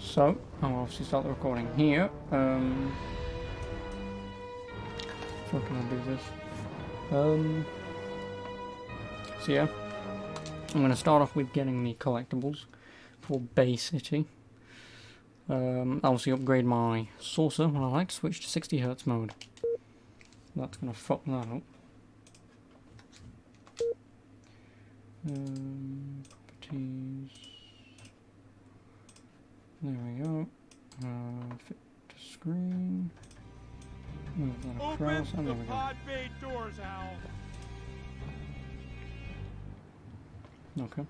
So, I'll obviously start the recording here. So can I do this? So yeah, I'm going to start off with getting the collectibles for Bay City. Obviously upgrade my saucer, and I like to switch to 60Hz mode. That's going to fuck that up. Properties. There we go. Fit to screen. Move that across, and there we go. Pod bay doors, Hal. Okay.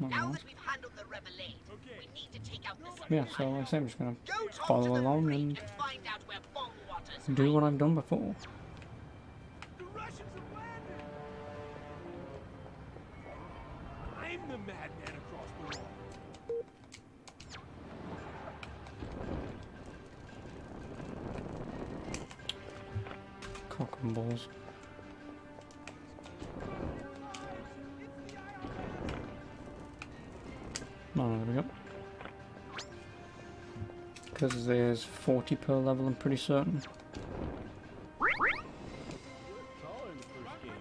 Now that we've handled the revelation, we need to take out the Yeah, so like I say, I'm just going to Go talk follow to the along Reek and find out where Bongwater's do what I've done before. The Russians have landed. I'm the madman across the wall. Cock and balls. Oh, there we go. Because there's 40 per level, I'm pretty certain. Taller in the first game.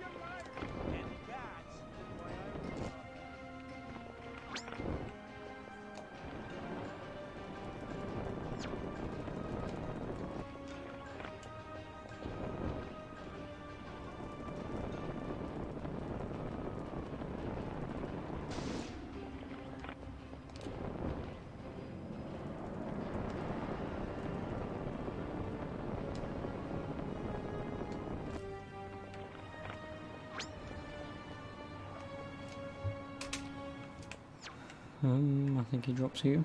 And that's why I think he drops here.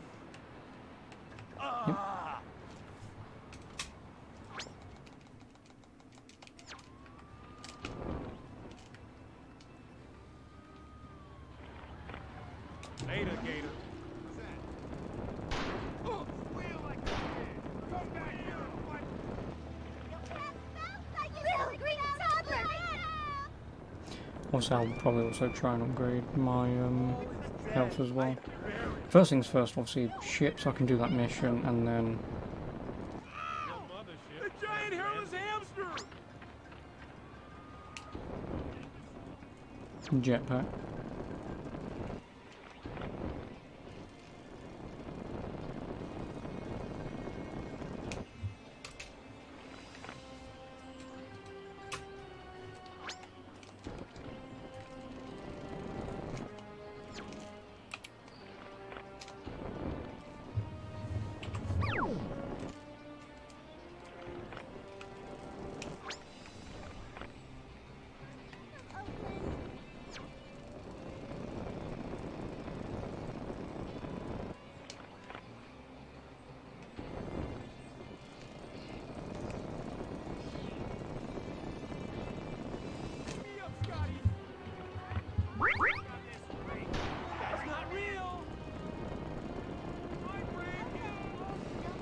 Yep. Later, Gator. Oh, squeal like a kid. Come back here and fight. Little green toddler! Also, I'll probably also try and upgrade my health as well. First things first, obviously ship, so I can do that mission, and then The giant hairless hamster. jetpack. Me up, Scotty. That's not real. My brain.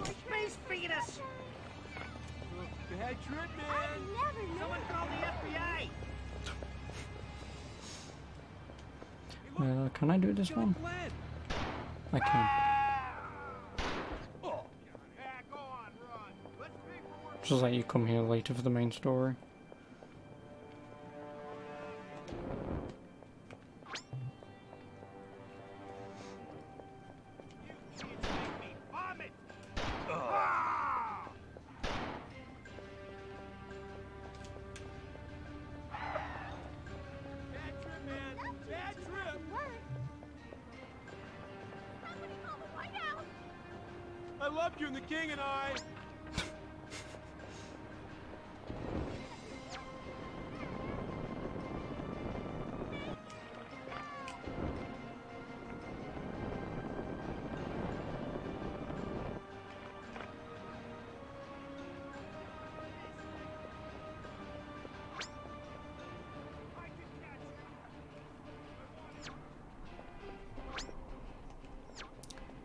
Space fetus! Bad trip, man. Someone call the FBI! Can I do this one? Glenn. I can. Oh. Yeah, go on, run. Let's make more. Just like you come here later for the main story. You kids make me vomit. Ah! Bad trip, man. Bad trip. I loved you and the king and I.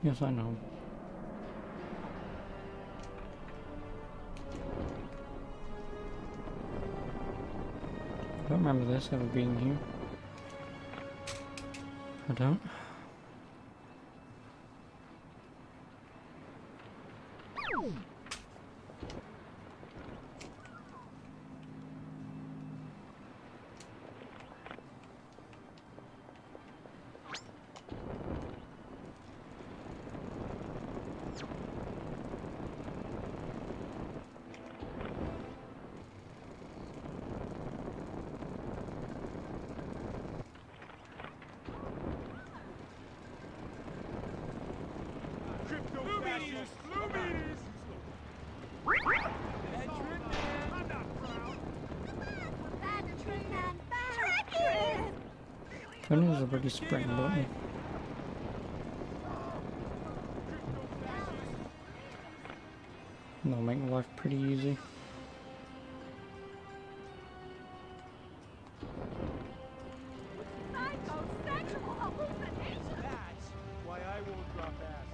Yes, I know. I don't remember this ever being here. I don't. Crypto fascist. Blue meanies. That trip, man. I'm not proud. Bad trip, man. Bad trip. When is a bloody spring button? That'll make life pretty easy. Psychosexual hallucination. That's why I won't drop ass.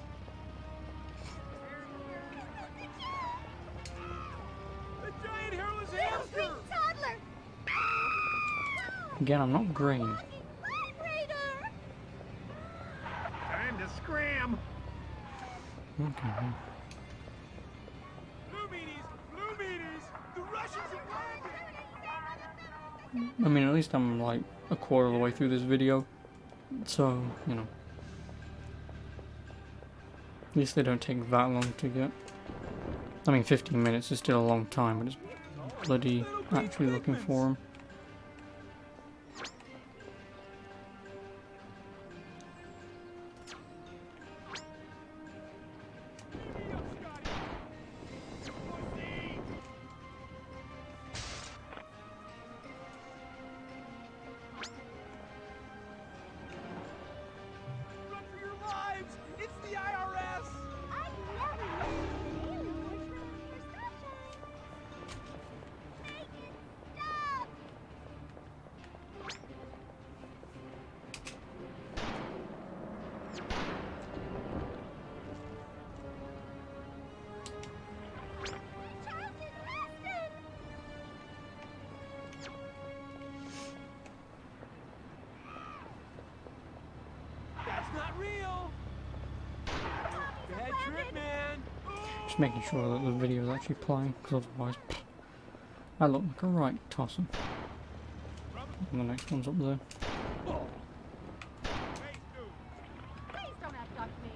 A giant hairless hamster. Little toddler. Again, I'm not green. Vibrator. Time to scram. Okay. Blue meanies. Blue meanies. The Russians have landed. I mean, at least I'm like a quarter of the way through this video. So, you know. At least they don't take that long to get. I mean, 15 minutes is still a long time, but it's bloody actually looking for them. Run for your lives. It's the IRS. I never knew an alien would turn on your sunshine. Make it stop. Child is arrested. That's not real. Bad trip, man. Just making sure that the video is actually playing, because otherwise, I look like a right tosser. And the next one's up there. Please don't abduct me.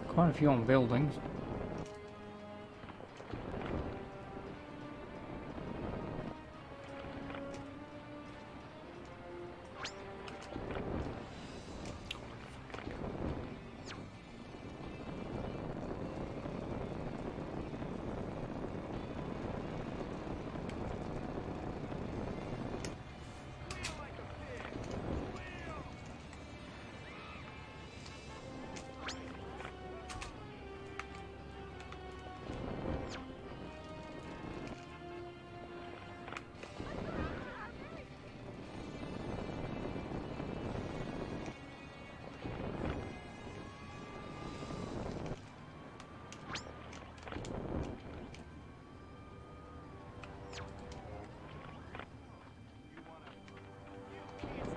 Quite a few on buildings.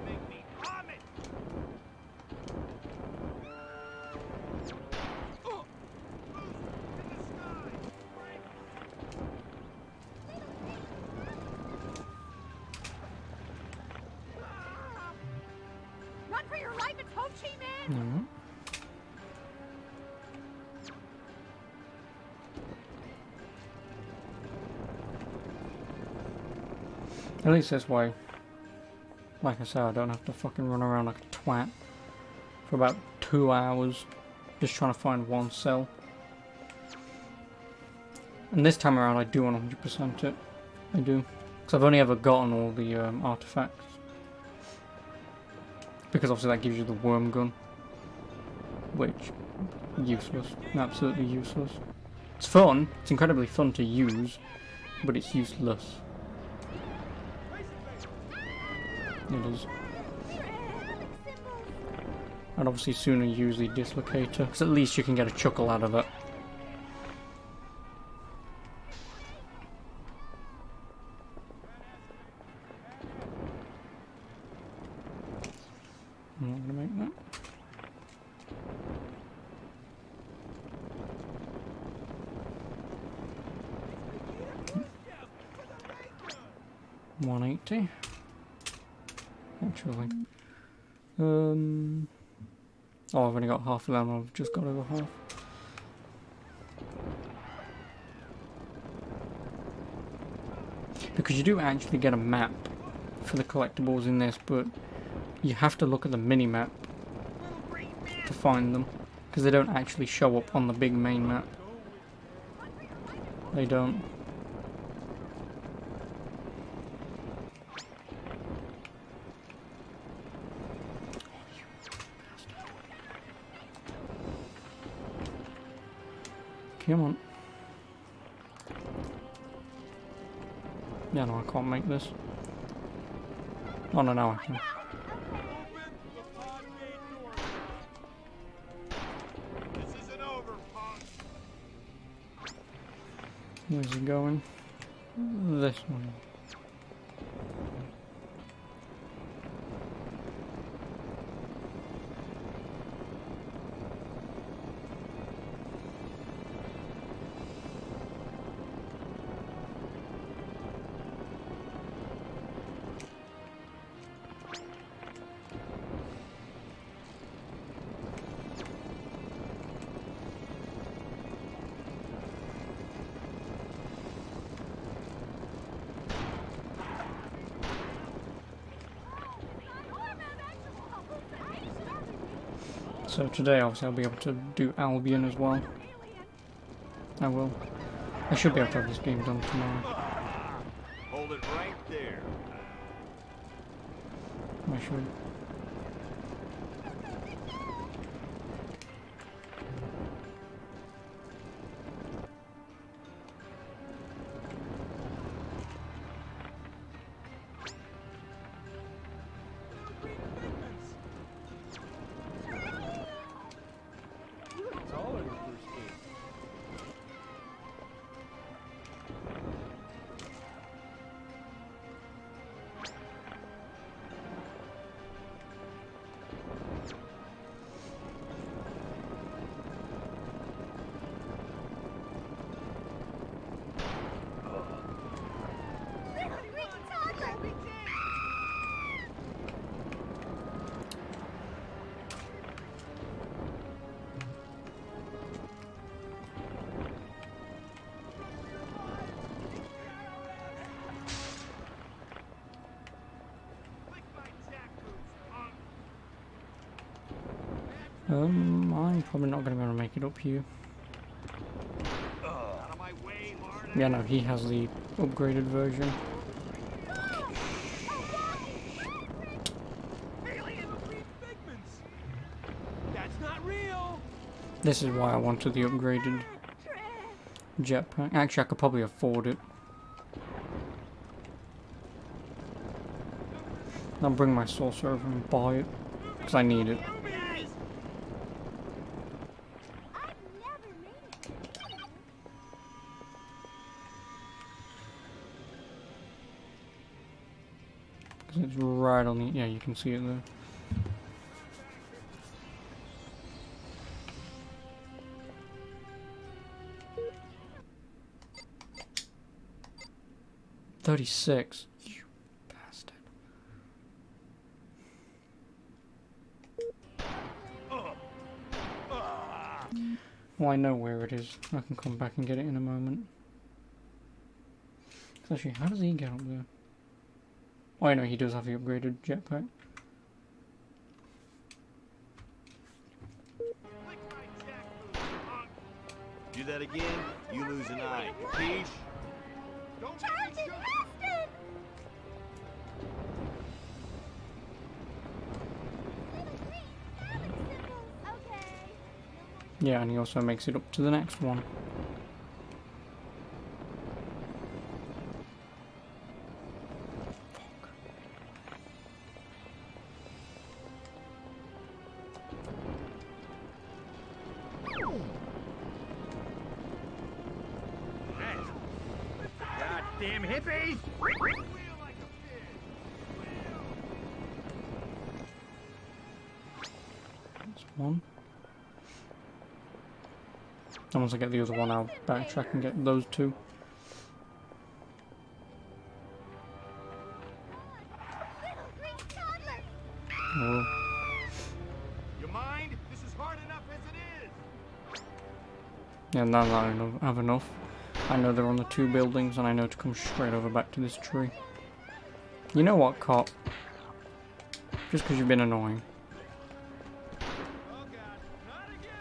Make me vomit. In the sky. Run for your life, it's Ho Chi Minh! Alright. At least this way, like I said, I don't have to fucking run around like a twat for about 2 hours just trying to find one cell. And this time around I do 100% it. I do. Because I've only ever gotten all the artifacts. Because obviously that gives you the worm gun. Which, useless. Absolutely useless. It's fun. It's incredibly fun to use. But it's useless. It is. I'd obviously sooner use the dislocator. Because at least you can get a chuckle out of it. I'm not gonna make that. $180. Actually. Oh, I've only got half of them. I've just got over half. Because you do actually get a map for the collectibles in this, but you have to look at the mini-map to find them. Because they don't actually show up on the big main map. They don't. Come on. Yeah, no, I can't make this. Oh, no, now I can. This isn't over, punk. Where's he going? This one. So today, obviously, I'll be able to do Albion as well. I will. I should be able to have this game done tomorrow. Hold it right there. I should. It's all in the first game. I'm probably not going to be able to make it up here. Out of my way, Martin. Yeah, no, he has the upgraded version. Alien green figments. That's not real. This is why I wanted the upgraded jetpack. Actually, I could probably afford it. I'll bring my saucer over and buy it. Because I need it. Because it's right on the... Yeah, you can see it there. $36. You bastard. Well, I know where it is. I can come back and get it in a moment. Actually, how does he get up there? Oh, I know he does have the upgraded jetpack. Do that again, you lose an eye. Capiche? Don't Captain Heston! Yeah, and he also makes it up to the next one. Goddamn hippies! That's one. And once I get the other one, I'll backtrack and get those two. Little green toddler. Oh, You mind? This is hard enough as it is. yeah, now that I have enough, I know they're on the two buildings, and I know to come straight over back to this tree. You know what, cop? Just because you've been annoying. Oh god, not again!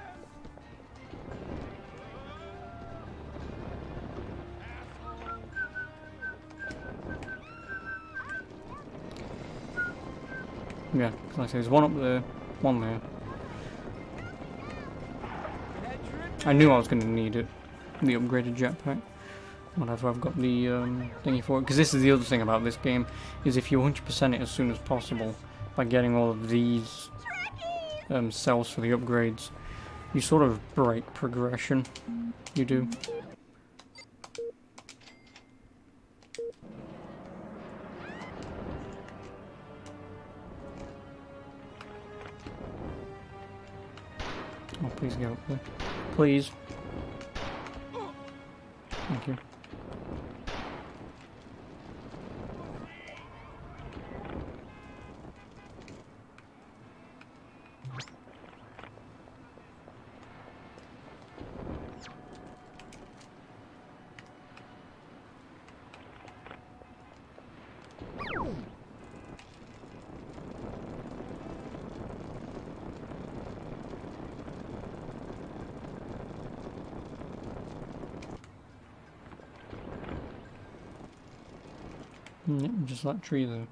Yeah, 'cause like I say, there's one up there, one there. I knew I was going to need it, the upgraded jetpack. Whatever, I've got the thingy for it. Because this is the other thing about this game, is if you 100% it as soon as possible, by getting all of these cells for the upgrades, you sort of break progression. You do. Oh, please get up there. Please. Thank you. Yep, just that tree there.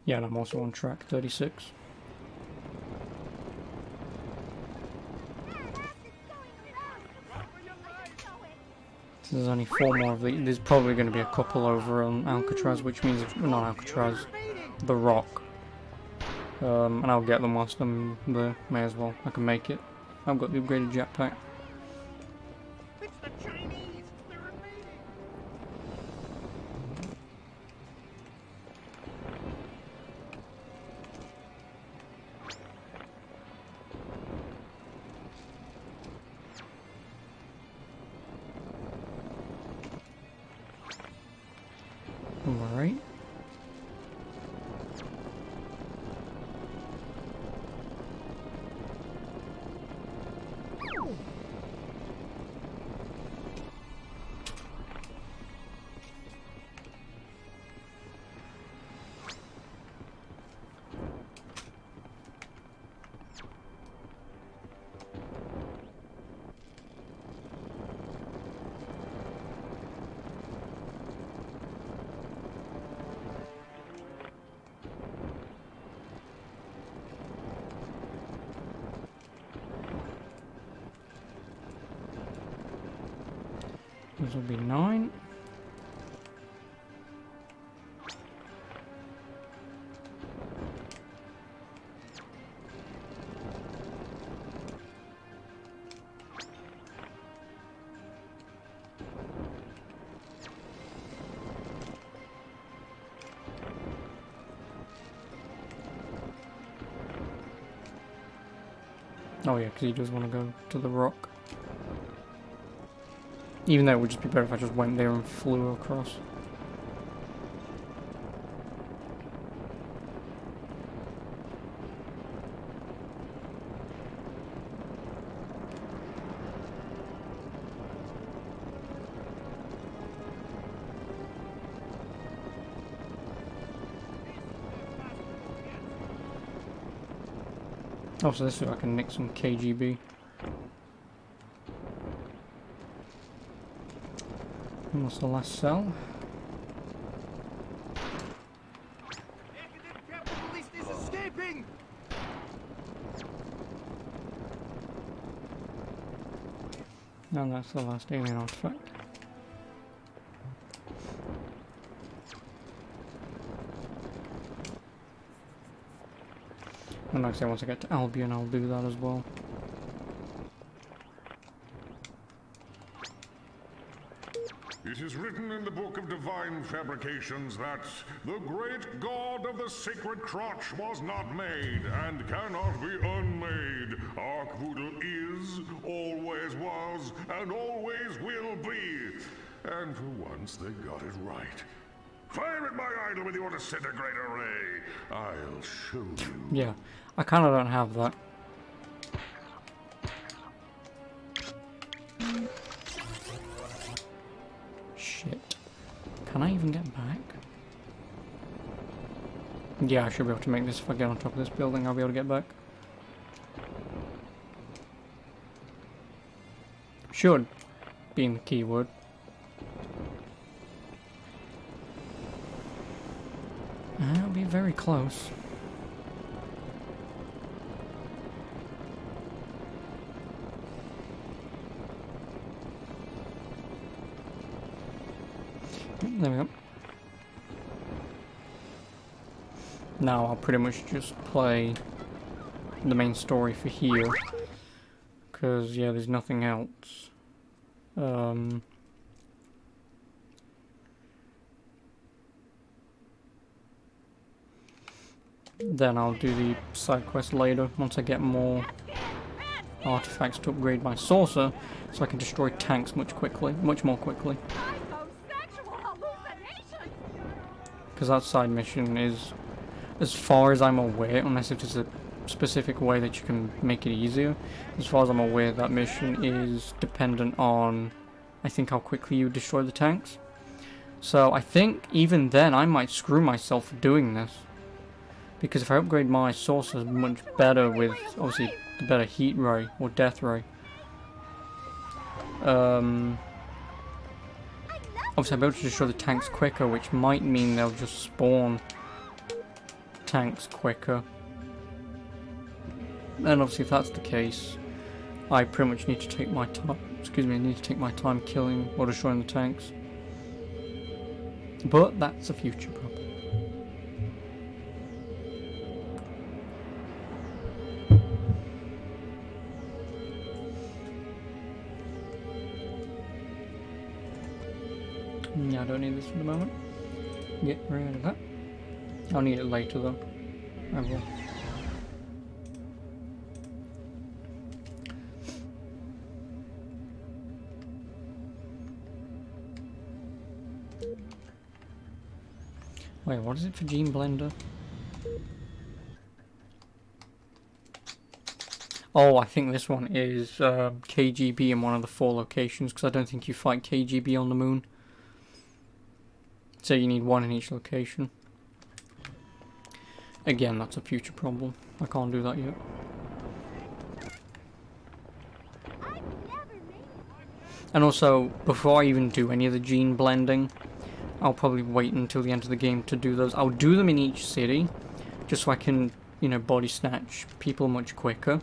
Yeah, and I'm also on track 36. So there's only 4 more of these. There's probably going to be a couple over on Alcatraz, which means, not Alcatraz, The Rock. And I'll get them whilst I'm there. May as well. I can make it. I've got the upgraded jetpack. It's the Chinese! They're invading! Alright. This will be 9. Oh yeah, because he does want to go to the rock. Even though it would just be better if I just went there and flew across. Oh, so this is I can nick some KGB. And what's the last cell? And that's the last alien artifact. And like I say, once I get to Albion, I'll do that as well. It is written in the Book of Divine Fabrications that the great god of the sacred crotch was not made and cannot be unmade. Arkvoodle is, always was, and always will be. And for once they got it right. Fire at my idol with your disintegrator ray. I'll show you. Yeah, I kind of don't have that. Shit. Can I even get back? Yeah, I should be able to make this if I get on top of this building. I'll be able to get back. Should, being the keyword. That'll be very close. There we go. Now I'll pretty much just play the main story for here. Because, yeah, there's nothing else. Then I'll do the side quest later once I get more artifacts to upgrade my saucer, so I can destroy tanks much more quickly. Because that side mission is, as far as I'm aware, unless if it's a specific way that you can make it easier, as far as I'm aware, that mission is dependent on, I think, how quickly you destroy the tanks. So I think even then I might screw myself for doing this. Because if I upgrade my saucer much better with, obviously, the better heat ray or death ray, obviously I'll be able to destroy the tanks quicker, which might mean they'll just spawn tanks quicker. And obviously if that's the case, I pretty much need to take my time, I need to take my time killing or destroying the tanks. But that's a future problem. Yeah, I don't need this for the moment. Get rid of that. I'll need it later though. I will. Wait, what is it for Gene Blender? Oh, I think this one is KGB in one of the 4 locations, because I don't think you fight KGB on the moon. So you need 1 in each location. Again, that's a future problem. I can't do that yet. And also, before I even do any of the gene blending, I'll probably wait until the end of the game to do those. I'll do them in each city, just so I can, you know, body snatch people much quicker.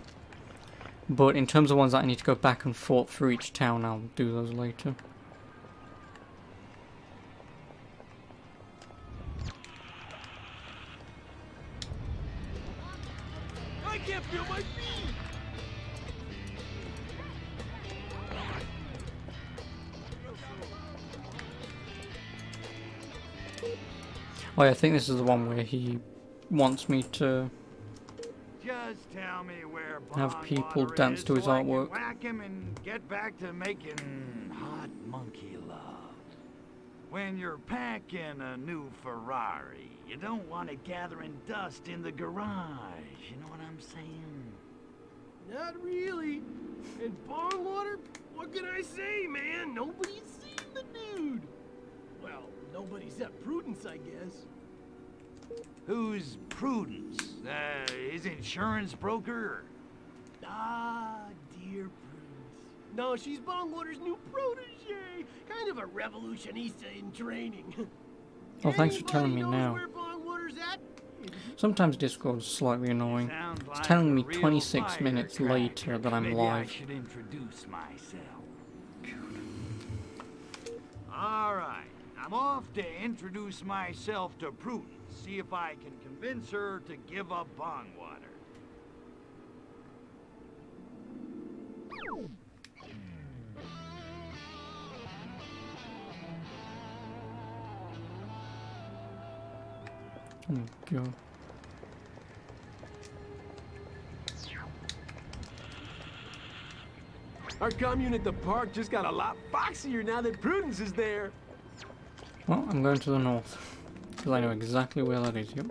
But in terms of ones that I need to go back and forth through each town, I'll do those later. I can't feel my feet! Oh yeah, I think this is the one where he wants me to Just tell me where have people Bondwater dance is to his so I can artwork. whack him and get back to making hot monkey love. When you're packing a new Ferrari, you don't want it gathering dust in the garage. You know what I'm saying? Not really. And Bondwater, what can I say, man? Nobody's seen the dude. Well, nobody except Prudence, I guess. Who's Prudence? His insurance broker? Ah, dear Prudence. No, she's Bondwater's new protege. Kind of a revolutionista in training. Oh, thanks for telling me Anybody knows now. where Bondwater's at? Sometimes Discord's slightly annoying. Sounds It's like telling a me real 26 minutes firecracker. later that I'm Maybe live. I should introduce myself. All right, I'm off to introduce myself to Prudence. See if I can convince her to give up Bongwater. Oh god. Our commune at the park just got a lot foxier now that Prudence is there. Well, I'm going to the north. Because I know exactly where that is, yep.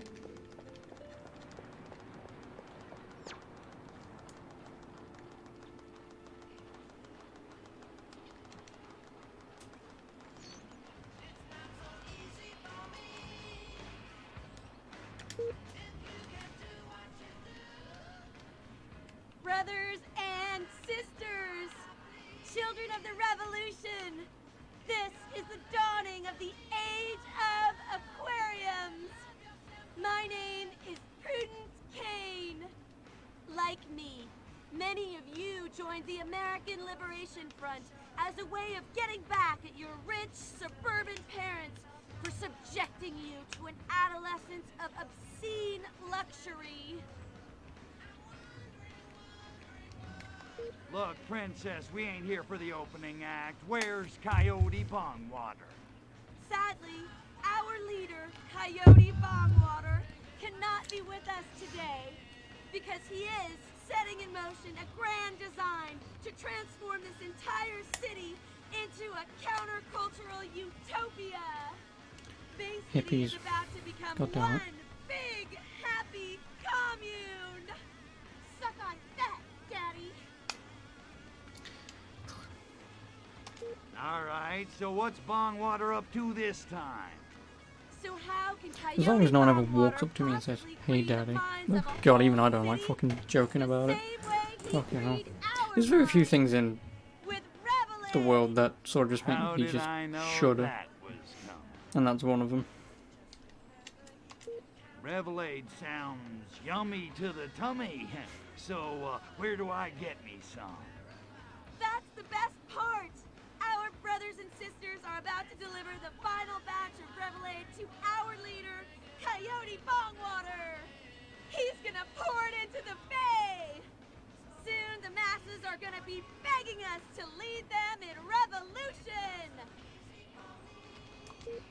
Brothers and sisters, children of the revolution, this is the dawning of the age of aquariums. My name is Prudence Kane. Like me, many of you joined the American Liberation Front as a way of getting back at your rich suburban parents for subjecting you to an adolescence of obscene luxury. Look, Princess, we ain't here for the opening act. Where's Coyote Bongwater? Sadly, our leader, Coyote Bongwater, cannot be with us today because he is setting in motion a grand design to transform this entire city into a countercultural utopia. Bay City is Hippies. about to become God damn it. one big, happy commune. Suck on that, Daddy. All right, so what's Bongwater up to this time? So how can Coyote As long as no one ever Bongwater walks up to me and says, possibly "Hey, free the Daddy." minds Oh, of a God, even whole I don't like city fucking joking the about it. same way he Fucking hell. freed our There's very few minds things in with the world that sort of just make How me did just I know shudder, that was coming? and that's one of them. Revelade sounds yummy to the tummy. So, where do I get me some? That's the best part! Our brothers and sisters are about to deliver the final batch of Revelade to our leader, Coyote Bongwater! He's gonna pour it into the bay! Soon the masses are gonna be begging us to lead them in revolution!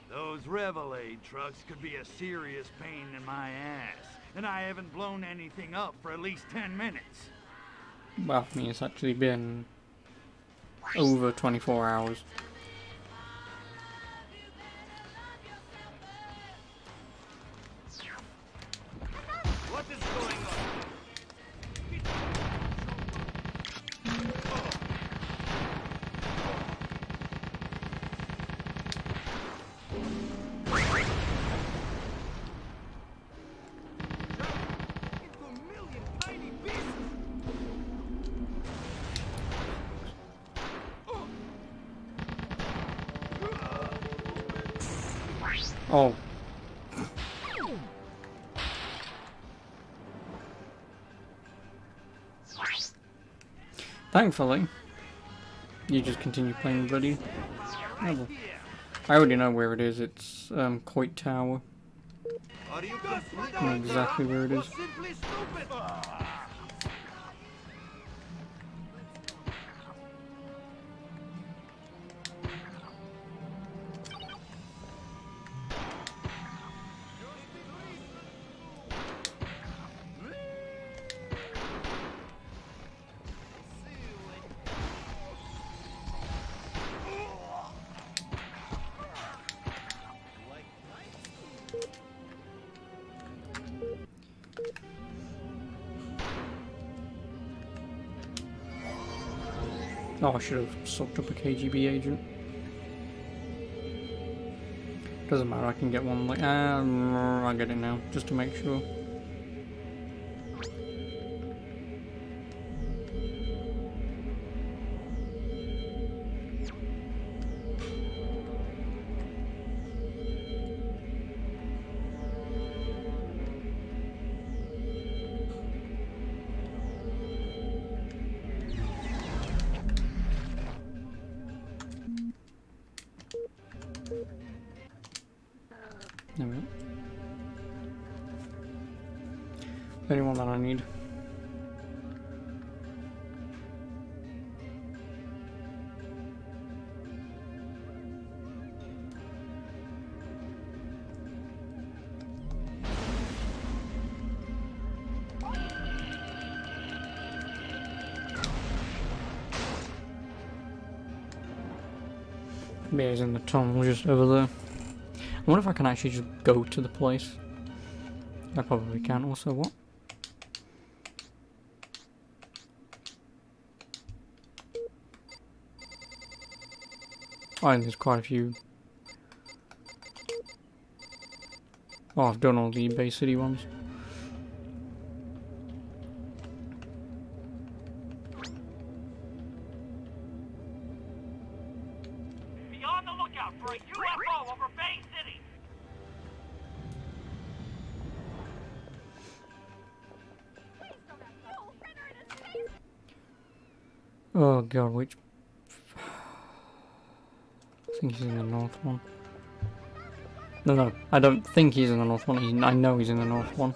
Those Revelade trucks could be a serious pain in my ass. And I haven't blown anything up for at least 10 minutes. Well, I mean, it's actually been over 24 hours. What is going on? Into a million tiny pieces. Oh. Thankfully, you just continue playing bloody level. I already know where it is. It's Coit Tower. Are you I know exactly where it is. Simply stupid. Oh, I should have sucked up a KGB agent. Doesn't matter, I can get one like I'll get it now, just to make sure. There we go. Anyone that I need. Yeah, he's in the tunnel just over there. I wonder if I can actually just go to the place. I probably can. Also, what? Oh, and there's quite a few. Oh, I've done all the Bay City ones. Be on the lookout for a UFO over Bay City! Oh god, which... I think he's in the north one. No, I don't think he's in the north one. I know he's in the north one.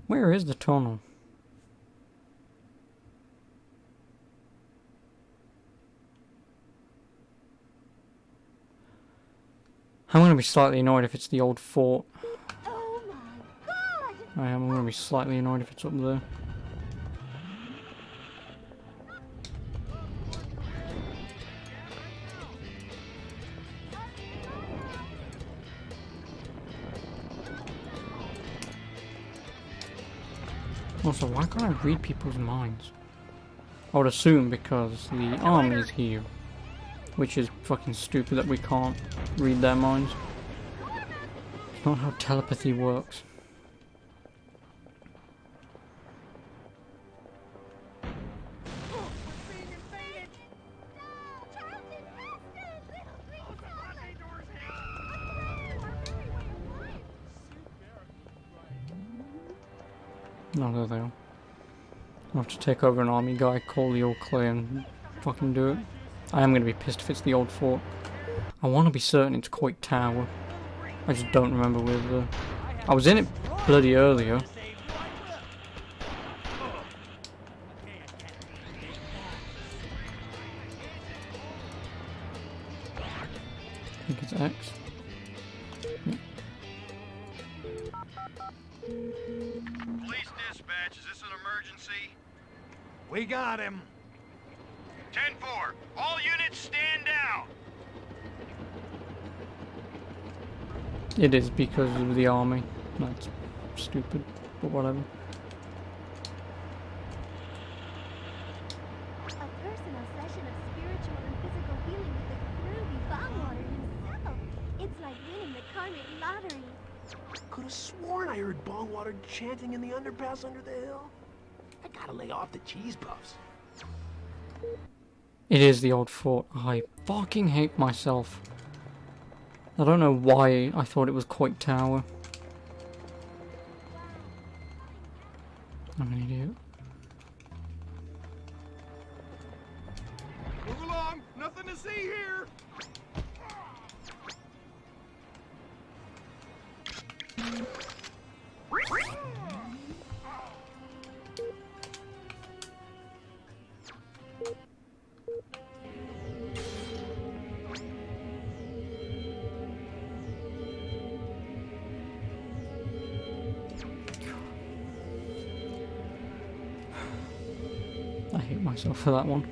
Where is the tunnel? I'm gonna be slightly annoyed if it's the old fort. Oh my god! I'm gonna be slightly annoyed if it's up there. Also, why can't I read people's minds? I would assume because the army is here. Which is fucking stupid that we can't read their minds. It's not how telepathy works. No, there they are. I'll have to take over an army guy, call the All Clear and fucking do it. I am going to be pissed if it's the old fort. I want to be certain it's Coit Tower. I just don't remember where the... I was in it bloody earlier. I think it's X. Yeah. Police dispatch, is this an emergency? We got him. 10-4, all units stand down! It is because of the army. That's stupid, but whatever. A personal session of spiritual and physical healing with the groovy Bongwater himself. It's like winning the karmic lottery. Could have sworn I heard Bongwater chanting in the underpass under the hill. I gotta lay off the cheese puffs. It is the old fort. I fucking hate myself. I don't know why I thought it was Coit Tower. I'm an idiot. Move along, nothing to see here. I hate myself for that one.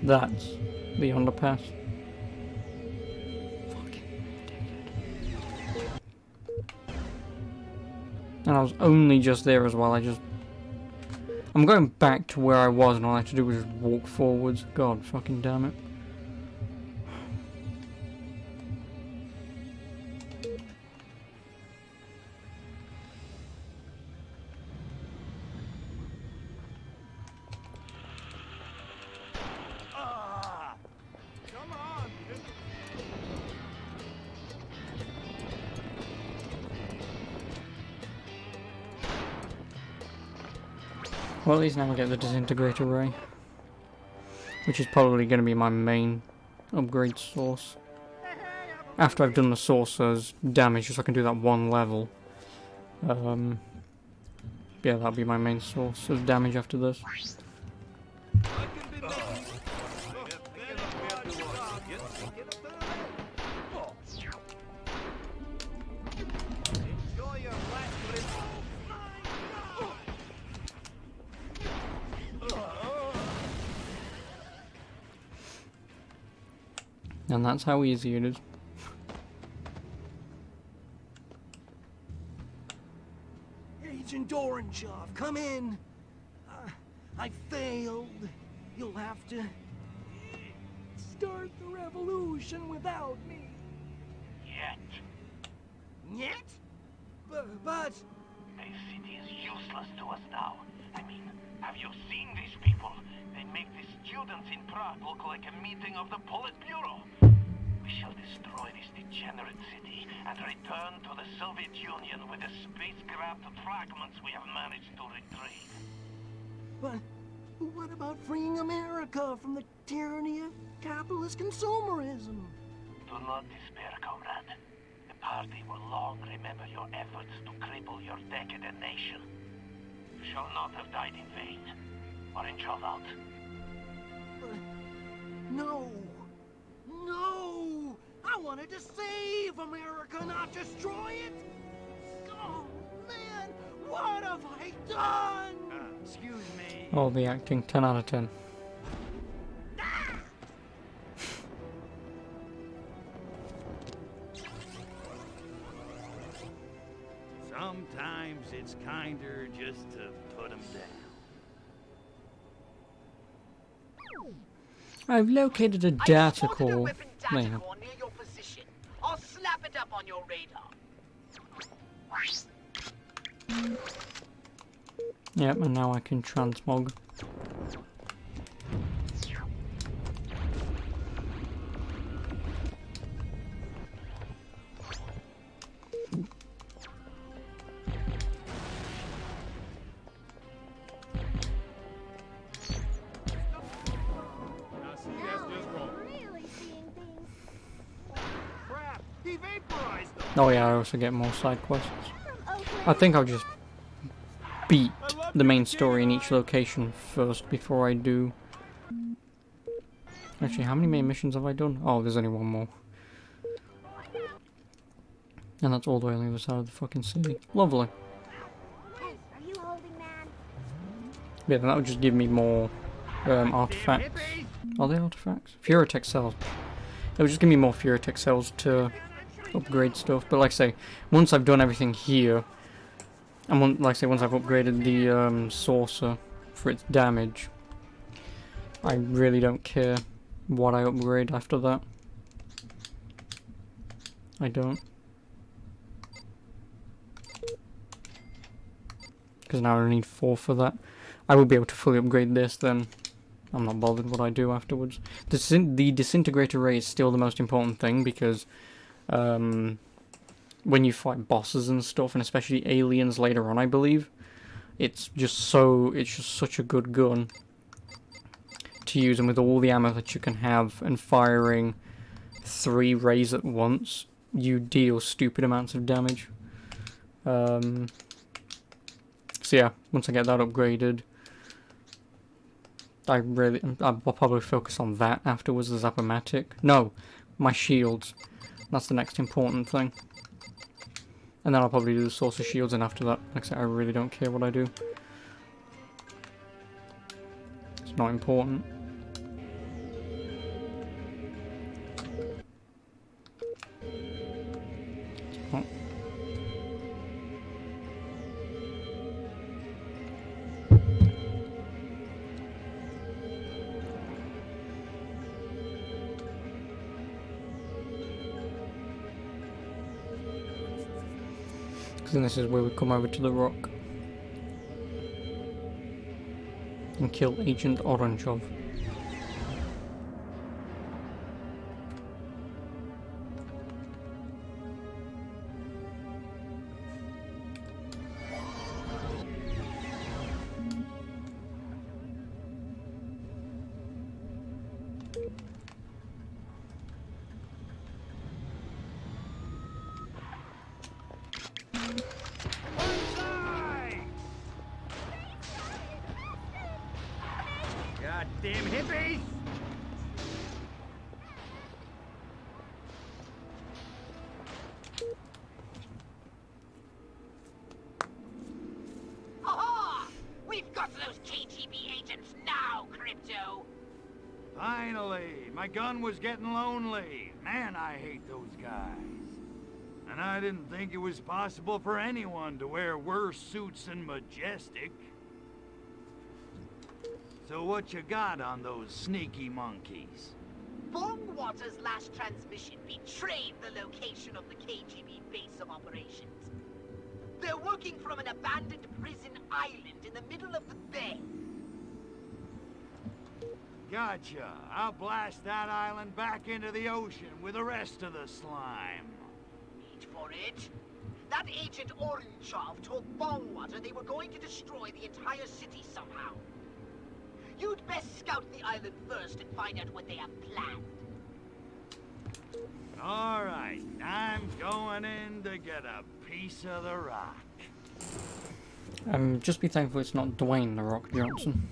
That's the underpass. Fucking dickhead. And I was only just there as well. I'm going back to where I was and all I had to do was just walk forwards. God fucking damn it. Well, at least now I get the disintegrator ray, which is probably going to be my main upgrade source. After I've done the sorcerer's damage, just so I can do that one level. Yeah, that'll be my main source of damage after this. And that's how easy it is. Agent Orangeoff, come in. I failed. You'll have to start the revolution without me. Yet. Yet? But... This city is useless to us now. I mean, have you seen these people? They make the students in Prague look like a meeting of the Politburo. We shall destroy this degenerate city and return to the Soviet Union with the space-grabbed fragments we have managed to retrieve. But what about freeing America from the tyranny of capitalist consumerism? Do not despair, comrade. The party will long remember your efforts to cripple your decadent nation. You shall not have died in vain. Orange out. But no! No! I wanted to save America, not destroy it! Oh, man! What have I done? Excuse me. All the acting, 10 out of 10. Sometimes it's kinder just to put them down. I've located a I data spotted a core. weapon There data you go. core near your position. I'll slap it up on your radar. Yep, and now I can transmog. Really seeing things. Crap! He vaporized them! Oh yeah, I also get more side quests. From Oakland. I think I'll just beat the main story in each location first before I do. Actually, how many main missions have I done? Oh, there's only one more. And that's all the way on the other side of the fucking city. Lovely. Are you holding man? Yeah, then that would just give me more artifacts. Are they artifacts? Furatech cells. It would just give me more Furatech cells to upgrade stuff. But like I say, once I've done everything here, and like I say, once I've upgraded the saucer for its damage, I really don't care what I upgrade after that. I don't. Because now I only need 4 for that. I will be able to fully upgrade this then. I'm not bothered what I do afterwards. The disintegrator ray is still the most important thing because when you fight bosses and stuff, and especially aliens later on, I believe, it's just such a good gun to use, and with all the ammo that you can have and firing 3 rays at once, you deal stupid amounts of damage. So yeah, once I get that upgraded, I'll probably focus on that afterwards, the Zap-O-Matic. No, my shields. That's the next important thing. And then I'll probably do the source of shields, and after that, like I said, I really don't care what I do. It's not important. Oh. And this is where we come over to the rock and kill Agent Orangeoff. Finally, my gun was getting lonely. Man, I hate those guys. And I didn't think it was possible for anyone to wear worse suits than Majestic. So what you got on those sneaky monkeys? Bongwater's last transmission betrayed the location of the KGB base of operations. They're working from an abandoned prison island in the middle of the bay. Gotcha. I'll blast that island back into the ocean with the rest of the slime. Wait for it. That agent Oranchov told Bongwater they were going to destroy the entire city somehow. You'd best scout the island first and find out what they have planned. All right, I'm going in to get a piece of the rock. Just be thankful it's not Dwayne The Rock Johnson.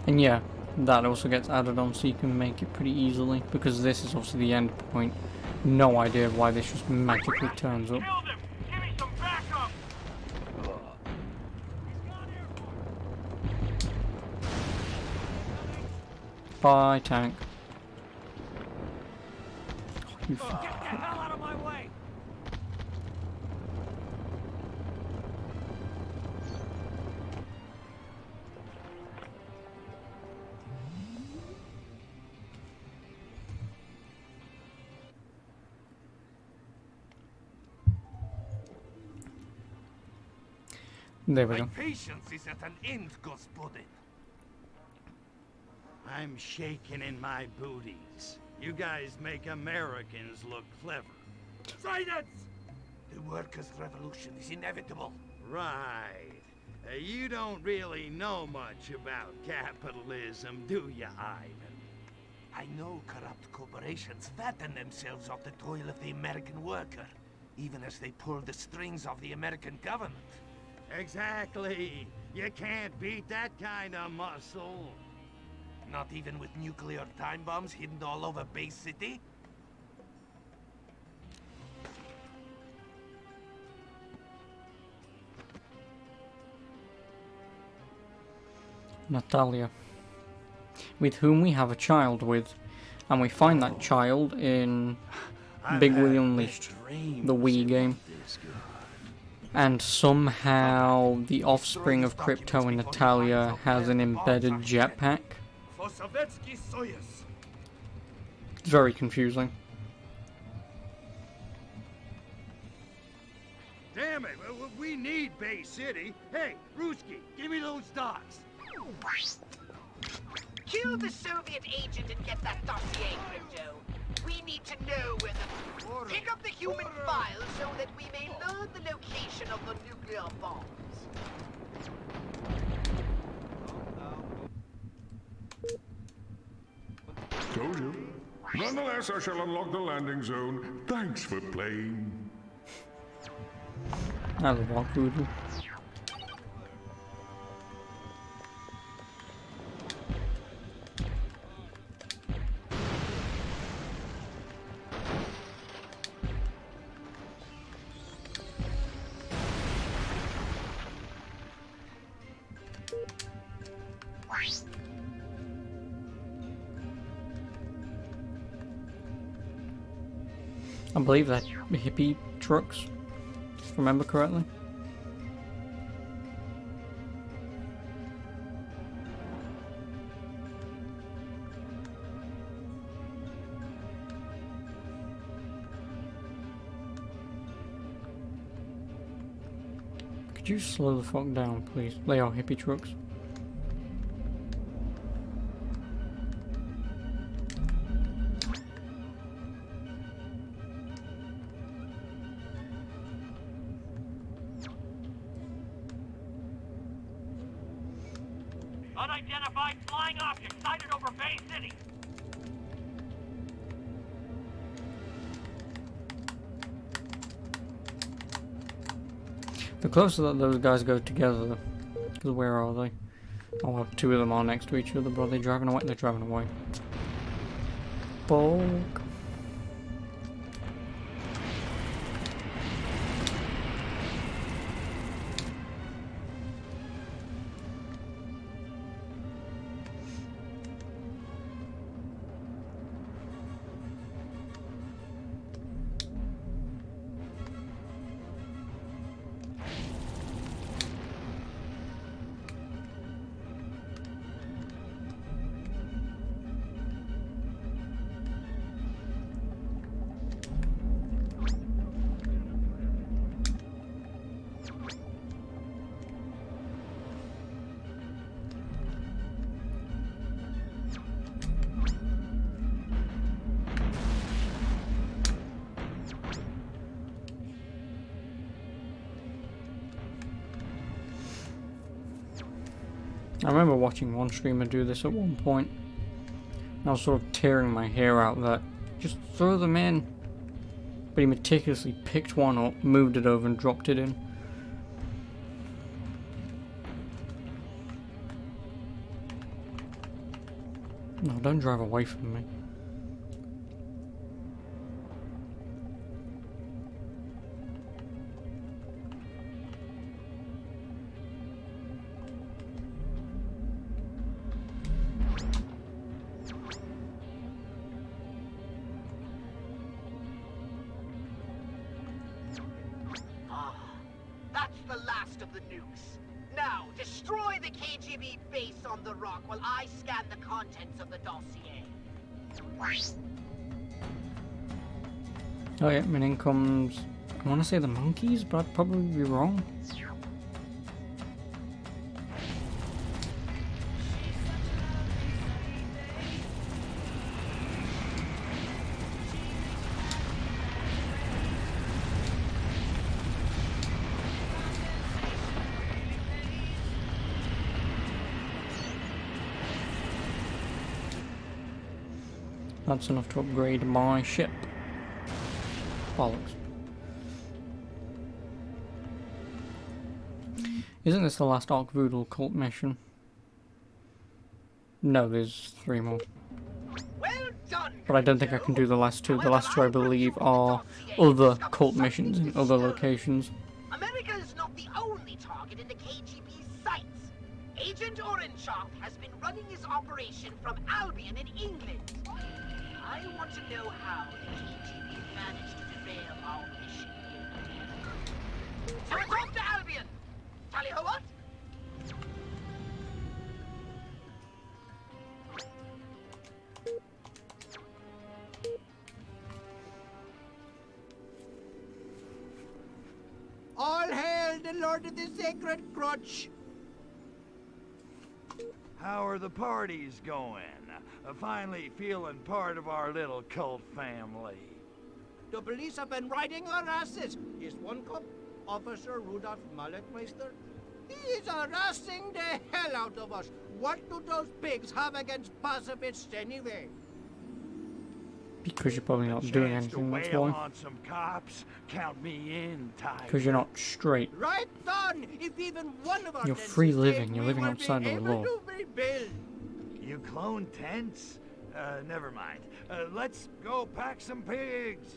And yeah, that also gets added on so you can make it pretty easily, because this is obviously the end point. No idea why this just magically turns up. Killed him! Give me some backup! Bye, tank. You Get the hell out of my way! There we My go. patience is at an end, Gospodin. I'm shaking in my booties. You guys make Americans look clever. Silence! The workers' revolution is inevitable. Right. You don't really know much about capitalism, do you, Ivan? I know corrupt corporations fatten themselves off the toil of the American worker, even as they pull the strings of the American government. Exactly. You can't beat that kind of muscle. Not even with nuclear time bombs hidden all over Bay City? Natalia, with whom we have a child with, and we find that child in Big Willy Unleashed, the Wii game. And somehow the offspring of Crypto and Natalia has an embedded jetpack. For Sovietsky Soyuz. It's very confusing. Damn it, we need Bay City. Hey, Ruski, give me those dots. Kill the Soviet agent and get that dossier, Crypto. We need to know where the... Pick up the human file so that we may learn the location of the nuclear bombs. Told you. Nonetheless, I shall unlock the landing zone. Thanks for playing. That's a walk voodoo. I believe that hippie trucks, if I remember correctly. Could you slow the fuck down, please? They are hippie trucks. Unidentified flying object sighted over Bay City. The closer that those guys go together, because where are they? Oh, well, two of them are next to each other, but are they driving away? They're driving away. Bulk. I remember watching one streamer do this at one point. And I was sort of tearing my hair out that just throw them in. But he meticulously picked one up, moved it over and dropped it in. No, don't drive away from me. That's the last of the nukes. Now, destroy the KGB base on the rock while I scan the contents of the dossier. Oh yeah, and in comes, I want to say the monkeys, but I'd probably be wrong. That's enough to upgrade my ship. Bollocks. Isn't this the last Ark Voodoo cult mission? No, there's 3 more. Well done, But I don't think I can do the last 2. The last 2 I believe are other cult missions in other locations. America is not the only target in the KGB's sights. Agent Orangeoff has been running his operation from Albion in England. I want to know how the KGB managed to derail our mission here. So it's off to Albion! Tally ho what? All hail the Lord of the Sacred Crotch! How are the parties going? Finally feeling part of our little cult family. The police have been riding our asses. Is one cop, Officer Rudolph Malletmeister? He is harassing the hell out of us. What do those pigs have against pacifists anyway? Because you're probably not doing anything, that's wail why. on some cops. Count me in, Tiger. Because you're not straight. Right on! If even one of our You're tents free is living, taken, you're we living will outside be of the able law. to rebuild. You clone tents? Never mind. Let's go pack some pigs.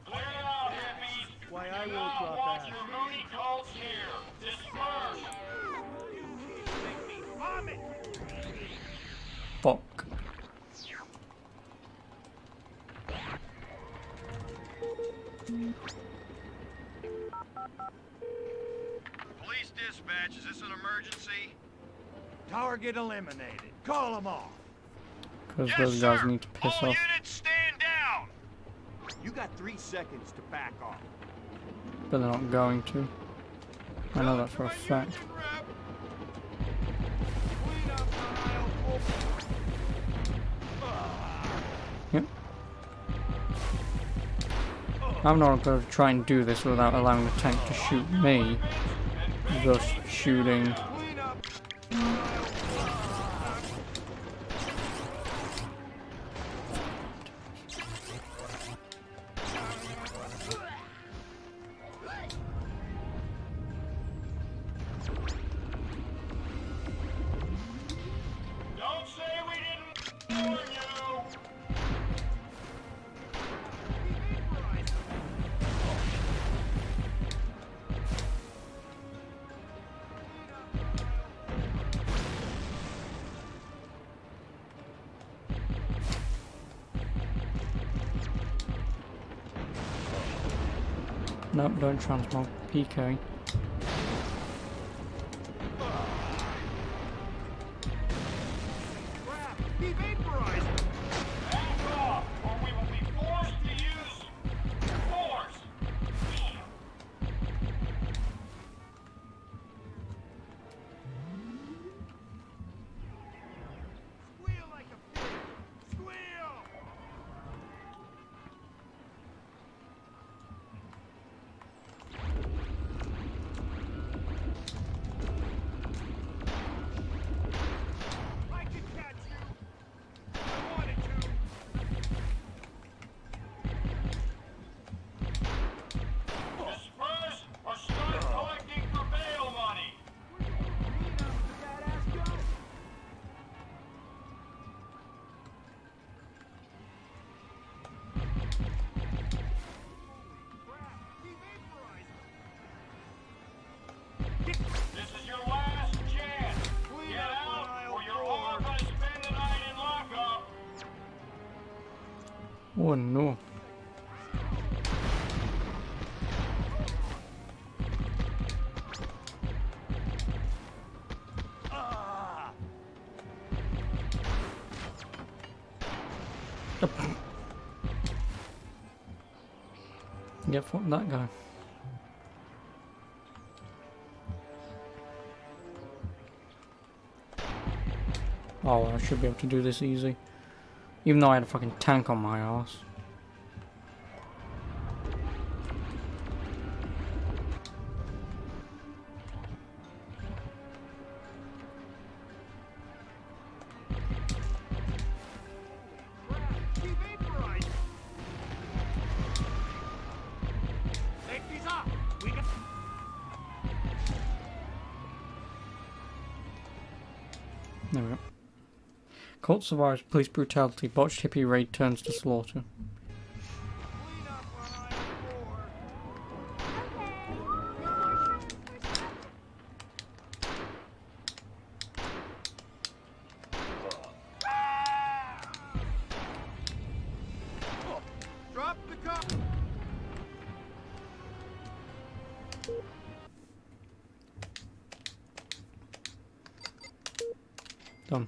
Clear out, hippies. Why, I Do will not drop want that. your moody cults here. Disperse. Fuck. Police dispatch, is this an emergency? Target eliminated. Call them off. Because Yes, those guys sir. need to piss All off. units stand down! You got 3 seconds to back off. But they're not going to. I know that for a fact. Yep. I'm not going to try and do this without allowing the tank to shoot me. thus shooting. Don't say we didn't warn you! Nope, don't transmog. PK. Be vaporized! Back off, or we will be forced to use force! Squeal like a pig! Squeal! I can catch you! I wanted to! Disperse or start collecting for bail money! This is your last chance! Get out, or you're all gonna spend the night in lockup! Oh no. Get fuck that guy. Oh, I should be able to do this easy. Even though I had a fucking tank on my ass. Be vaporized! Safety's up! We can... There we go. Cult survives police brutality. Botched hippie raid turns to slaughter. clean up on aisle 4. Drop the car! Done.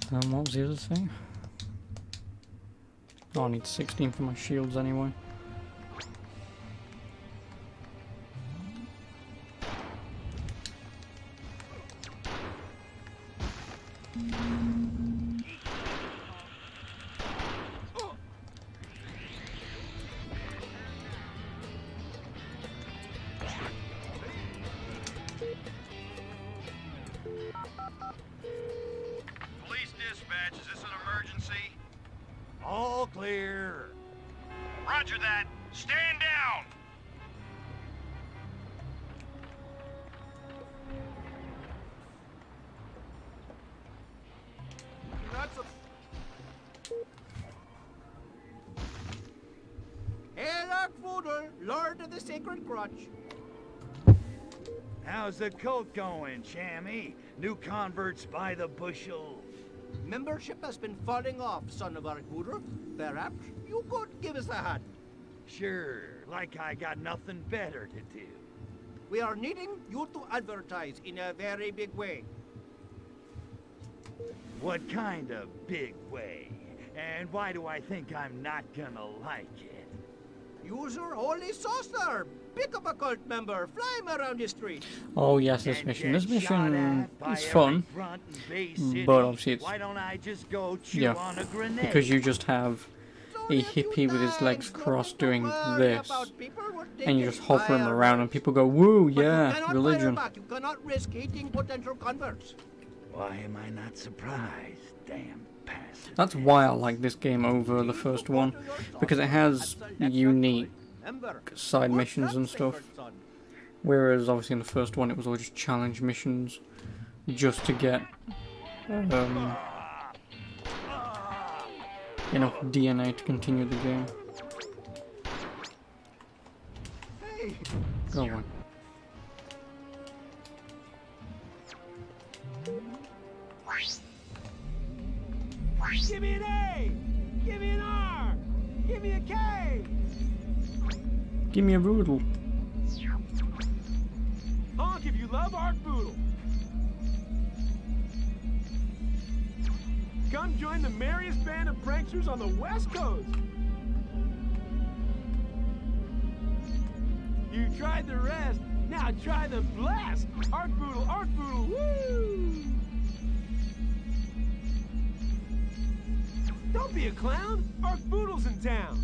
What was the other thing? Oh, I need 16 for my shields anyway. Police dispatch, is this an emergency? All clear. Roger that. Stand down! That's a... Herlock Voodoo, Lord of the Sacred Crotch. How's the cult going, Chammy? New converts by the bushel. Membership has been falling off, son of Arguder. Perhaps you could give us a hand. Sure, like I got nothing better to do. We are needing you to advertise in a very big way. What kind of big way? And why do I think I'm not gonna like it? Use your holy saucer. pick up a cult member, fly him around the street. Oh yes, this And mission. get This shot mission at by is every fun, grunt in Bay City. but obviously it's Why don't I just go chew yeah, on a grenade? because you just have Only a few hippie with his legs times, crossed nothing to doing worry this, about. People will take and you it just hover him around, and fireworks. people go, "Woo, But you yeah, cannot fire religion." back. You cannot risk hitting potential converts. Why am I not surprised? Damn passive. That's why I like this game over the first one, because it has unique side missions and stuff. Whereas obviously in the first one it was all just challenge missions, just to get enough DNA to continue the game. Go on. Give me an A! Give me an R! Give me a K! Give me a Voodle. Honk if you love Art Boodle. Come join the merriest band of pranksters on the West Coast. You tried the rest, now try the blast. Art Boodle, woo! Don't be a clown, Art Boodle's in town.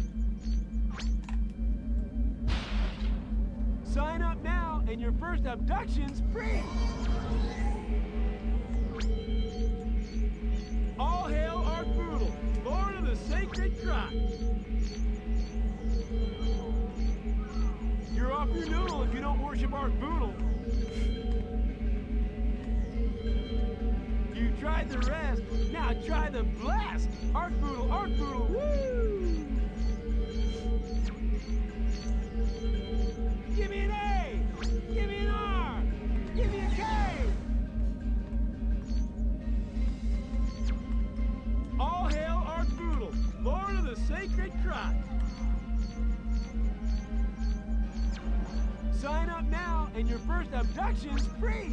Sign up now and your first abduction's free. All hail Art Boodle, Lord of the Sacred Crotch. You're off your noodle if you don't worship Art Boodle. You tried the rest, now try the blast. Art Boodle, woo! Give me an A! Give me an R! Give me a K! All hail Art Boodle, Lord of the Sacred Crotch. Sign up now and your first abduction's free.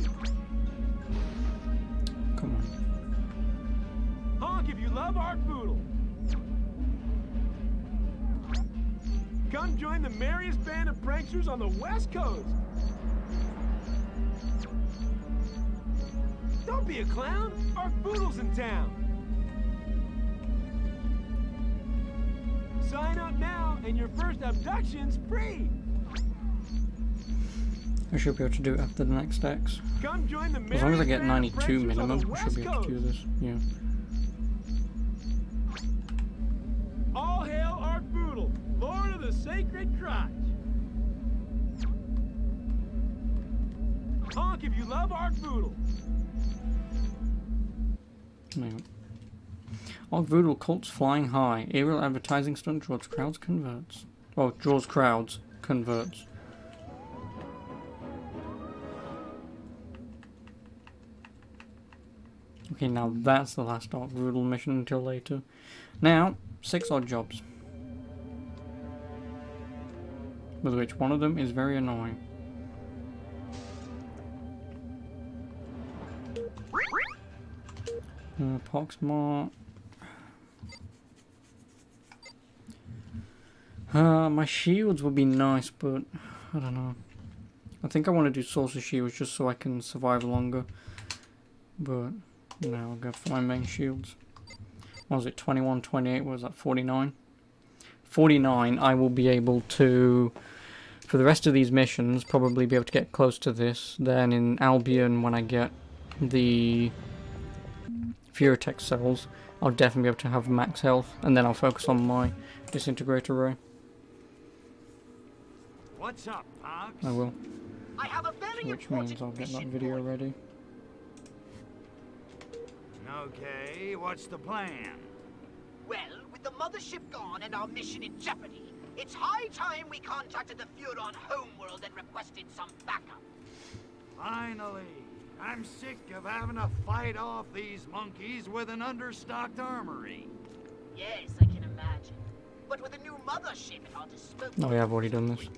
Come on. Honk if you love Art Boodle. Come join the merriest band of pranksters on the West Coast. Don't be a clown, Art Boodle's in town. Sign up now and your first abduction's free. I should be able to do it after the next X. Come join the As long as I merriest get band of 92 pranksters on minimum, the I should West be able to do Coast. this. Yeah. All hail Art Boodle, Lord of the Sacred Crotch. Honk if you love Art Boodle. No. Odd Voodoo cults flying high. Aerial advertising stunt draws crowds converts. Oh, draws crowds converts. Okay, now that's the last Dark Voodoo mission until later. Now, 6 odd jobs. With which one of them is very annoying. Poxmart. My shields would be nice, but I don't know. I think I want to do Saucer Shields just so I can survive longer. But, no, I'll go for my main shields. What was it, 21, 28, what was that, 49? 49, I will be able to, for the rest of these missions, probably be able to get close to this. Then in Albion, when I get the Furitech cells, I'll definitely be able to have max health, and then I'll focus on my Disintegrator Ray. What's up, Pox? I will. I have a very Which important means I'll get that mission video for you. ready. Okay, what's the plan? Well, with the mothership gone and our mission in jeopardy, it's high time we contacted the Furon homeworld and requested some backup. Finally! I'm sick of having to fight off these monkeys with an understocked armory. Yes, I can imagine. But with a new mothership at our disposal... Oh yeah, I've already done this.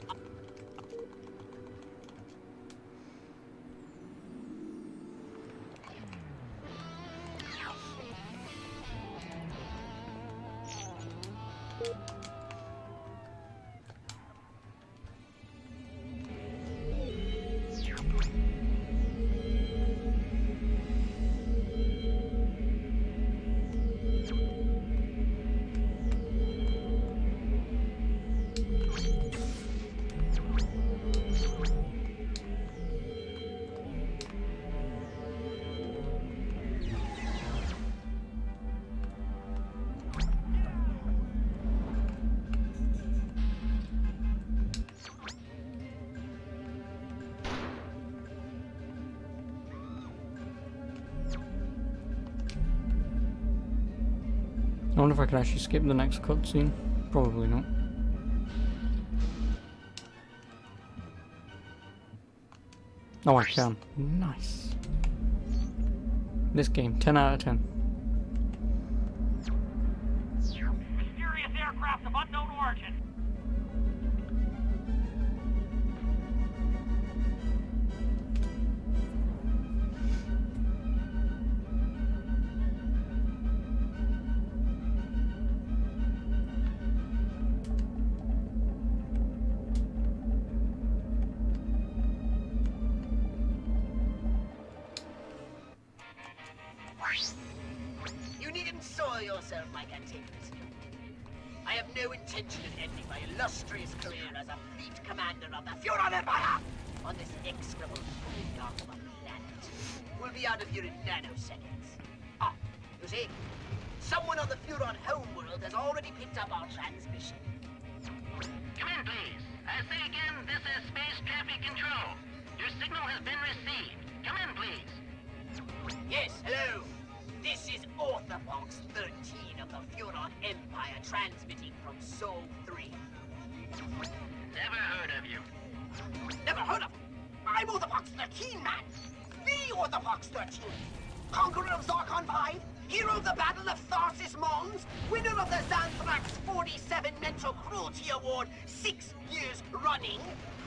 I wonder if I can actually skip the next cutscene. Probably not. Oh, I can. Nice. This game, 10 out of 10. Mysterious aircraft of unknown origin. You needn't soil yourself, my cantankerous. I have no intention of ending my illustrious career as a fleet commander of the Furon Empire on this execrable boondoggle of a planet. We'll be out of here in nanoseconds. Ah, you see? Someone on the Furon homeworld has already picked up our transmission. Come in, please. I say again, this is Space Traffic Control. Your signal has been received. Come in, please. Yes, hello. This is Orthopox 13 of the Furon Empire transmitting from Sol 3. Never heard of you. Never heard of him. I'm Orthopox 13, man. The Orthopox 13. Conqueror of Zarkon 5, hero of the Battle of Tharsis Mons, winner of the Xanthrax 47 Mental Cruelty Award 6 years running.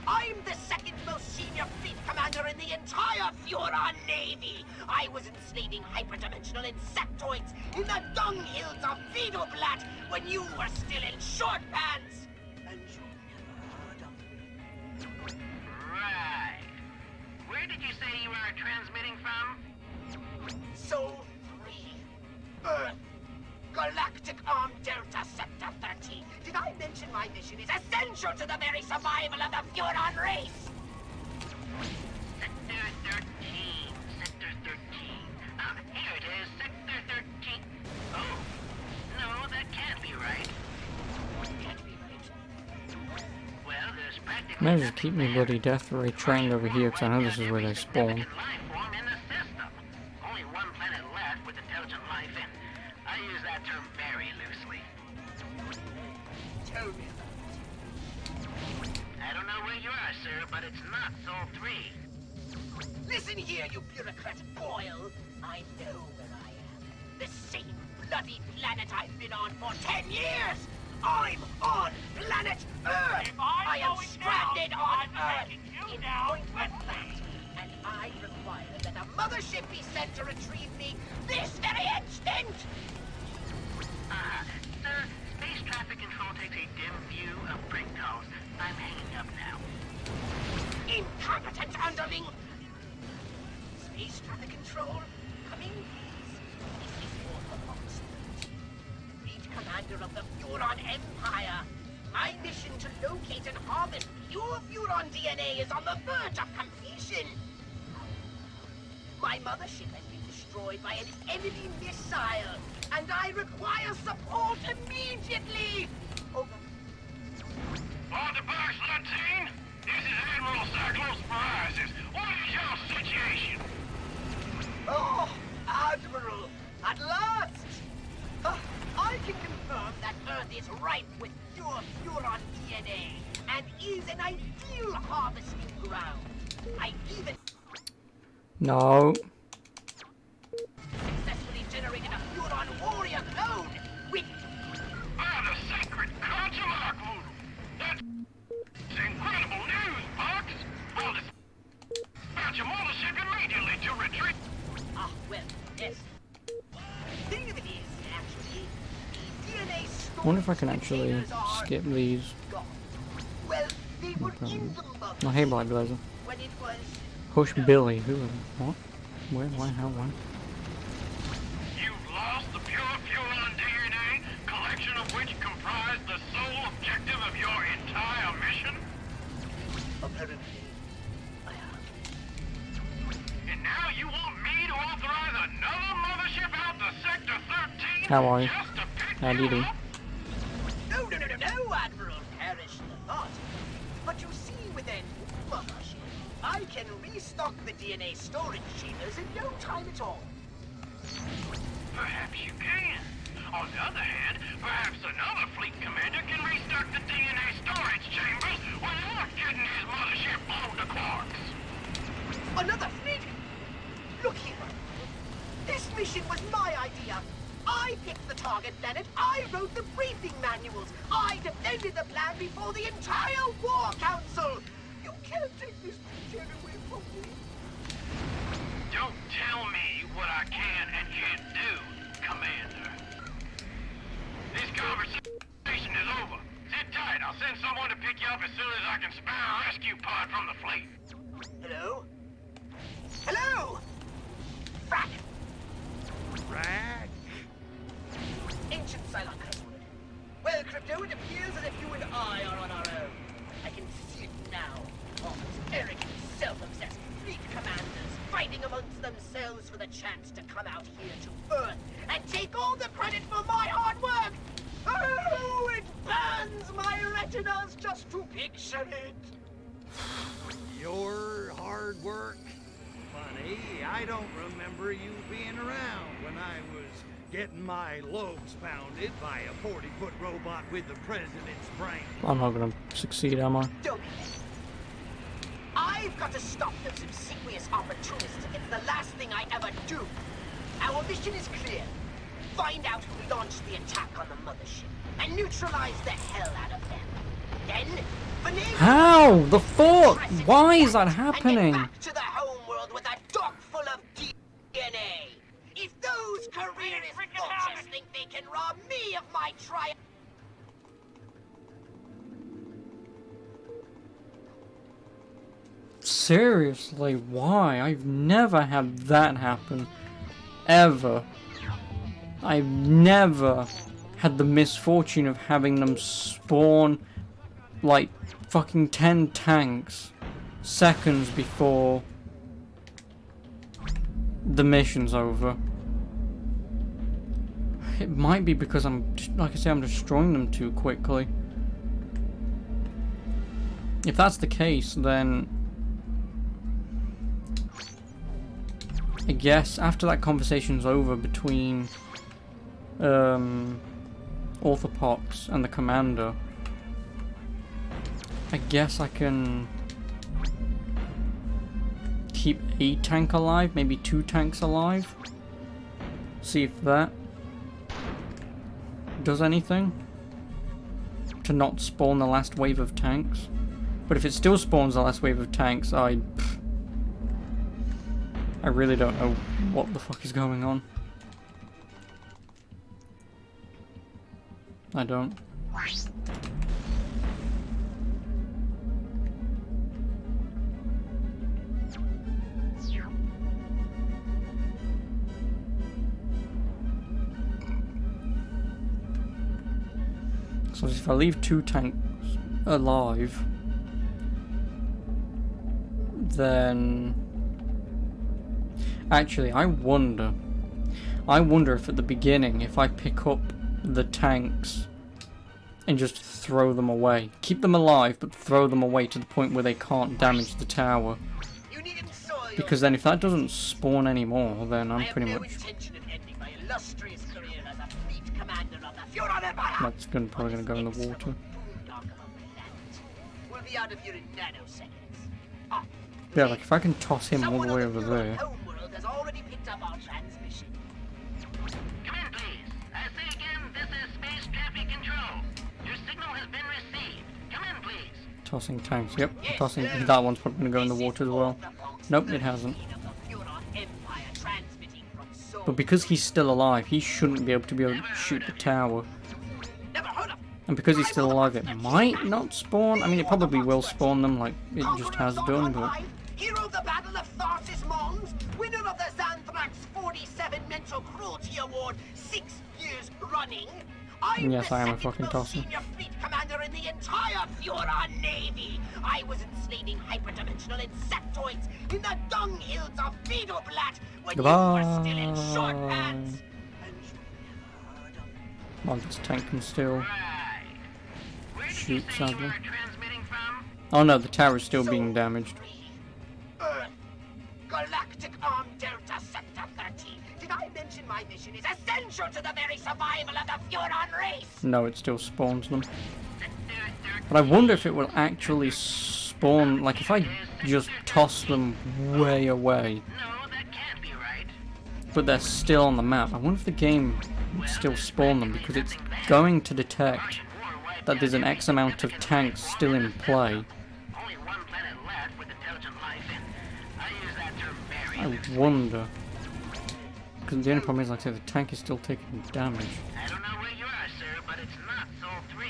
I'm the second most senior fleet commander in the entire Furon Navy. I was enslaving hyperdimensional insectoids in the dunghills of Vidoblat when you were still in short pants. And you never heard of me. Right. Where did you say you are transmitting from? Sol 3. Earth. Galactic Arm Delta Sector 13. Did I mention my mission is essential to the very survival of the Furon race? Sector 13. Sector 13. Ah, here it is. Sector 13. Oh. No, that can't be right. Can't be right. Well, there's practically May as well keep me bloody death ray trained over here, because I know this is where they spawn. life form in the system. Only one planet left with intelligent life in. I use that term very loosely. Tell me about it. I don't know where you are, sir, but it's not Sol 3. Listen here, you bureaucratic Boyle. I know where I am. The same bloody planet I've been on for 10 years! I'm on planet Earth! If I'm I am going stranded down, on I'm Earth! taking you In down point with of fact, and I require that a mothership be sent to retrieve me this very instant! Sir, Space Traffic Control takes a dim view of prank calls. I'm hanging up now. Incompetent underling! Space traffic control, coming please. This is Orthopox 13, fleet commander of the Furon Empire. My mission to locate and harvest pure Furon DNA is on the verge of completion. My mothership has been destroyed by an enemy missile, and I require support immediately! Over. Orthopox 13, this is Admiral Cyclos Parisis. What is your situation? Oh, Admiral, at last! I can confirm that Earth is ripe with pure Furon DNA and is an ideal harvesting ground. I even No. successfully generated a Furon warrior clone with... The sacred quantum arc model. That's incredible news, Pox. Well, it's about your mothership immediately to retreat. Ah, well, yes. Thing of it is, actually, the DNA I wonder if I can storage actually containers are skip these. gone. Well, they were Okay. in the mothership Oh, hey, Black Blazer. when it was... Hush Billy. Who? What? Where? Why? How? Why? You've lost the pure Furon DNA, collection of which comprised the sole objective of your entire mission? Apparently, I have. And now you want me to authorize another mothership out to Sector 13? How are you? Just to pick How do you do? up? No, Admiral. Perish the thought. But you see, with a new mothership, I can restock the DNA storage chambers in no time at all. Perhaps you can. On the other hand, perhaps another fleet commander can restock the DNA storage chambers without getting his mothership blown to quarks. Another fleet? Look here. This mission was my idea. I picked the target planet. I wrote the briefing manuals. I defended the plan before the entire War Council. You can't take this mission away from me. Don't tell me what I can and can't do, Commander. This conversation is over. Sit tight. I'll send someone to pick you up as soon as I can spare a rescue pod from the fleet. Hello? Hello? Frack! Right? Ancient Cylon Crestwood. Well, Crypto, it appears as if you and I are on our own. I can see it now. All those arrogant, self-obsessed fleet commanders fighting amongst themselves for the chance to come out here to Earth and take all the credit for my hard work! Oh, it burns my retinas just to picture it! Your hard work? Funny, I don't remember you being around when I was getting my lobes pounded by a 40-foot robot with the president's brain. I'm not gonna succeed, am I? Don't be. I've got to stop those obsequious opportunists. It's the last thing I ever do. Our mission is clear. Find out who launched the attack on the mothership and neutralize the hell out of them. Then, finagle How? The fuck? Why is that and happening? get back to the homeworld with a dock full of DNA. If those careerist vultures think they can rob me of my triumph. Seriously, why? I've never had that happen. Ever. I've never had the misfortune of having them spawn like fucking 10 tanks seconds before the mission's over. It might be because like I say, I'm destroying them too quickly. If that's the case, then I guess after that conversation's over between Orthopox and the commander, I guess I can keep a tank alive, maybe 2 tanks alive. See if that does anything to not spawn the last wave of tanks. But if it still spawns the last wave of tanks, I really don't know what the fuck is going on. I don't. So if I leave 2 tanks alive, then actually I wonder if at the beginning, if I pick up the tanks and just throw them away, keep them alive but throw them away to the point where they can't damage the tower, You needn't soil because then if that doesn't spawn anymore, then I'm pretty much intention of ending my illustrious career as a fleet commander of the Furon Empire. that's probably gonna go in the water. We'll be out of here in nanoseconds. Yeah, like if I can toss him all the Someone way on the over Furon there. homeworld has already picked up our transmission. Come in, please. I say again, this is Space Traffic Control. Your signal has been received. Come in, please. Tossing tanks, yep. Tossing, that one's probably gonna go in the water as well. Nope, it hasn't. But because he's still alive, he shouldn't be able to shoot the tower. And because he's still alive, it might not spawn. I mean, it probably will spawn them, like it just has done, but Hero of the Battle of Tharsis Mons, winner of the Xanthrax 47 Mental Cruelty Award 6 years running. I'm yes, the I am a second fucking most tosser. senior fleet commander in the entire Furon Navy. I was enslaving hyperdimensional insectoids in the dunghills of Fedoblat when you were still in short pants. And you never heard of me. well, this tank can still Right. Where did shoot, you say sadly. you were transmitting from? Oh no, the tower is still being damaged. Earth. Galactic Arm Delta Sector 13. Did I mention my mission is essential? essential to the very survival of the Furon race. No, it still spawns them. But I wonder if it will actually spawn, like if I just toss them way away, No, that can't be right. but they're still on the map. I wonder if the game would still spawn them, because it's going to detect that there's an X amount of tanks still in play. Only one planet left with intelligent life, and I use that term very I loosely. wonder. Because the only problem is, like I said, the tank is still taking damage. I don't know where you are, sir, but it's not Sol 3.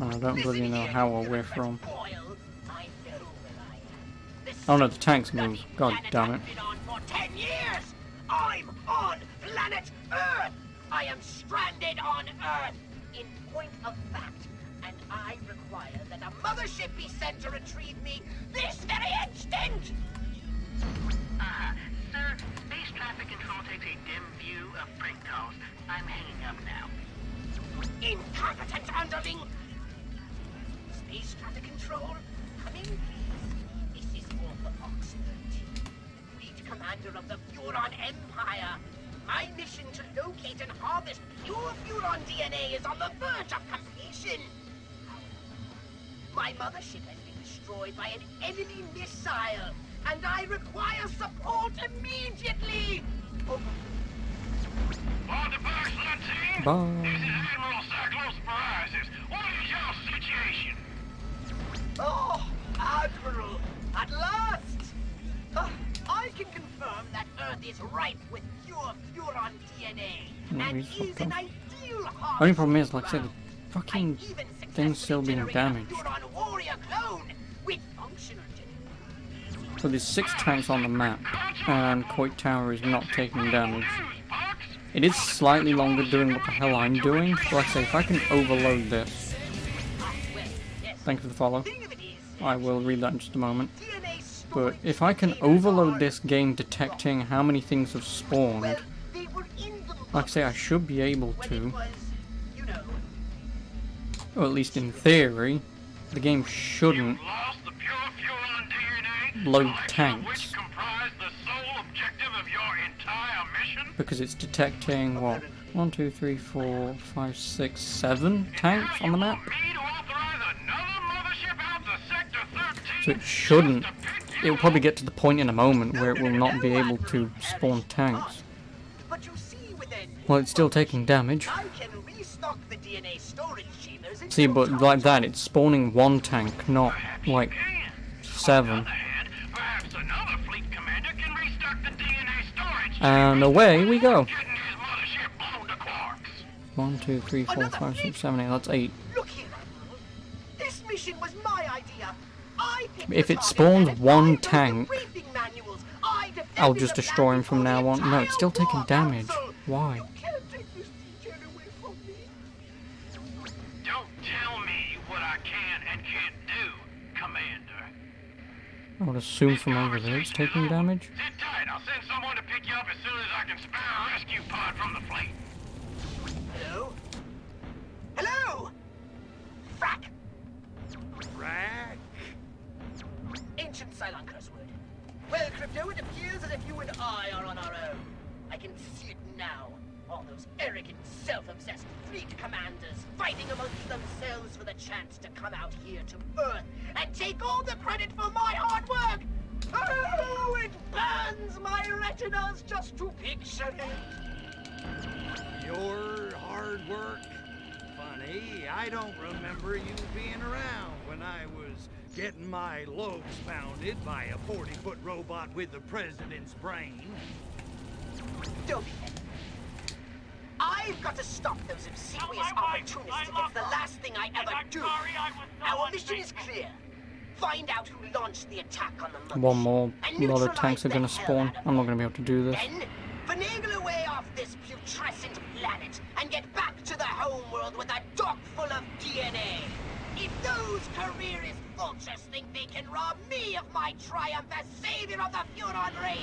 And I don't really know how or where from. Boyle, I know where I am. This Oh no, the tanks move. God damn it. I've been on for 10 years. I'm on planet Earth. I am stranded on Earth. In point of fact, and I require that a mothership be sent to retrieve me this very instant. Sir, space traffic control takes a dim view of prank calls. I'm hanging up now. Incompetent underling. Space traffic control, come in, please. This is Orthodox 13, Fleet Commander of the Furon Empire. My mission to locate and harvest pure Furon DNA is on the verge of completion. My mothership has been destroyed by an enemy missile, and I require support immediately. Oh, Artifact 13? Bye. This is Admiral Cyclops Parisis. What is your situation? oh, Admiral, at last! I can confirm that Earth is ripe with pure Furon DNA, Not and really is fucked an up. ideal harvest Only problem is, like I said, ground. the fucking I even thing's still being successfully generated damaged. a Furon warrior clone with functional genes. So there's 6 tanks on the map, and Coit Tower is not taking damage. It is slightly longer doing what the hell I'm doing, but like I say, if I can overload this, Well, yes. thank you for the follow, Thing of it is, I will read that in just a moment. DNA But storage if I can containers overload are- this game detecting how many things have spawned, Well, they were in the like I say, I should be able when it to, was, you know, or at least in theory, the game shouldn't Lost the pure Furon DNA? load Collection of tanks. which comprise the sole objective of your entire mission? Because it's detecting, what, 1, 2, 3, 4, 5, 6, 7 tanks on the map? Me to authorize another mothership out to Sector 13 So it shouldn't. just to pick you It will probably get to the point in a moment where it will not be able to spawn tanks. but you see within. Well, it's still taking damage. I can restock the DNA storage chambers. in See, no but time. like that, it's spawning 1 tank, not like can. 7. On the other hand, perhaps another fleet commander can restock the DNA storage And away we go. getting his mothership blown to quarks. 1, 2, 3, 4, 5, 6, 7, 8. That's 8. Look here, Admiral. This mission was my idea. I picked If the it target spawns and one I wrote the tank, briefing manuals. I defended I'll just the destroy him planet from for the now on. No, entire it's still taking War damage. Council. Why? You can't take this detail away from me. Don't tell me what I can and can't do, Commander. I would assume from over there it's taking damage. Sit tight. I'll send someone to pick you up as soon as I can spare a rescue pod from the fleet. Hello? Hello? Frack. Rack? Ancient Cylon curse word. Well, Crypto, it appears as if you and I are on our own. I can see it now. All those arrogant, self-obsessed fleet commanders fighting amongst themselves for the chance to come out here to Earth and take all the credit for my hard work. Oh, it burns my retinas just to picture it. Your hard work? Funny, I don't remember you being around when I was getting my lobes pounded by a 40-foot robot with the president's brain. Don't be petty. I've got to stop those obsequious opportunists. It's the last thing I ever do. Our mission is clear. Find out who launched the attack on the mothership. One more. and A lot of tanks are neutralize going the to hell spawn. out of I'm not going to be able to do this. Then, finagle away off this putrescent planet and get back to the homeworld with a dock full of DNA. If those careerist vultures think they can rob me of my triumph as savior of the Furon race,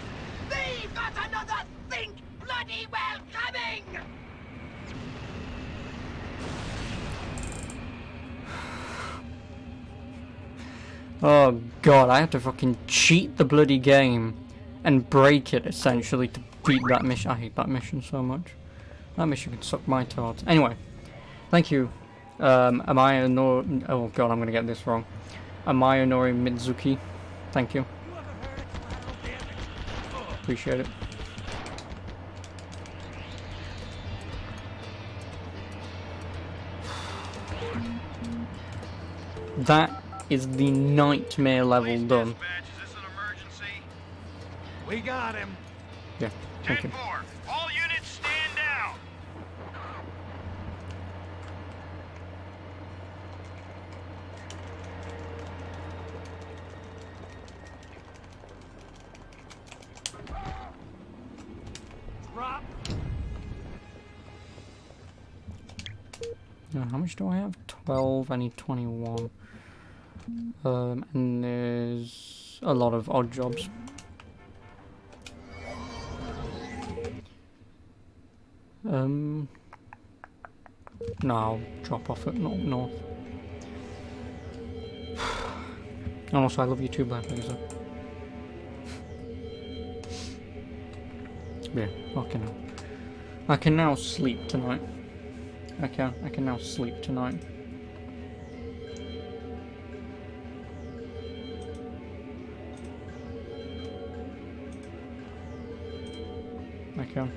they've got another think bloody well coming! Oh god, I have to fucking cheat the bloody game and break it essentially to beat that mission. I hate that mission so much. That mission can suck my tarts. Anyway, thank you. Amaya no. Oh god, I'm gonna get this wrong. Amaya Nori Mizuki. Thank you. Appreciate it. That is the nightmare level done. We got him. Yeah, thank you. 10-4. All units stand down. Drop. How much do I have? 12. I need 21. And there's a lot of odd jobs. No, I'll drop off at north. And also, I love you too, Black Laser. Yeah, okay now. I can now sleep tonight. I can now sleep tonight. I can.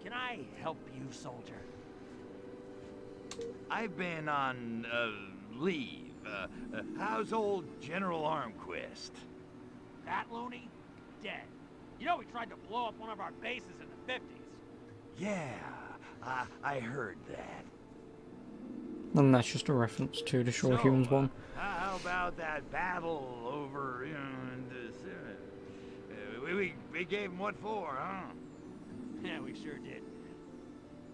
Can I help you, soldier? I've been on, leave. How's old General Armquist? That loony? Dead. You know he tried to blow up one of our bases in the 50s. Yeah, I heard that. And that's just a reference to the Shore Humans one. How about that battle over, you know, we gave him what for, huh? Yeah, we sure did.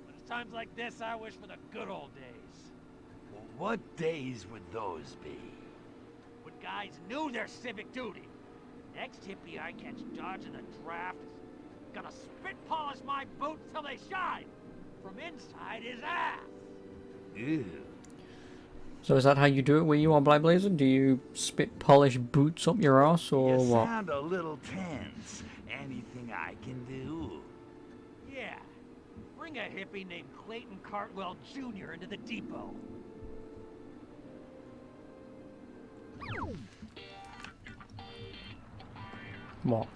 But at times like this, I wish for the good old days. Well, what days would those be? When guys knew their civic duty. Next hippie I catch dodging the draft is gonna spit polish my boots till they shine. From inside his ass. Ew. So is that how you do it where you are, Black Blazer? Do you spit polish boots up your ass or You what? sound a little tense. Anything I can do? Yeah. Bring a hippie named Clayton Cartwell Jr. into the depot. What?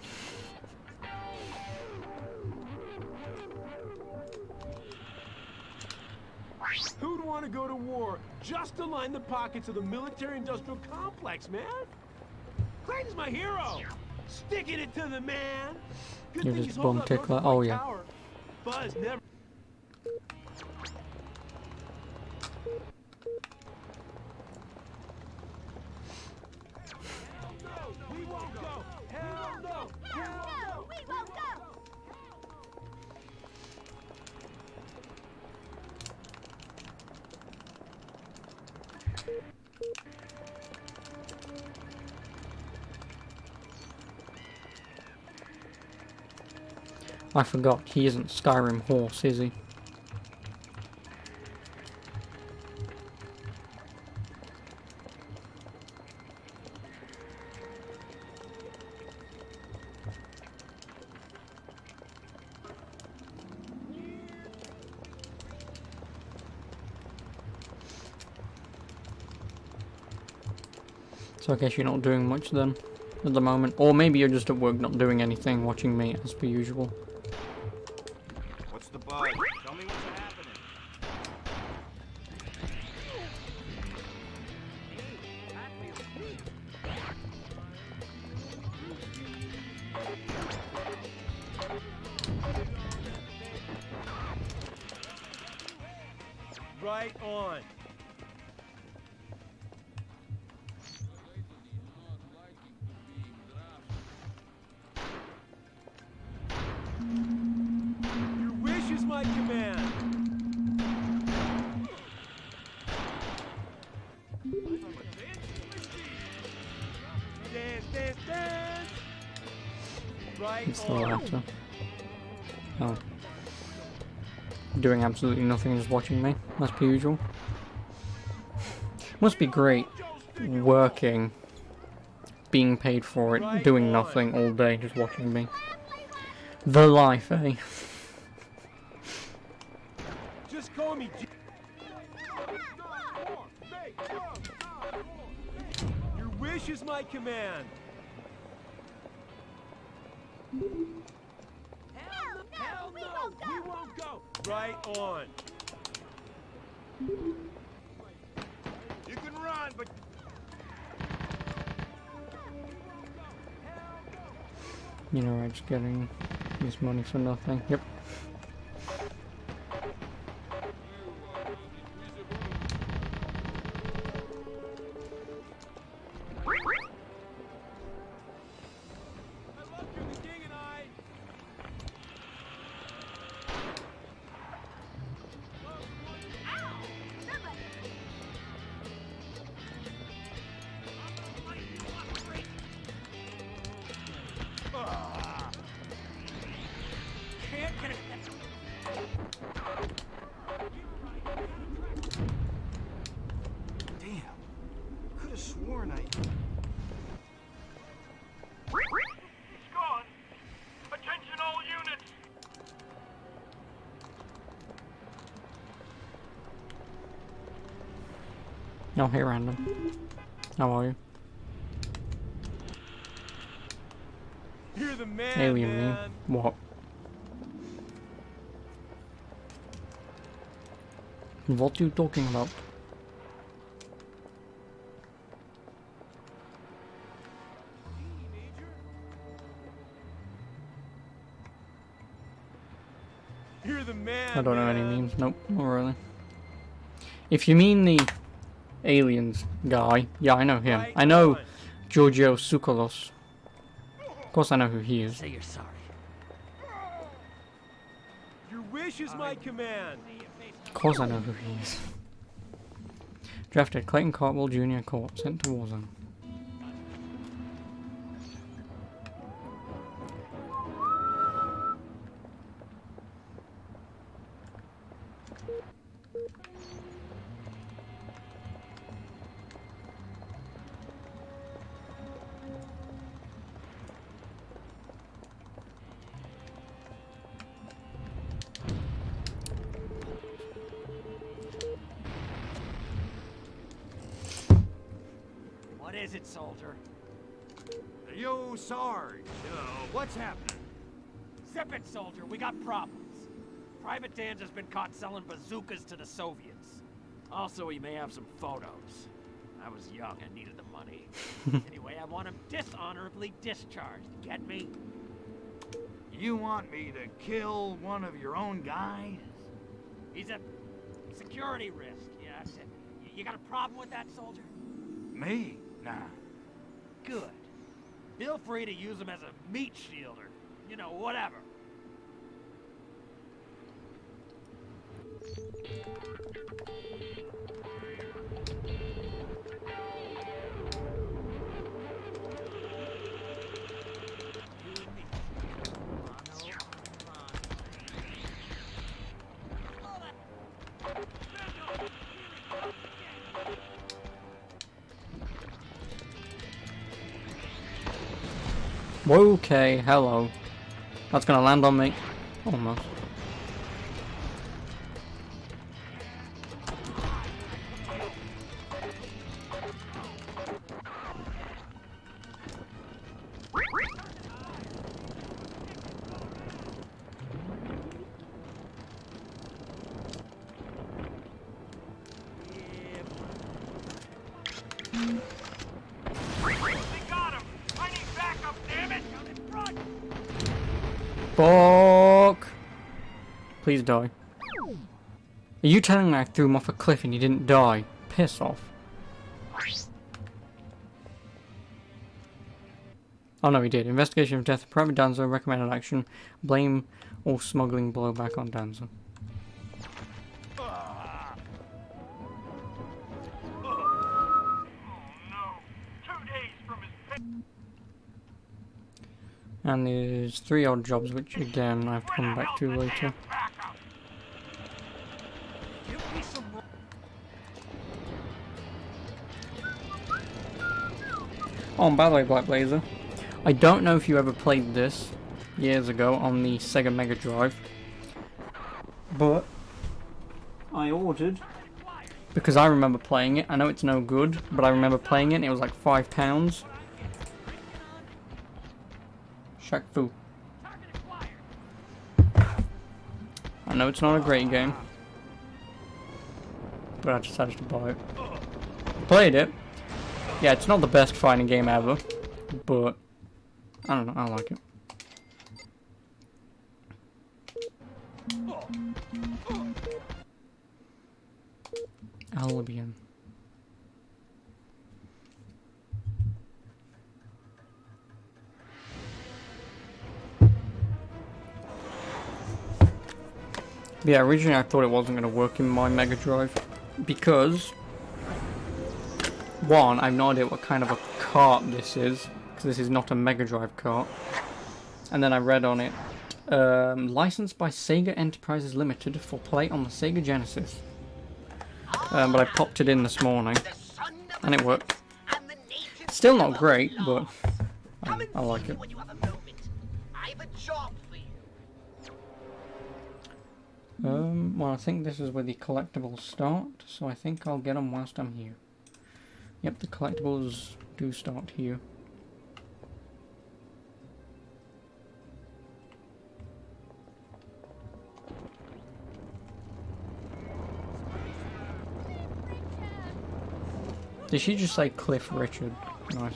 Who'd want to go to war just to line the pockets of the military-industrial complex, man? Clayton's my hero! Sticking it to the man! Good You're thing just he's holding bum up north tickler. of Oh, White yeah. Tower. Buzz never... We won't go! Hell no! We won't go! We won't go! I forgot, he isn't Skyrim Horse, is he? So I guess you're not doing much then, at the moment. Or maybe you're just at work not doing anything, watching me as per usual. What's the buzz? Right on. Your wish is my command. Dance, dance, dance. Right It's still on. after. Oh. Doing absolutely nothing, just watching me. That's per usual. Must be great working, being paid for it, doing nothing all day, just watching me. The life, eh? Just call me Your wish is my command. Hell no! We won't go! Right on. You can run, but... You know, I'm just getting this money for nothing. Yep. I love you, the king and I. Can't get it. Damn. Could have sworn I... It's gone. Attention all units. Oh, hey, random. How are you? You're the man, Alien me. man. What? What are you talking about? You're the man. I don't know any man. memes. Nope, not really. If you mean the aliens guy, yeah, I know him. Right I know on. Giorgio Tsoukalos. Of course I know who he is. Say you're sorry. Your wish is my command. Of course I know who he is. Drafted Clayton Cartwell Jr. Court, sent to Warzone. What is it, soldier? Yo, Sarge, what's happening? Zip it, soldier. We got problems. Private Dan's has been caught selling bazookas to the Soviets. Also, he may have some photos. I was young and needed the money. Anyway, I want him dishonorably discharged. Get me? You want me to kill one of your own guys? He's a security risk. Yeah, that's it. You got a problem with that, soldier? Me? Nah. Good. Feel free to use him as a meat shield or, you know, whatever. Okay, hello. That's gonna land on me. Almost. They got him. I need backup, damn it. Run! Fuck! Please die. Are you telling me I threw him off a cliff and he didn't die? Piss off. Oh no, he did. Investigation of death of Private Danzo, recommended action. Blame all smuggling blowback on Danzo. And there's 3 odd jobs, which again I have to come back to later. Oh, and by the way, Black Blazer, I don't know if you ever played this years ago on the Sega Mega Drive, but I ordered, because I remember playing it. I know it's no good, but I remember playing it and it was like £5. Shaq Fu. I know it's not a great game, but I decided to buy it. Played it. Yeah, it's not the best fighting game ever, but I don't know, I like it. Albion. Yeah, originally I thought it wasn't going to work in my Mega Drive because, one, I have no idea what kind of a cart this is, because this is not a Mega Drive cart. And then I read on it, licensed by Sega Enterprises Limited for play on the Sega Genesis. But I popped it in this morning, and it worked. Still not great, but I like it. Well, I think this is where the collectibles start, so I think I'll get them whilst I'm here. Yep, the collectibles do start here. Did she just say Cliff Richard? Nice.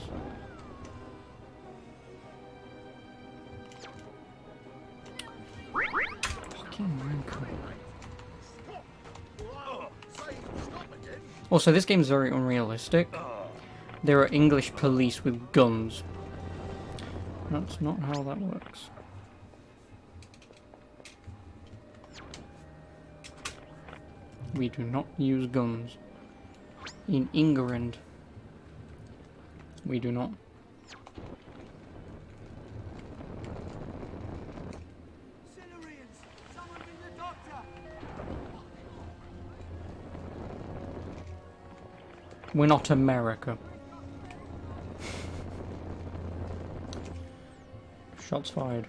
Fucking Minecraft. Also, this game's very unrealistic. There are English police with guns. That's not how that works. We do not use guns. In England, we do not. We're not America. Shots fired.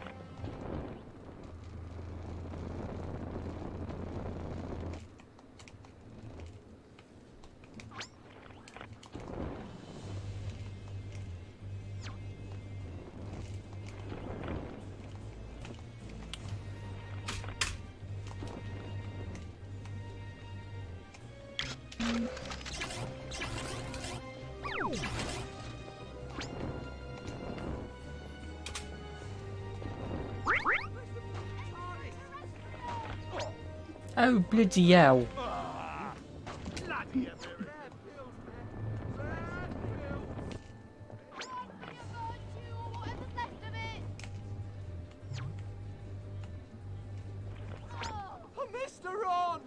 Oh, bloody hell. Mr. Ron!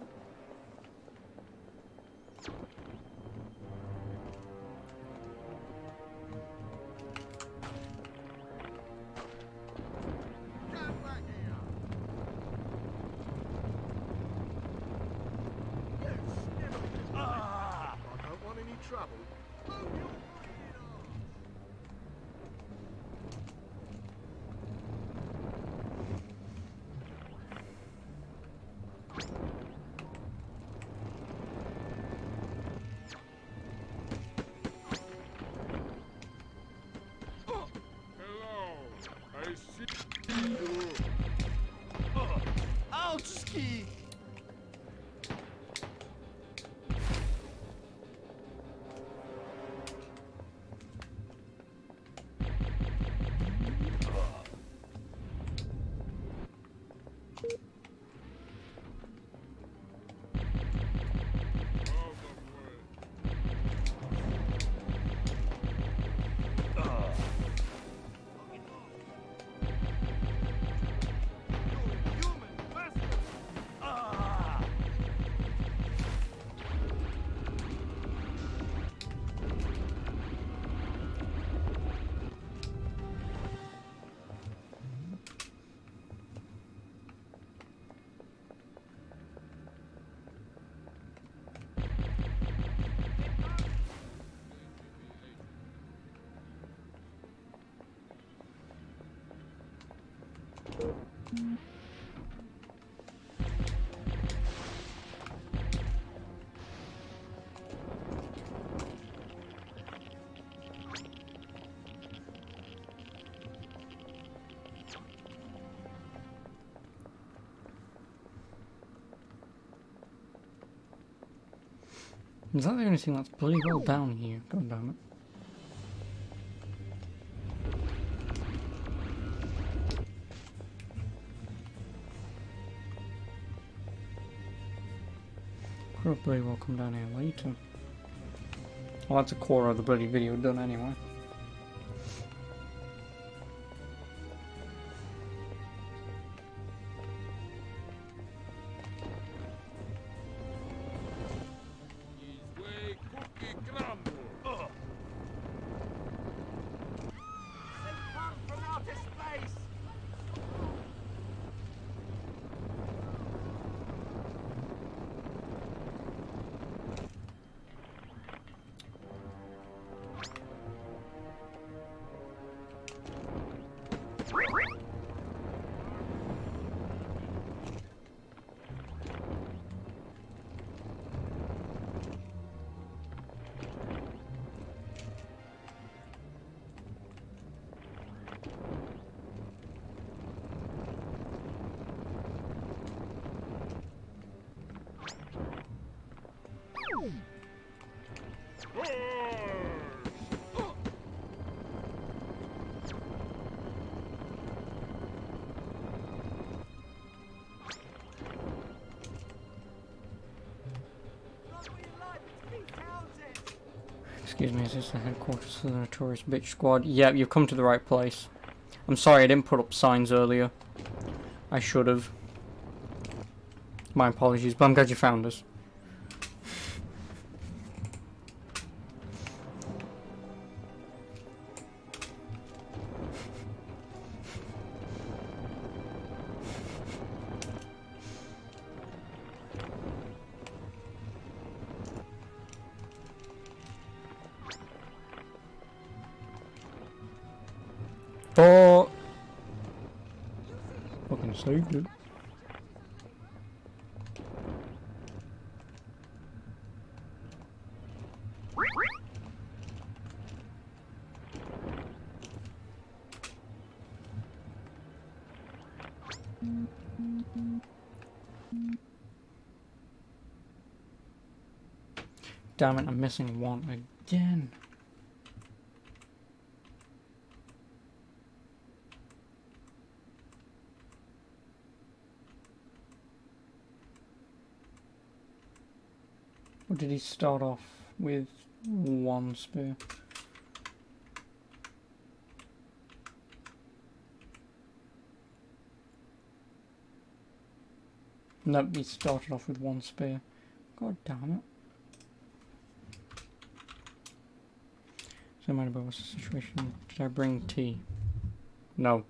Is that the only thing that's bloody well down here? God damn it. Could have bloody well come down here later. Well, that's a quarter of the bloody video done anyway. From outer space! Excuse me, is this the headquarters of the Notorious Bitch Squad? Yep, you've come to the right place. I'm sorry I didn't put up signs earlier. I should have. My apologies, but I'm glad you found us. Oh! Fucking saved it. Damn it, I'm missing one again. Or did he start off with one spear? Nope, he started off with one spear. God damn it. So, Manibel, what's the situation? Did I bring tea? No.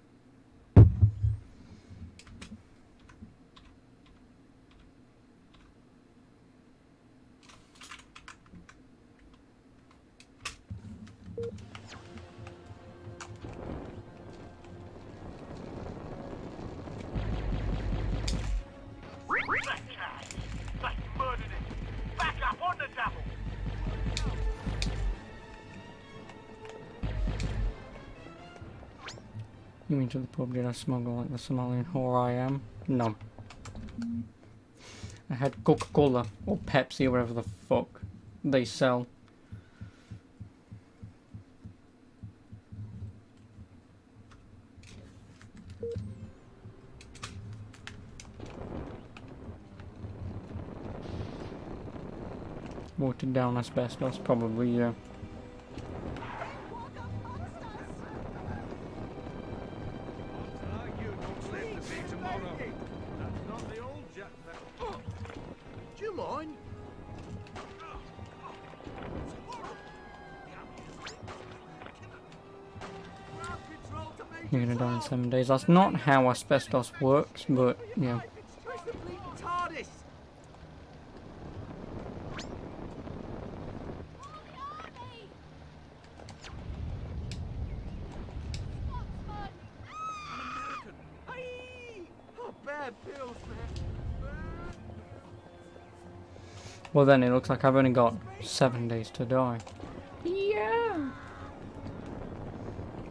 You mean to the pub, did I smuggle like the Somalian whore I am? No. I had Coca-Cola or Pepsi or whatever the fuck they sell. Watered down asbestos, probably, yeah. Do you mind? You're gonna die in 7 days. That's not how asbestos works, but yeah. them pills, man. Well then, it looks like I've only got 7 days to die. Yeah!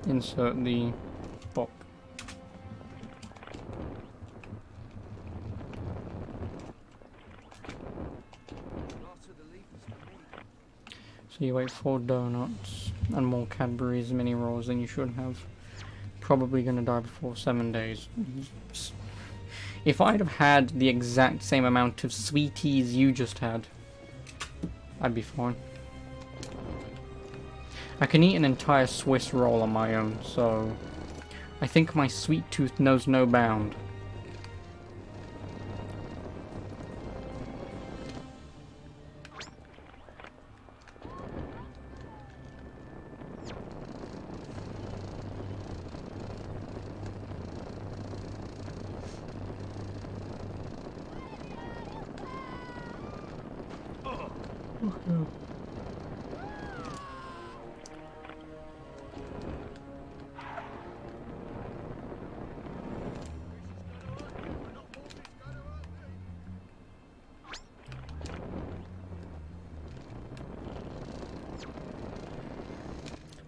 Insert the book. So you wait 4 donuts and more Cadbury's mini rolls than you should have. Probably gonna die before 7 days. If I'd have had the exact same amount of sweeties you just had, I'd be fine. I can eat an entire Swiss roll on my own, so I think my sweet tooth knows no bound.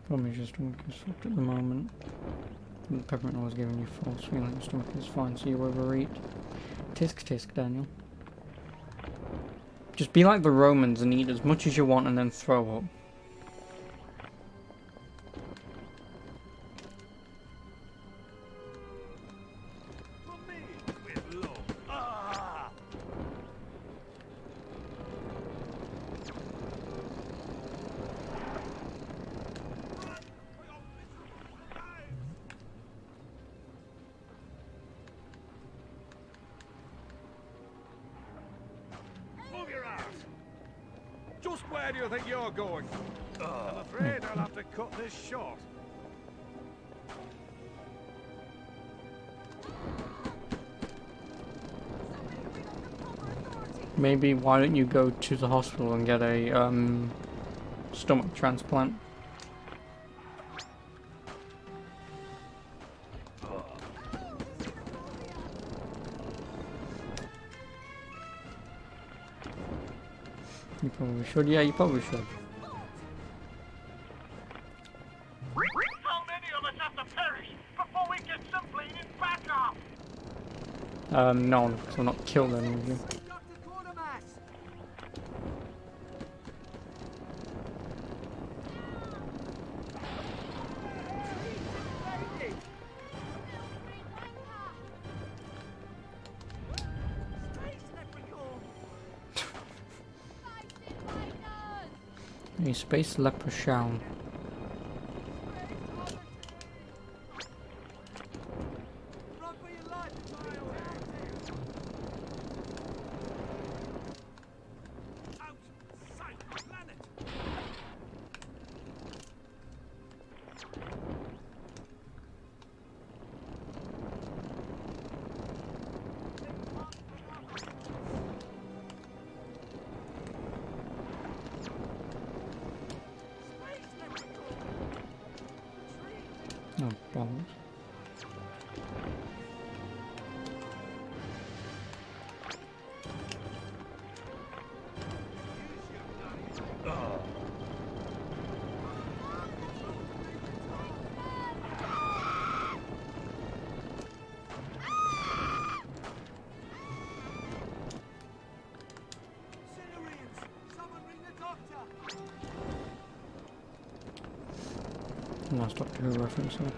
Probably just stomach is fucked at the moment. The peppermint was giving you false feeling your stomach is fine, so you overeat. Tisk tisk, Daniel. Just be like the Romans and eat as much as you want and then throw up. Just where do you think you're going? I'm afraid I'll have to cut this short. Maybe why don't you go to the hospital and get a stomach transplant? You probably should. Yeah, you probably should. How many of us have to perish before we get some bleeding backup? None, because I'm not killed any of you. A space leprechaun. Oh, balls. Nice Doctor Who reference there.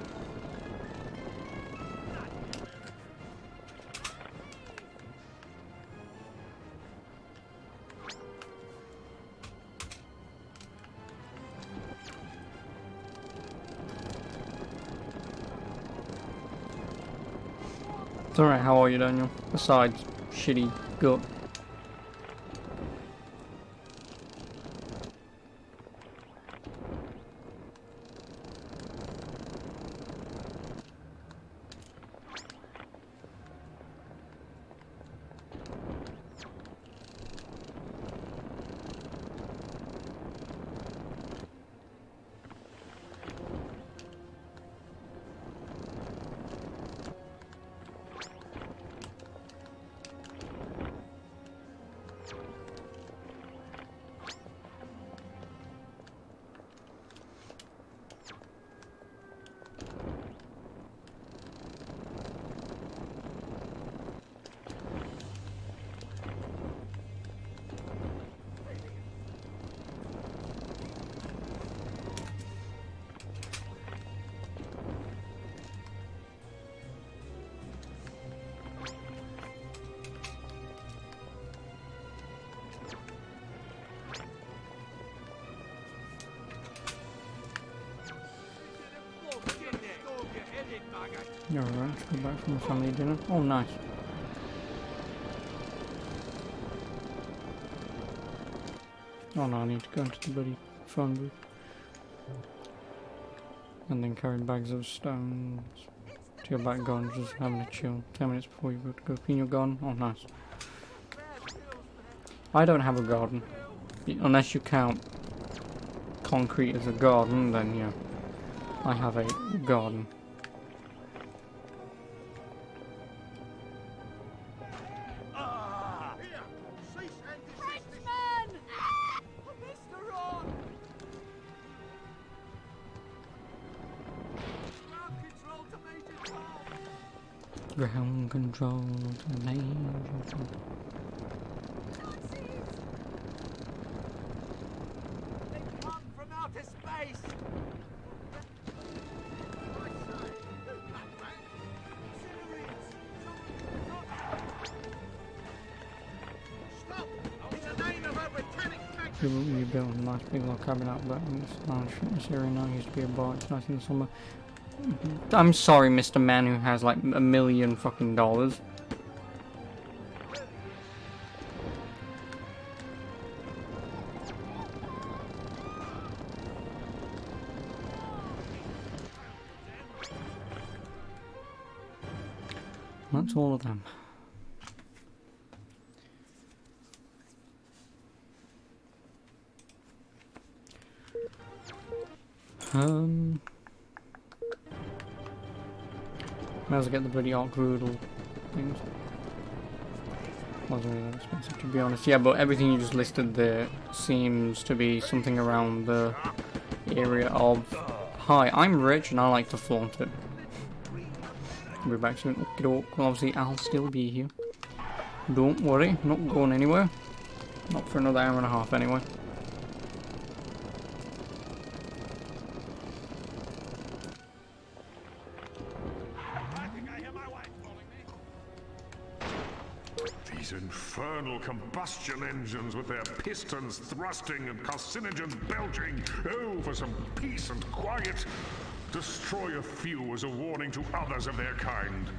It's alright, how are you, Daniel? Besides shitty gut. Alright, let's go back from the family dinner. Oh, nice. Oh no, I need to go into the bloody phone booth. And then carry bags of stones to your back garden, just having a chill. 10 minutes before you go to go clean your garden. Oh, nice. I don't have a garden. Unless you count concrete as a garden, then yeah. I have a garden. Ground control to major. They come from outer space! Stop! In the name of a Britannic You built a nice big log cabin out back in this large fitness area now. Used to be a bar. It's nice in the summer. I'm sorry, Mr. Man who has like $1 million fucking dollars. That's all of them. Might as well get the bloody Arc Voodoo things. Wasn't really that expensive, to be honest. Yeah, but everything you just listed there seems to be something around the area of, hi, I'm rich and I like to flaunt it. I'll be back soon. Okay, well, obviously I'll still be here. Don't worry, not going anywhere. Not for another hour and a half anyway. These infernal combustion engines with their pistons thrusting and carcinogens belching. Oh, for some peace and quiet. Destroy a few as a warning to others of their kind.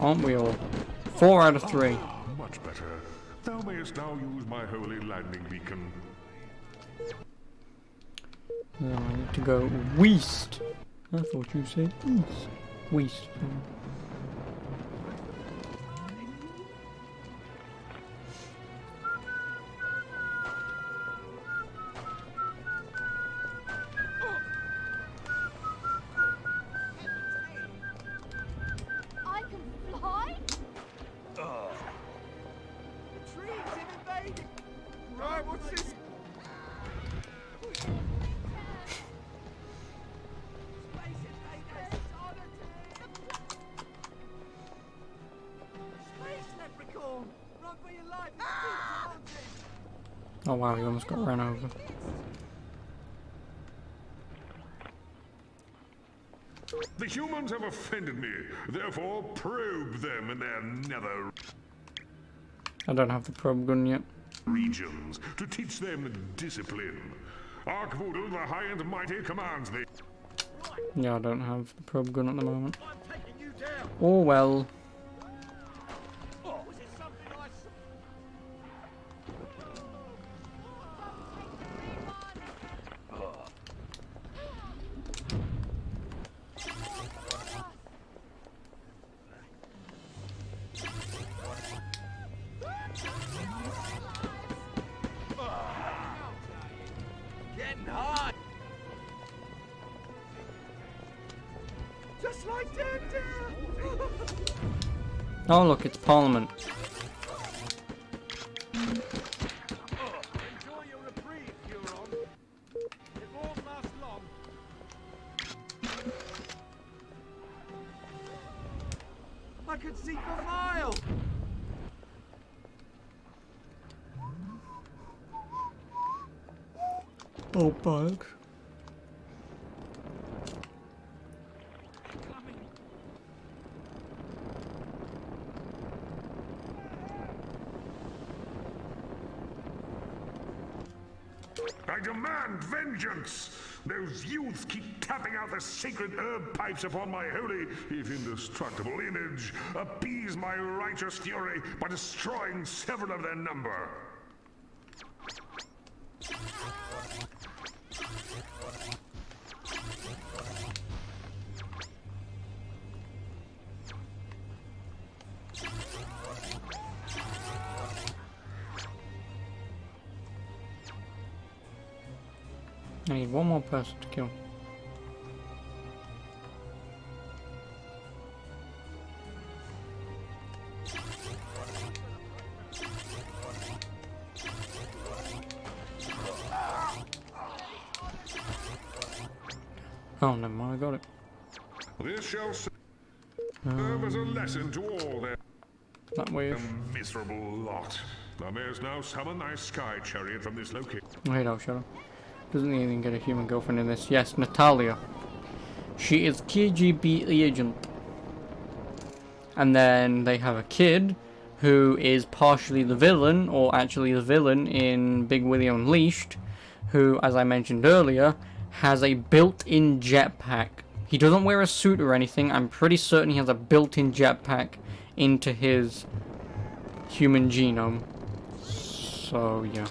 Aren't we all? 4 out of 3. Much better. Thou mayest now use my holy landing beacon. I need to go west. I thought you said east. West. I can fly? The trees have invaded! Right, what's this? Space invaders! Space leprechaun! Run for your life! Oh wow, he almost got run over. The humans have offended me, therefore probe them in their nether I don't have the probe gun yet. regions to teach them discipline. Arc Voodoo, the high and mighty, commands thee. Yeah, I don't have the probe gun at the moment. I'm taking you down. Oh well. Was it something I saw? Getting hot! Just like that! Oh look, it's Parliament. Enjoy your reprieve, Huron. It won't last long. I could see for miles. Oh, bug. I demand vengeance! Those youths keep tapping out the sacred herb pipes upon my holy, if indestructible image. Appease my righteous fury by destroying several of their number. I need one more person to kill. Oh, never mind, I got it. This shall serve as a lesson to all their That way. miserable lot. Thou mayest now summon thy sky chariot from this location. Wait, I'll shut up. Doesn't even get a human girlfriend in this. Yes, Natalia. She is KGB agent. And then they have a kid who is partially the villain, or actually the villain in Big Willie Unleashed, who, as I mentioned earlier, has a built-in jetpack. He doesn't wear a suit or anything. I'm pretty certain he has a built-in jetpack into his human genome. So, yeah.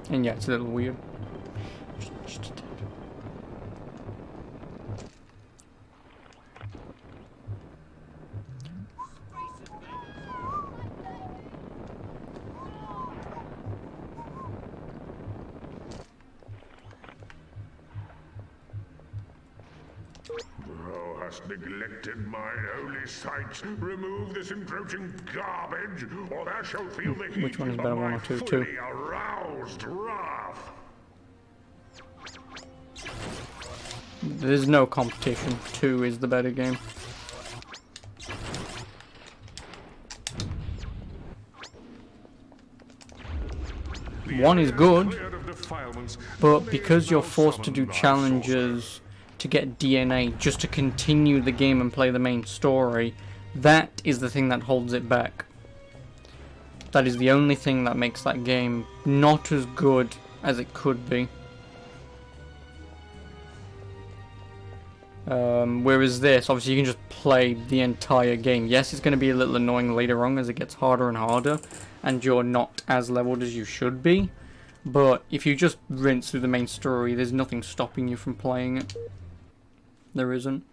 And yeah, it's a little weird. Just a tad. Thou hast neglected my holy sites. Remove this encroaching garbage, or thou shalt feel the heat Which one is of better, my 1 or 2? fully 2. aroused wrath. There's no competition. 2 is the better game. The 1 is area good, cleared of defilements, but may because you're thou forced to do summon thy challenges to get DNA just to continue the game and play the main story, that is the thing that holds it back. That is the only thing that makes that game not as good as it could be. Whereas this, obviously you can just play the entire game. Yes, it's going to be a little annoying later on as it gets harder and harder, and you're not as leveled as you should be. But if you just rinse through the main story, there's nothing stopping you from playing it. There isn't.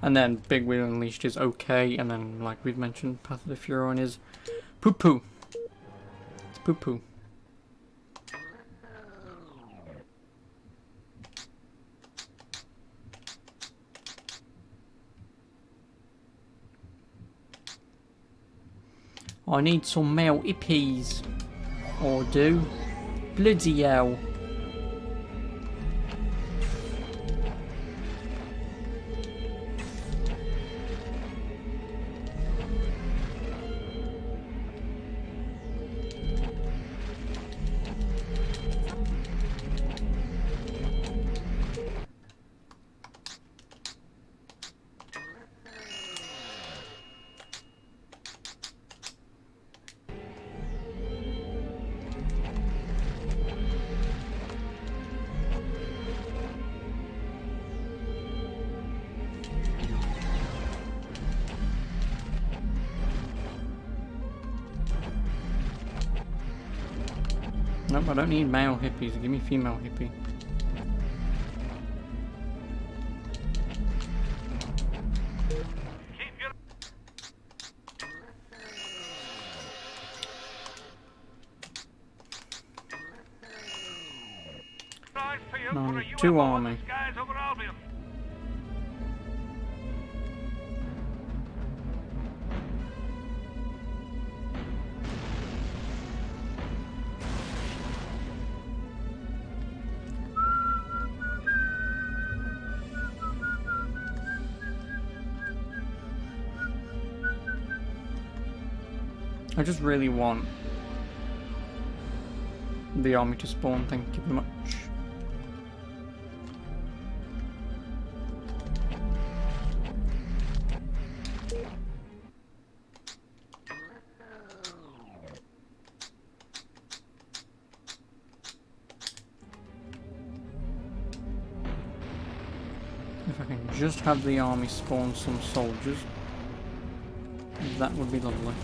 And then Big Wheel Unleashed is okay, and then, like we've mentioned, Path of the Furon is poo-poo. It's poo-poo. I need some male hippies. Or do. Bloody hell. Nope, I don't need male hippies. Give me female hippie. Keep your eyes peeled No, for a two UFO in army. the skies over Albion. I just really want the army to spawn, thank you very much. If I can just have the army spawn some soldiers, that would be lovely.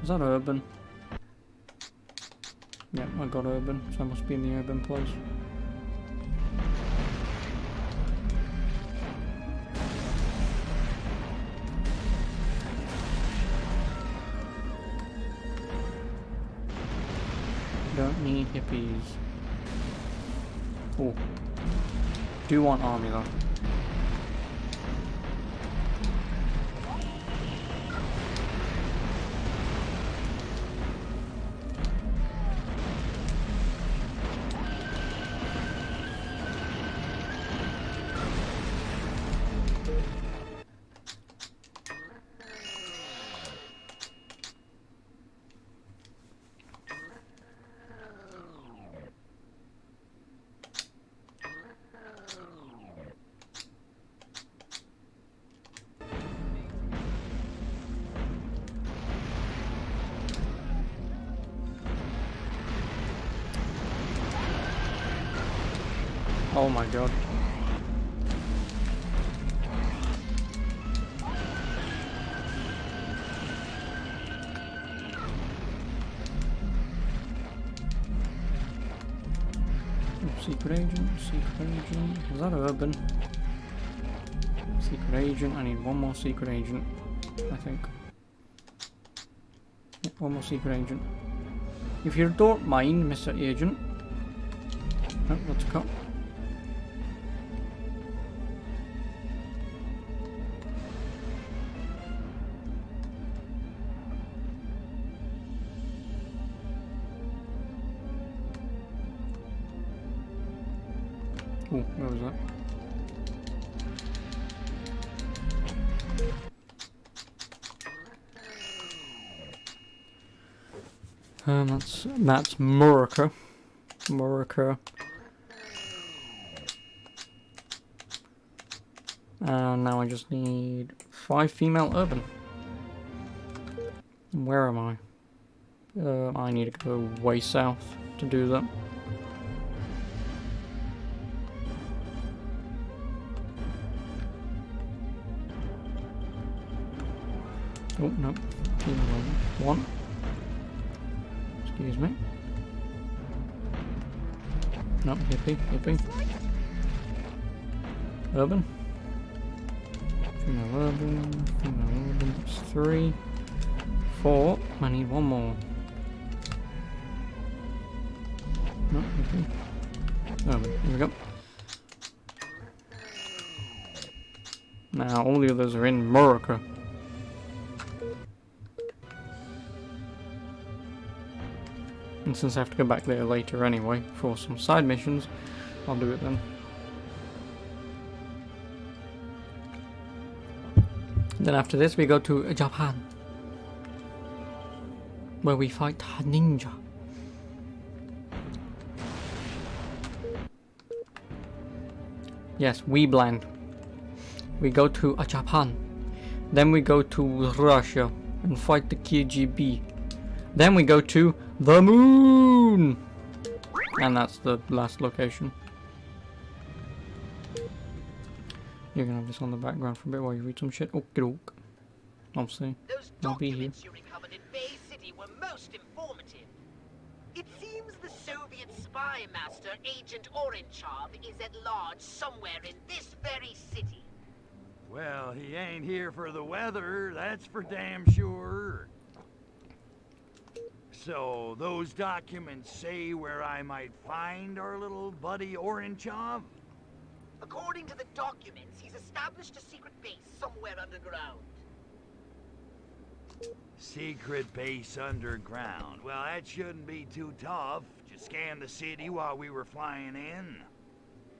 Is that urban? Yep, I got urban, so I must be in the urban place. Don't need hippies. Oh. Do want army though. Oh my god. Secret agent, secret agent. Is that urban? Secret agent. I need one more secret agent, I think. Yeah, one more secret agent. If you don't mind, Mr. Agent. Oh, let's go. Oh, where was that? That's Murica. Murica. Now I just need 5 female urban. Where am I? I need to go way south to do that. Oh, no. One. Excuse me. No, hippie, hippie. Urban. Female urban. Female urban. That's 3. 4. I need one more. No, hippie. Urban. Here we go. Now, all the others are in Murica. And since I have to go back there later anyway, for some side missions, I'll do it then. Then after this we go to Japan, where we fight ninja. Yes, we blind. We go to Japan. Then we go to Russia and fight the KGB. Then we go to the moon! And that's the last location. You're gonna have this on the background for a bit while you read some shit. Okie doke. Obviously, Those I'll be here. documents you recovered in Bay City were most informative. It seems the Soviet spy master, Agent Orenchov, is at large somewhere in this very city. Well, he ain't here for the weather, that's for damn sure. So, those documents say where I might find our little buddy Orenchov? According to the documents, he's established a secret base somewhere underground. Secret base underground. Well, that shouldn't be too tough. Just scan the city while we were flying in.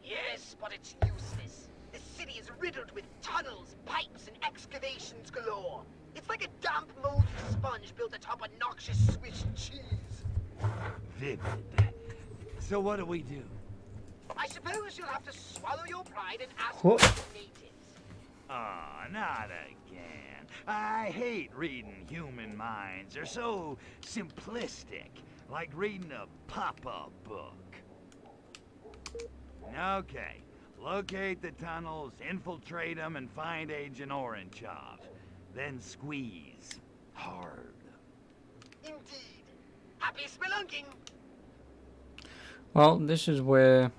Yes, but it's useless. The city is riddled with tunnels, pipes, and excavations galore. It's like a damp, moldy sponge built atop a noxious Swiss cheese. Vivid. So what do we do? I suppose you'll have to swallow your pride and ask What? for the natives. Ah, not again. I hate reading human minds. They're so simplistic, like reading a pop-up book. Okay, locate the tunnels, infiltrate them, and find Agent Orangeov. Then squeeze. Hard. Indeed. Happy spelunking! Well, this is where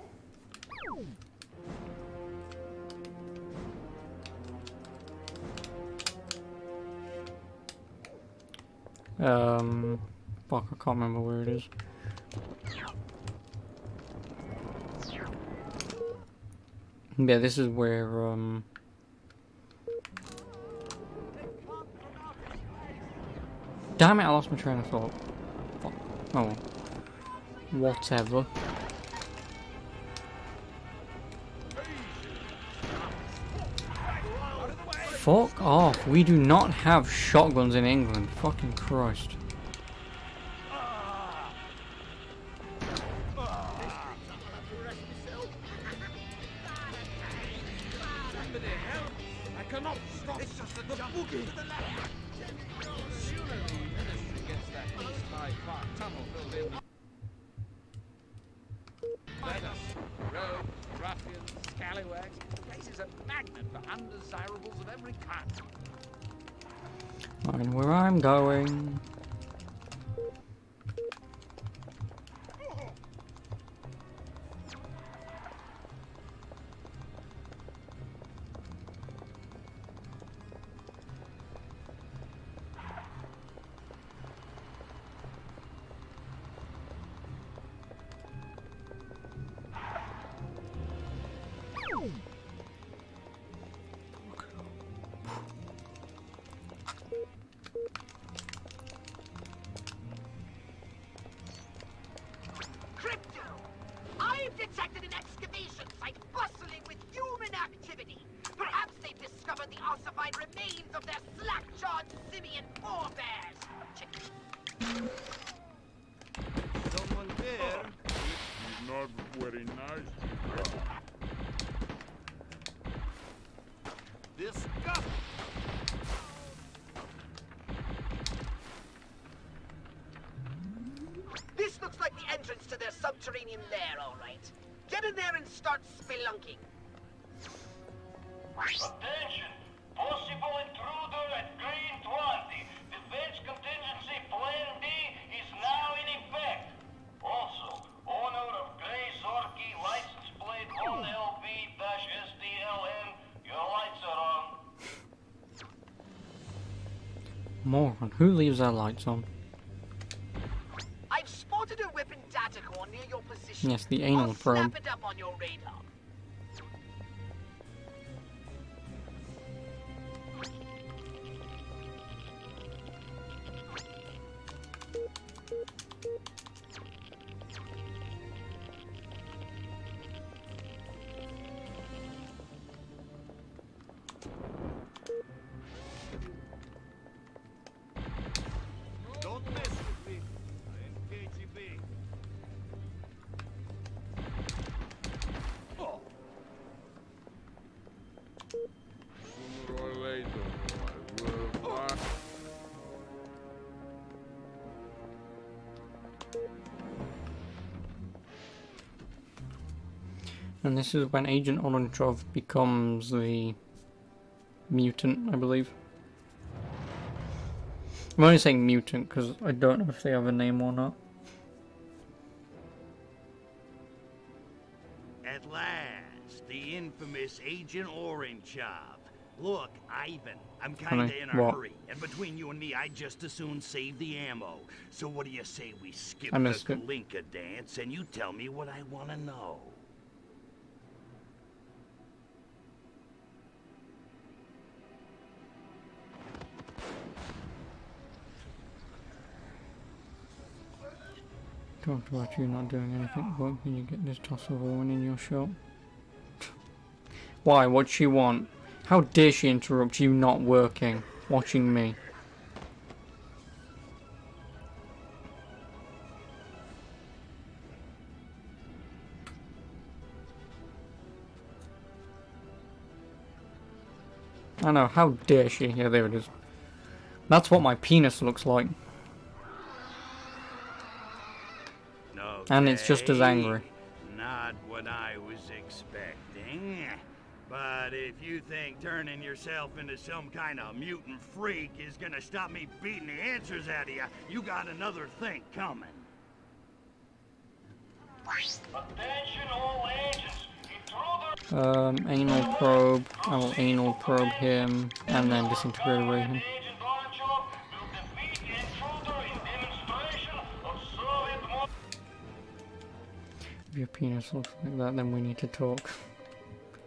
fuck, I can't remember where it is. Yeah, this is where damn it, I lost my train of thought. Fuck. Oh well. Whatever. Fuck off. We do not have shotguns in England. Fucking Christ. I cannot stop. It's just the boogie. Sooner the ministry gets that East High Park tunnel built in. Rogues, ruffians, scallywags. The place is a magnet for undesirables of every kind. I know where I'm going. Crypto! I've detected an excavation site bustling with human activity. Perhaps they've discovered the ossified remains of their slack-jawed simian forebears. Someone there. Not very nice. Disgusting. This looks like the entrance to their subterranean lair, all right. Get in there and start spelunking. Attention! Possible intruder at Green 20. Defense contingency Plan D is now in effect. Also, owner of Grey Zorky, license plate 1LB-SDLN, your lights are on. Moron. Who leaves their lights on? I've spotted a weapon data core near your position. Yes, the anal I'll probe. snap it up on your radar. Don't mess with me. I am KGB. Oh. Sooner or later, I will find. And this is when Agent Orangeov becomes the mutant, I believe. I'm only saying mutant because I don't know if they have a name or not. At last, the infamous Agent Orangeov. Look, Ivan, I'm kinda Honey, in a what? hurry, and between you and me, I'd just as soon save the ammo. So what do you say we skip I the missed it. Kalinka dance, and you tell me what I want to know? Talked about you not doing anything, but can you get this toss of a win in your shop? Why? What'd she want? How dare she interrupt you not working, watching me? I know, how dare she? Yeah, there it is. That's what my penis looks like. And it's just as angry. Not what I was expecting. But if you think turning yourself into some kind of mutant freak is gonna stop me beating the answers out of you, you got another thing coming. Attention all agents. Anal probe. I will anal probe him and then disintegrate away him. Agent Oranchov will defeat the intruder in demonstration of Soviet mo- If your penis looks like that, then we need to talk.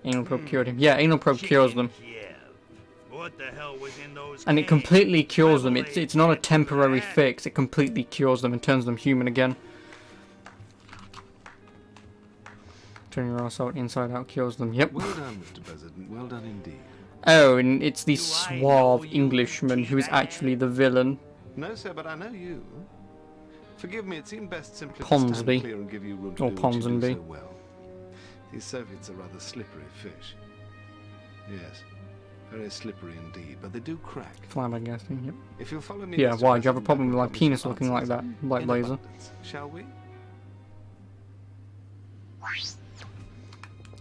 Anal probe cured him. Yeah, anal probe cures them. What the hell was in those And it completely cures them. It's not a temporary fix. It completely cures them and turns them human again. Turning your ass out inside out cures them. Yep. Well done, Mr. President. Well done indeed. Oh, and it's the suave Englishman who is actually the villain. No, sir, but I know you. Forgive me, it seemed best simply to Ponsonby. stand clear and give you room to Or do what you do Ponsonby. so well. These Soviets are rather slippery fish. Yes, very slippery indeed, but they do crack. Flabbergasting, yep. If you'll follow me, Yeah, Mr. why? Do you have a President, problem I with my can penis promise looking like that? answers Like in laser? abundance. Shall we?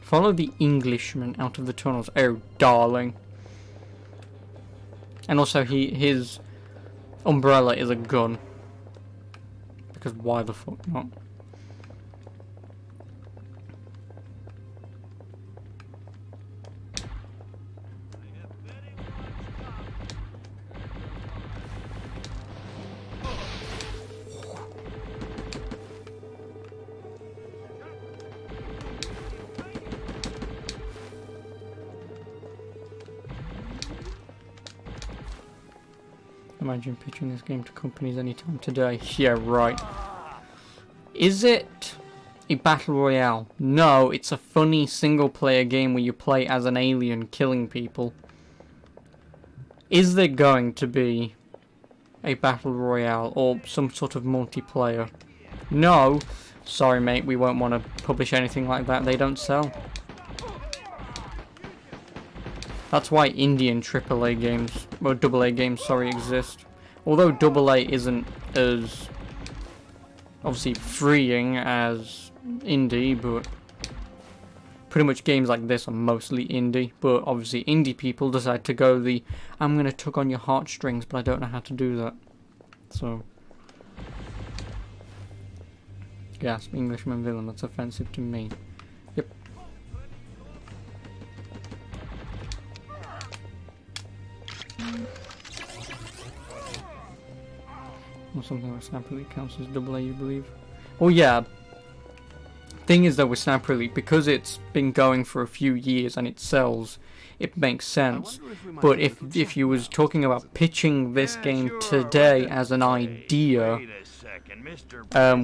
Follow the Englishman out of the tunnels. Oh, darling. And also, his umbrella is a gun. Because why the fuck not? Imagine pitching this game to companies anytime today. Yeah, right. Is it a battle royale? No, it's a funny single player game where you play as an alien killing people. Is there going to be a battle royale or some sort of multiplayer? No. Sorry mate, we won't want to publish anything like that. They don't sell. That's why Indian AAA games, or AA games, sorry, exist. Although AA isn't as obviously freeing as indie, but pretty much games like this are mostly indie. But obviously indie people decide to go the, I'm going to tug on your heartstrings, but I don't know how to do that. So, gasp, Englishman villain, that's offensive to me. Yep. Or something like Snap Elite counts as AA, you believe? Oh yeah. Thing is though with Snap Elite, because it's been going for a few years and it sells, it makes sense. But if you was talking about pitching this game today as an idea,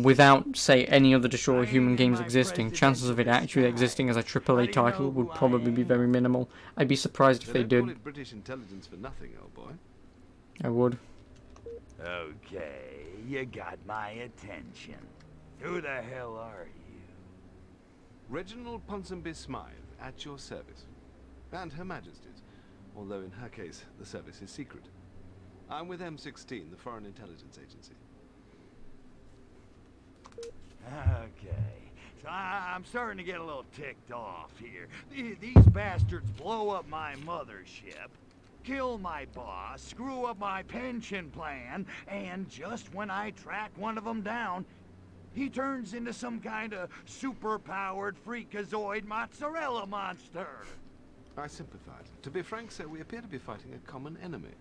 without say any other Destroy Human games existing, chances of it actually existing as a AAA title would probably be very minimal. I'd be surprised if they did. British intelligence for nothing, old boy. I would. Okay, you got my attention. Who the hell are you? Reginald Ponsonby Smythe, at your service. And Her Majesty's, although in her case, the service is secret. I'm with M16, the Foreign Intelligence Agency. Okay, so I'm starting to get a little ticked off here. These bastards blow up my mothership, kill my boss, screw up my pension plan, and just when I track one of them down, he turns into some kind of super-powered freakazoid mozzarella monster. I sympathize. To be frank, sir, we appear to be fighting a common enemy.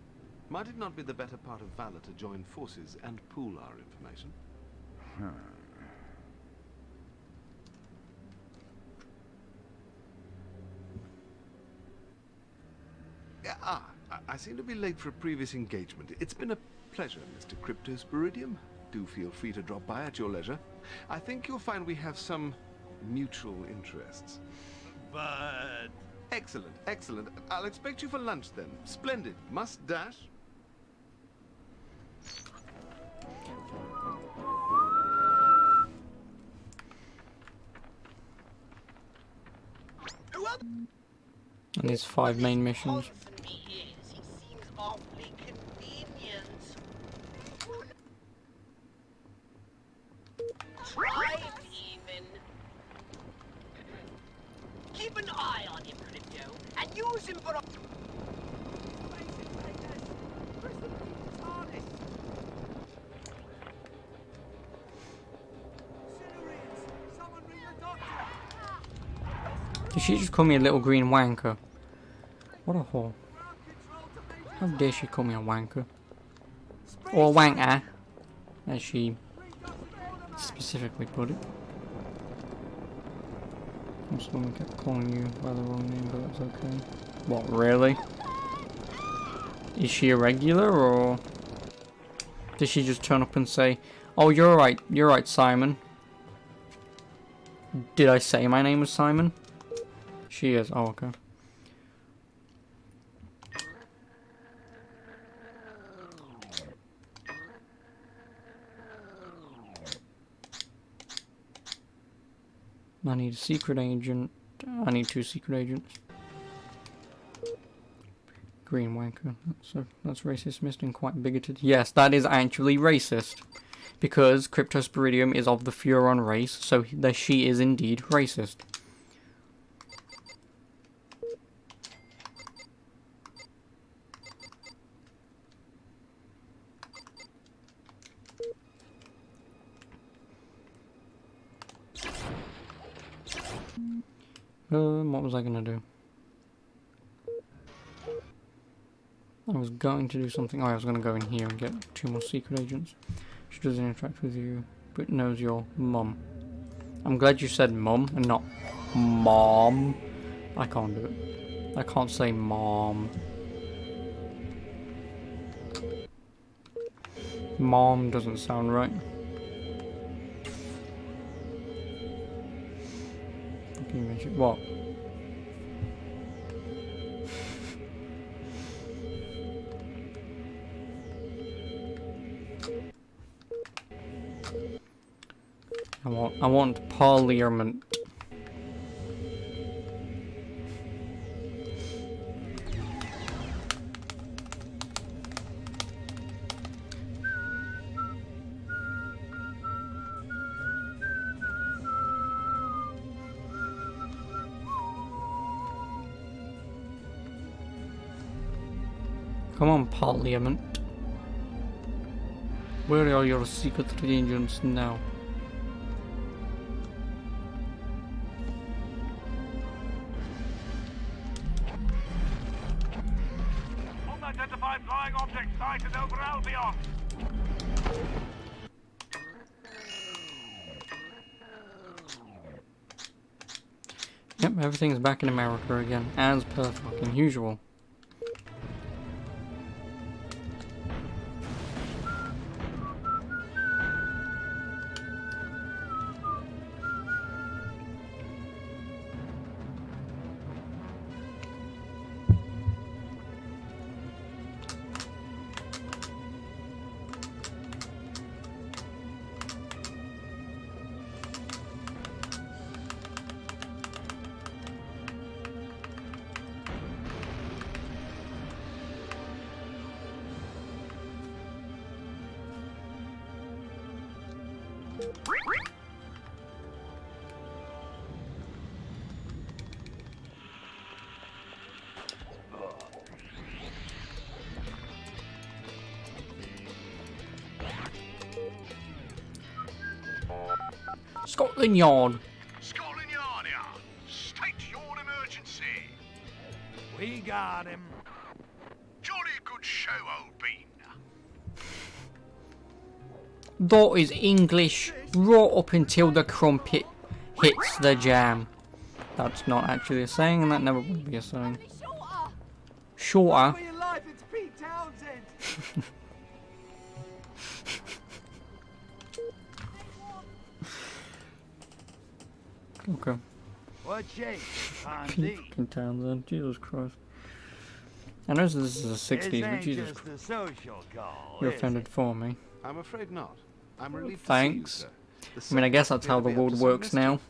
Might it not be the better part of valor to join forces and pool our information? I seem to be late for a previous engagement. It's been a pleasure, Mr. Cryptosporidium. Do feel free to drop by at your leisure. I think you'll find we have some mutual interests. But... Excellent, excellent. I'll expect you for lunch then. Splendid. Must dash? And there's 5 main missions. He seems awfully convenient. Tried even. Keep an eye on him, Crypto, and use him for a... Did she just call me a little green wanker? What a whore. How dare she call me a wanker? Or a wanker, as she specifically put it. This woman kept calling you by the wrong name, but that's okay. What, really? Is she a regular, or did she just turn up and say, "Oh, you're right, Simon"? Did I say my name was Simon? She is. Oh, okay. I need a secret agent. I need 2 secret agents. Green wanker. That's racist, missed, and quite bigoted. Yes, that is actually racist. Because Cryptosporidium is of the Furon race, so she is indeed racist. What was I gonna do? I was going to do something. Oh, I was gonna go in here and get 2 more secret agents. She doesn't interact with you, but knows your mum. I'm glad you said mum and not mom. I can't do it. I can't say mom. Mom doesn't sound right. Can you mention what? I want parliament. Come on, Parliament. Where are your secret agents now? Unidentified flying object sighted over Albion. Yep, everything's back in America again, as per fucking usual. Scotland Yard. Scotland Yard here. State your emergency. We got him. Jolly good show, old bean. That is English right up until the crumpet hits the jam. That's not actually a saying, and that never will be a saying. Shorter. It's Pete Townsend. Okay. What shape, Ponzi? Fucking Townsend, Jesus Christ. I know this is the This 60s, but ain't Jesus just Christ. a social call, You're is offended it? for me. I'm afraid not. I'm relieved Thanks. to see you, sir. I mean, I guess that's how the world works now.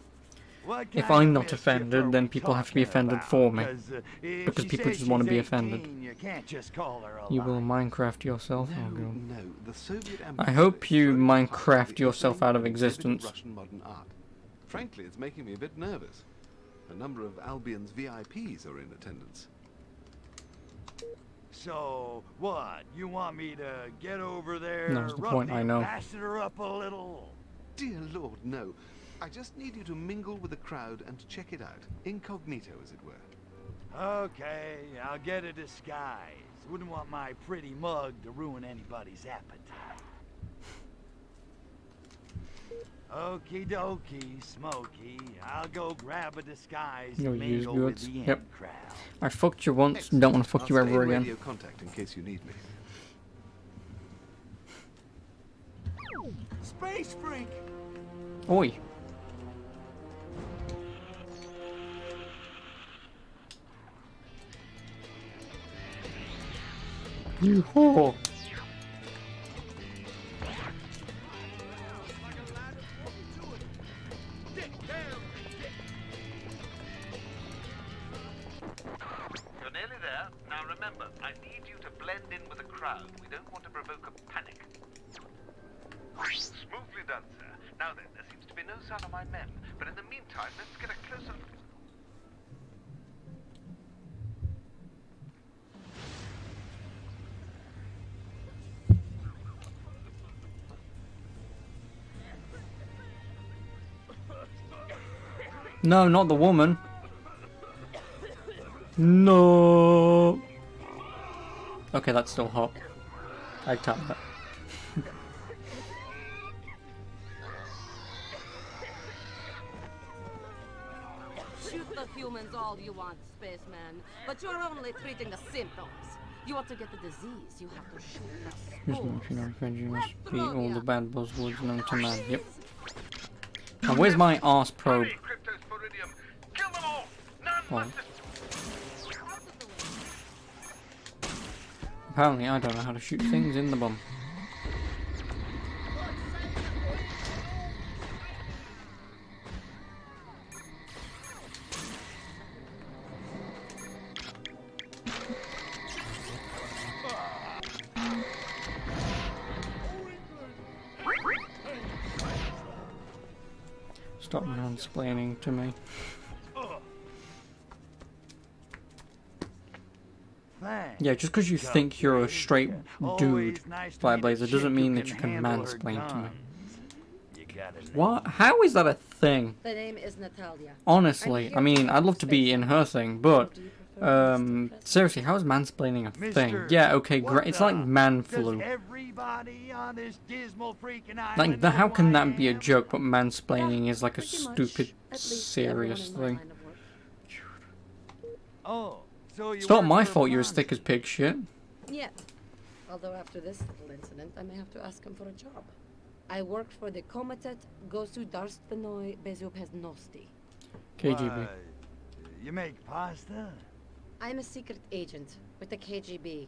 What If kind I'm of not mischief offended, are then we people have to be talking offended about? for me. 'Cause, if Because she people says just want to she's be 18, offended. You can't just call her a You will liar. Minecraft yourself. No, Oh, God. no. The Soviet I ambassador hope is you throwing a party Minecraft for the yourself opening out of an exhibit existence. Russian modern art. Frankly, it's making me a bit nervous. A number of Albion's VIPs are in attendance. So, what? You want me to get over there, No, that's the rough point, the I know. ambassador up a little? Dear Lord, no. I just need you to mingle with the crowd and check it out. Incognito, as it were. Okay, I'll get a disguise. Wouldn't want my pretty mug to ruin anybody's appetite. Okie dokie, Smokey. I'll go grab a disguise You'll and use mingle with goods. the Yep. in crowd. I fucked you once, don't want to fuck I'll you stay ever in again. radio contact in case you need me. Space freak! Oi. You whore. You're nearly there. Now remember, I need you to blend in with the crowd. We don't want to provoke a panic. Smoothly done, sir. Now then, there seems to be no sign of my men. But in the meantime, let's get a closer look. No, not the woman. No. Okay, that's still hot. I tap that. Shoot the humans all you want, spaceman, but you're only treating the symptoms. You want to get the disease, you have to shoot the Just spores. mention revenge must Let's be throw all ya. the bad buzzwords known to man. Yep. Now where's my arse probe? Hurry, Cryptosporidium! Kill them all! None Oh. must Apparently I don't know how to shoot things in the bum. Stop mansplaining to me. Thanks. Yeah, just because you think you're a straight dude, Always nice to meet a Fireblazer, chick doesn't who mean that you can handle her mansplain to me. guns. You got a What? How is that a thing? The name is Natalia. Honestly, I mean, I'd love to be in her thing, but seriously, how is mansplaining a thing? Mister, Yeah, okay, what great. It's like the- man Does flu. everybody on this dismal freaking island Like, know how who can I that be a am? joke, but mansplaining is like a Pretty much, stupid, at least serious everyone in my thing? line of work. Oh, so you It's not work my for fault you're as Ponzi. thick as pig shit. Yeah. Although after this little incident, I may have to ask him for a job. I work for the Komitet Gosudarstvenoi Bezupeznosti. KGB. Why, you make pasta? I'm a secret agent with the KGB.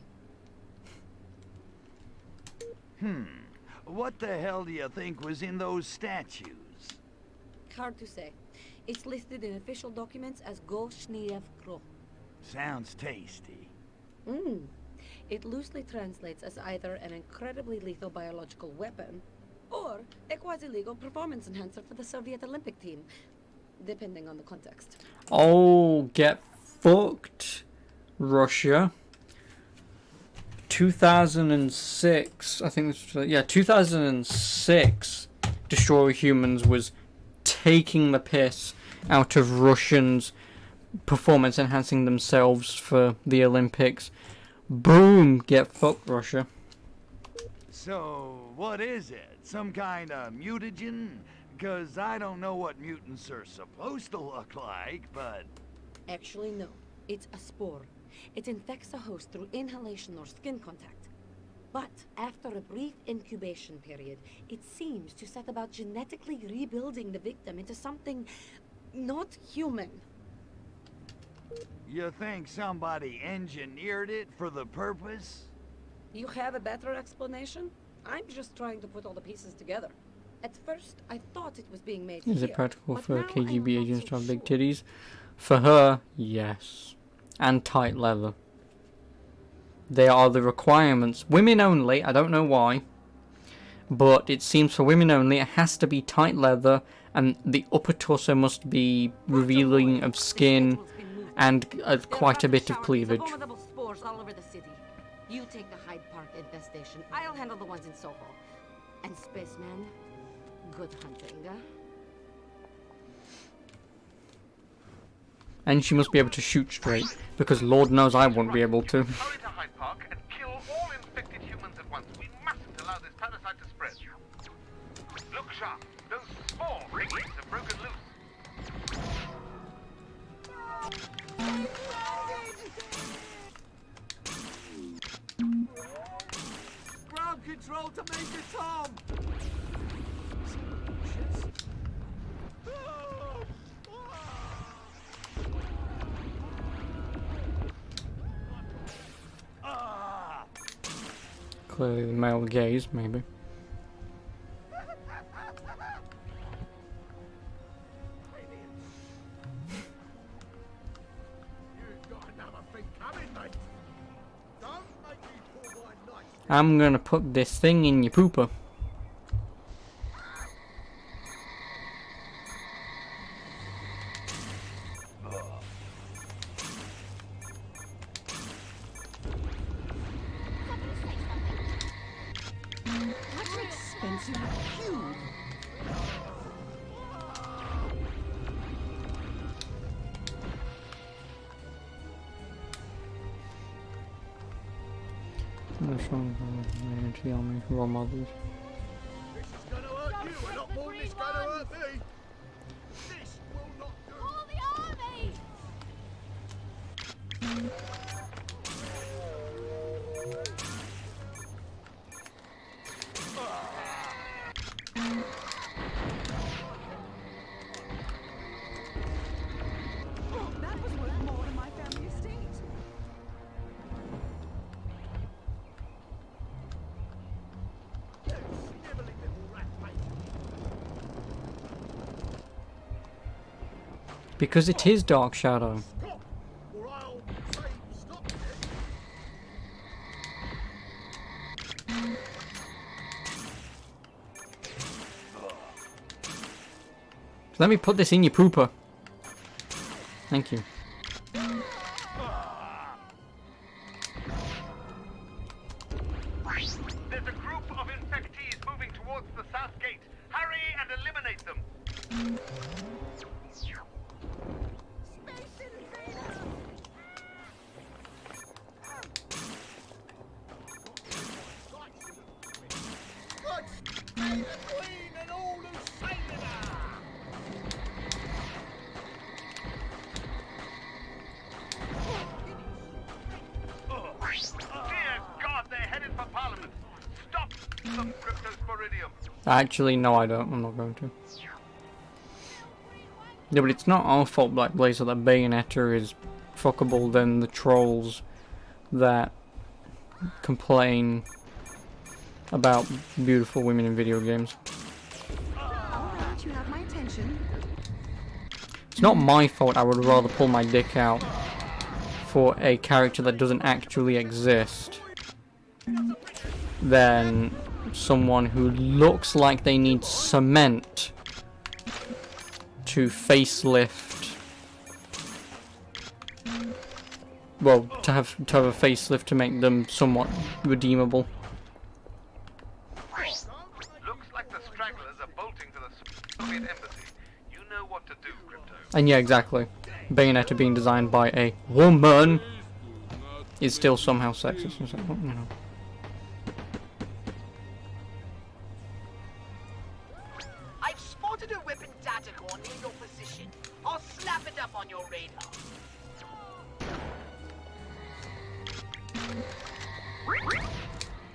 What the hell do you think was in those statues? Hard to say. It's listed in official documents as Goshniev Kro. Sounds tasty. It loosely translates as either an incredibly lethal biological weapon or a quasi-legal performance enhancer for the Soviet Olympic team, depending on the context. Oh, get fucked, Russia. 2006, I think this was, yeah, 2006, Destroy Humans was taking the piss out of Russians performance enhancing themselves for the Olympics. Boom, get fucked, Russia. So, what is it? Some kind of mutagen? Because I don't know what mutants are supposed to look like, but... Actually, no. It's a spore. It infects a host through inhalation or skin contact. But after a brief incubation period, it seems to set about genetically rebuilding the victim into something not human. You think somebody engineered it for the purpose? You have a better explanation? I'm just trying to put all the pieces together. At first, I thought it was being made Is here, it practical but for now KGB I'm not agents so to have big sure. titties? For her, yes. And tight leather. They are the requirements. Women only, I don't know why. But it seems for women only, it has to be tight leather, and the upper torso must be revealing of skin, and quite a bit of cleavage. Abominable spores all over the city. You take the Hyde Park infestation. I'll handle the ones in Soho. And Spaceman, good hunting. And she must be able to shoot straight, because Lord knows I won't be able to. Hurry to Hyde Park and kill all infected humans at once. We mustn't allow this parasite to spread. Look sharp. Those small ringlets have broken loose. Ground control to Major Tom! Clearly the male gaze, maybe. I'm gonna put this thing in your pooper. What an expensive cube. I'm showing to the army role models. This is gonna hurt you a lot more than it's gonna hurt me! This will not do! Call the army! That was worth more than my family estate. You snivelling little rat, mate! Because it is Dark Shadow. Stop! Or I'll say stop it! Let me put this in your pooper. Thank you. There's a group of infectees moving towards the south gate. Hurry and eliminate them. God save the Queen and all who saved her! Dear God, they're headed for Parliament. Stop them, Cryptosporidium. Actually, no, I don't. I'm not going to. Yeah, but it's not our fault, Black Blazer, that Bayonetta is fuckable than the trolls that complain about beautiful women in video games. Alright, you have my attention. It's not my fault. I would rather pull my dick out for a character that doesn't actually exist than someone who looks like they need cement to facelift. Well, to have a facelift to make them somewhat redeemable. Looks like the stragglers are bolting to the Soviet embassy. You know what to do, Crypto. And yeah, exactly. Bayonetta being designed by a woman is still somehow sexist. You know. I've spotted a weapon data core near your position. I'll slap it up on your radar.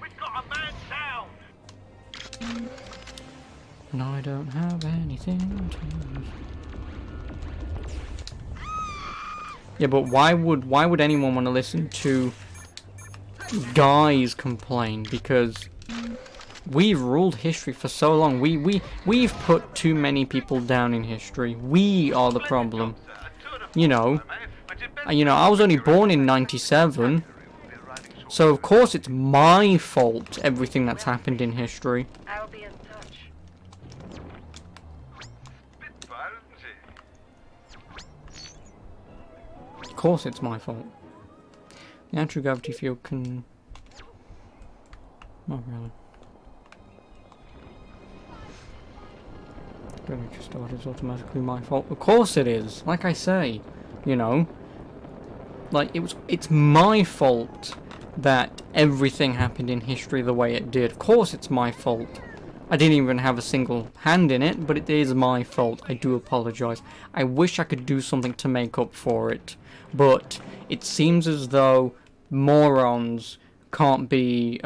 We've got a man down. And I don't have anything to lose. Yeah, but why would anyone want to listen to guys complain? Because we've ruled history for so long. We've put too many people down in history. We are the problem. You know, I was only born in 97, so of course it's my fault everything that's happened in history. I'll be in touch. Of course it's my fault. The anti-gravity field can... Not really. Really just thought it's automatically my fault. Of course it is. Like I say, you know. Like, it's my fault that everything happened in history the way it did. Of course it's my fault. I didn't even have a single hand in it, but it is my fault. I do apologize. I wish I could do something to make up for it. But it seems as though morons can't be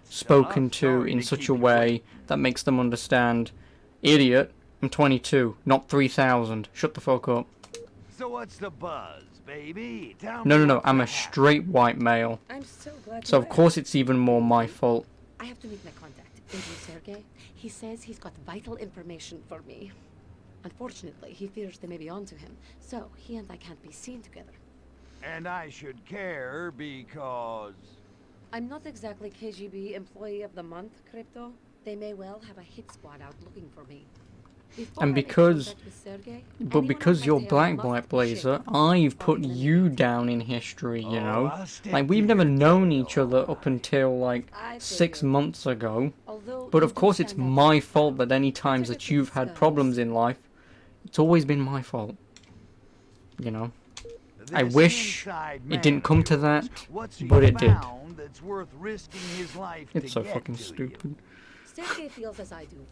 spoken to in such a way that makes them understand. Idiot, I'm 22, not 3,000. Shut the fuck up. So what's the buzz, baby? Tell No, me no, no, what's I'm a the hassle. straight white male. I'm so glad So you of course it's even more my fault. I have to meet my contact, Agent Sergey. He says he's got vital information for me. Unfortunately, he fears they may be onto him, so he and I can't be seen together. And I should care because... I'm not exactly KGB Employee of the Month, Crypto. They may well have a hit squad out looking for me. Before And I make because... contact with Sergey, But anyone because on you're my tail Black must Black be Blazer, shaken. I've put you down in history, you know? I'll stick Like, to we've never your known tail, each other up until, like, I 6 figured. months ago. Although But you of do course it's stand out my like fault that any Such times a that you've had disguise. problems in life, it's always been my fault. You know? I This wish inside it didn't come to man of that, yours, what's he but it did. found that's worth risking his life It's to so get fucking to you? stupid. Sergey feels as I do,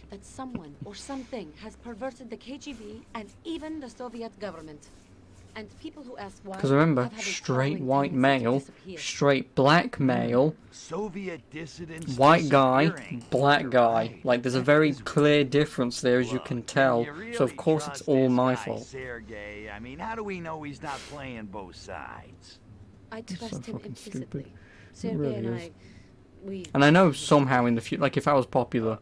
that someone or something has perverted the KGB and even the Soviet government. And people who ask why Because remember, have had a straight troubling white tendency to male, disappear. straight black male, Soviet dissidents white guy, disappearing. black guy. Right. Like, there's a That very is clear difference there, as you Look, can tell. you So of really course it's trust all this my guy, fault. Sergey? I mean, how do we know he's not playing both sides? I It's so trust him fucking stupid. implicitly. It Sergey really and is. I, we... And I know somehow in the future, like if I was popular,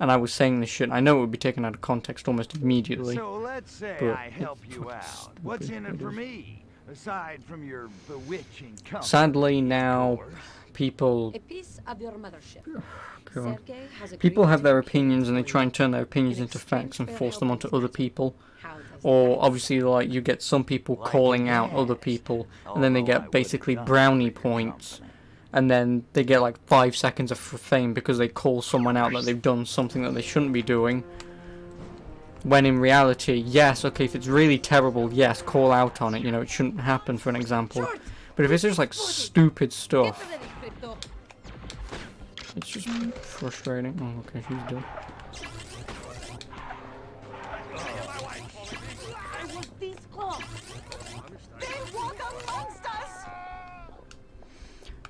and I was saying this shit, I know it would be taken out of context almost immediately. So let's say But I help it's you fucking out. What's in stupid, it for is. me? Aside from your bewitching company. Sadly now, people A piece of your mothership. God. Sergey has People agreed have to their appear opinions and they for try you. and turn their opinions In into exchange facts and for force them helping onto other Sergey. people. How does Or that obviously like you get some people Like calling a out other gas. people and then they Although I get would've basically done it brownie for your points. company. And then they get like 5 seconds of fame because they call someone out that they've done something that they shouldn't be doing. When in reality, yes, okay, if it's really terrible, yes, call out on it, you know, it shouldn't happen for an example. But if it's just like stupid Get stuff, ready, Crypto. it's just frustrating. Oh, okay, she's dead. I was this close. They walk amongst us.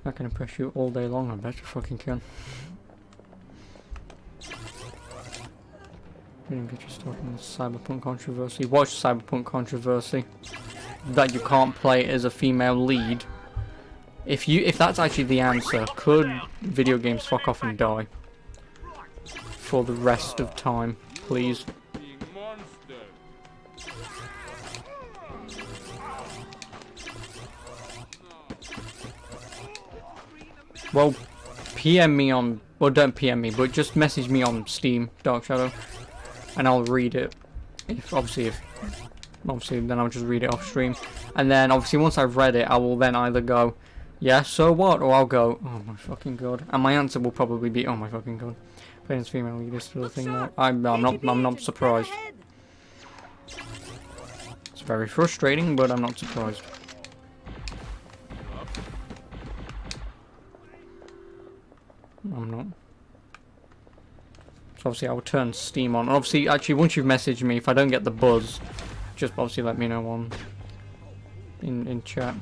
I can impress you all day long, I bet you fucking can. We didn't get you started on the Cyberpunk controversy. Watch Cyberpunk controversy. That you can't play as a female lead. If that's actually the answer, could video games fuck off and die? For the rest of time, please. Well, PM me on... Well, don't PM me, but just message me on Steam, Dark Shadow. And I'll read it. Obviously, then I'll just read it off stream. And then, obviously, once I've read it, I will then either go, yeah, so what? Or I'll go, oh my fucking god. And my answer will probably be, oh my fucking god. Playing as female lead is still a thing now. I'm not surprised. It's very frustrating, but I'm not surprised. I'm not. So obviously I will turn Steam on. Obviously, actually, once you've messaged me, if I don't get the buzz, just obviously let me know on in chat.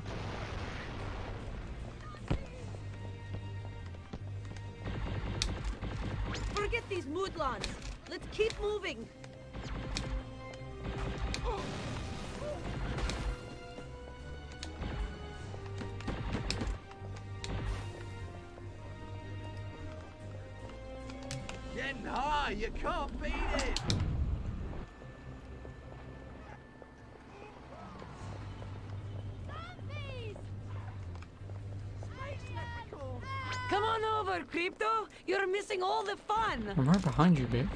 Forget these moodlons. Let's keep moving. getting high. You can't beat it. Come on over, Crypto. You're missing all the fun. I'm right behind you, bitch.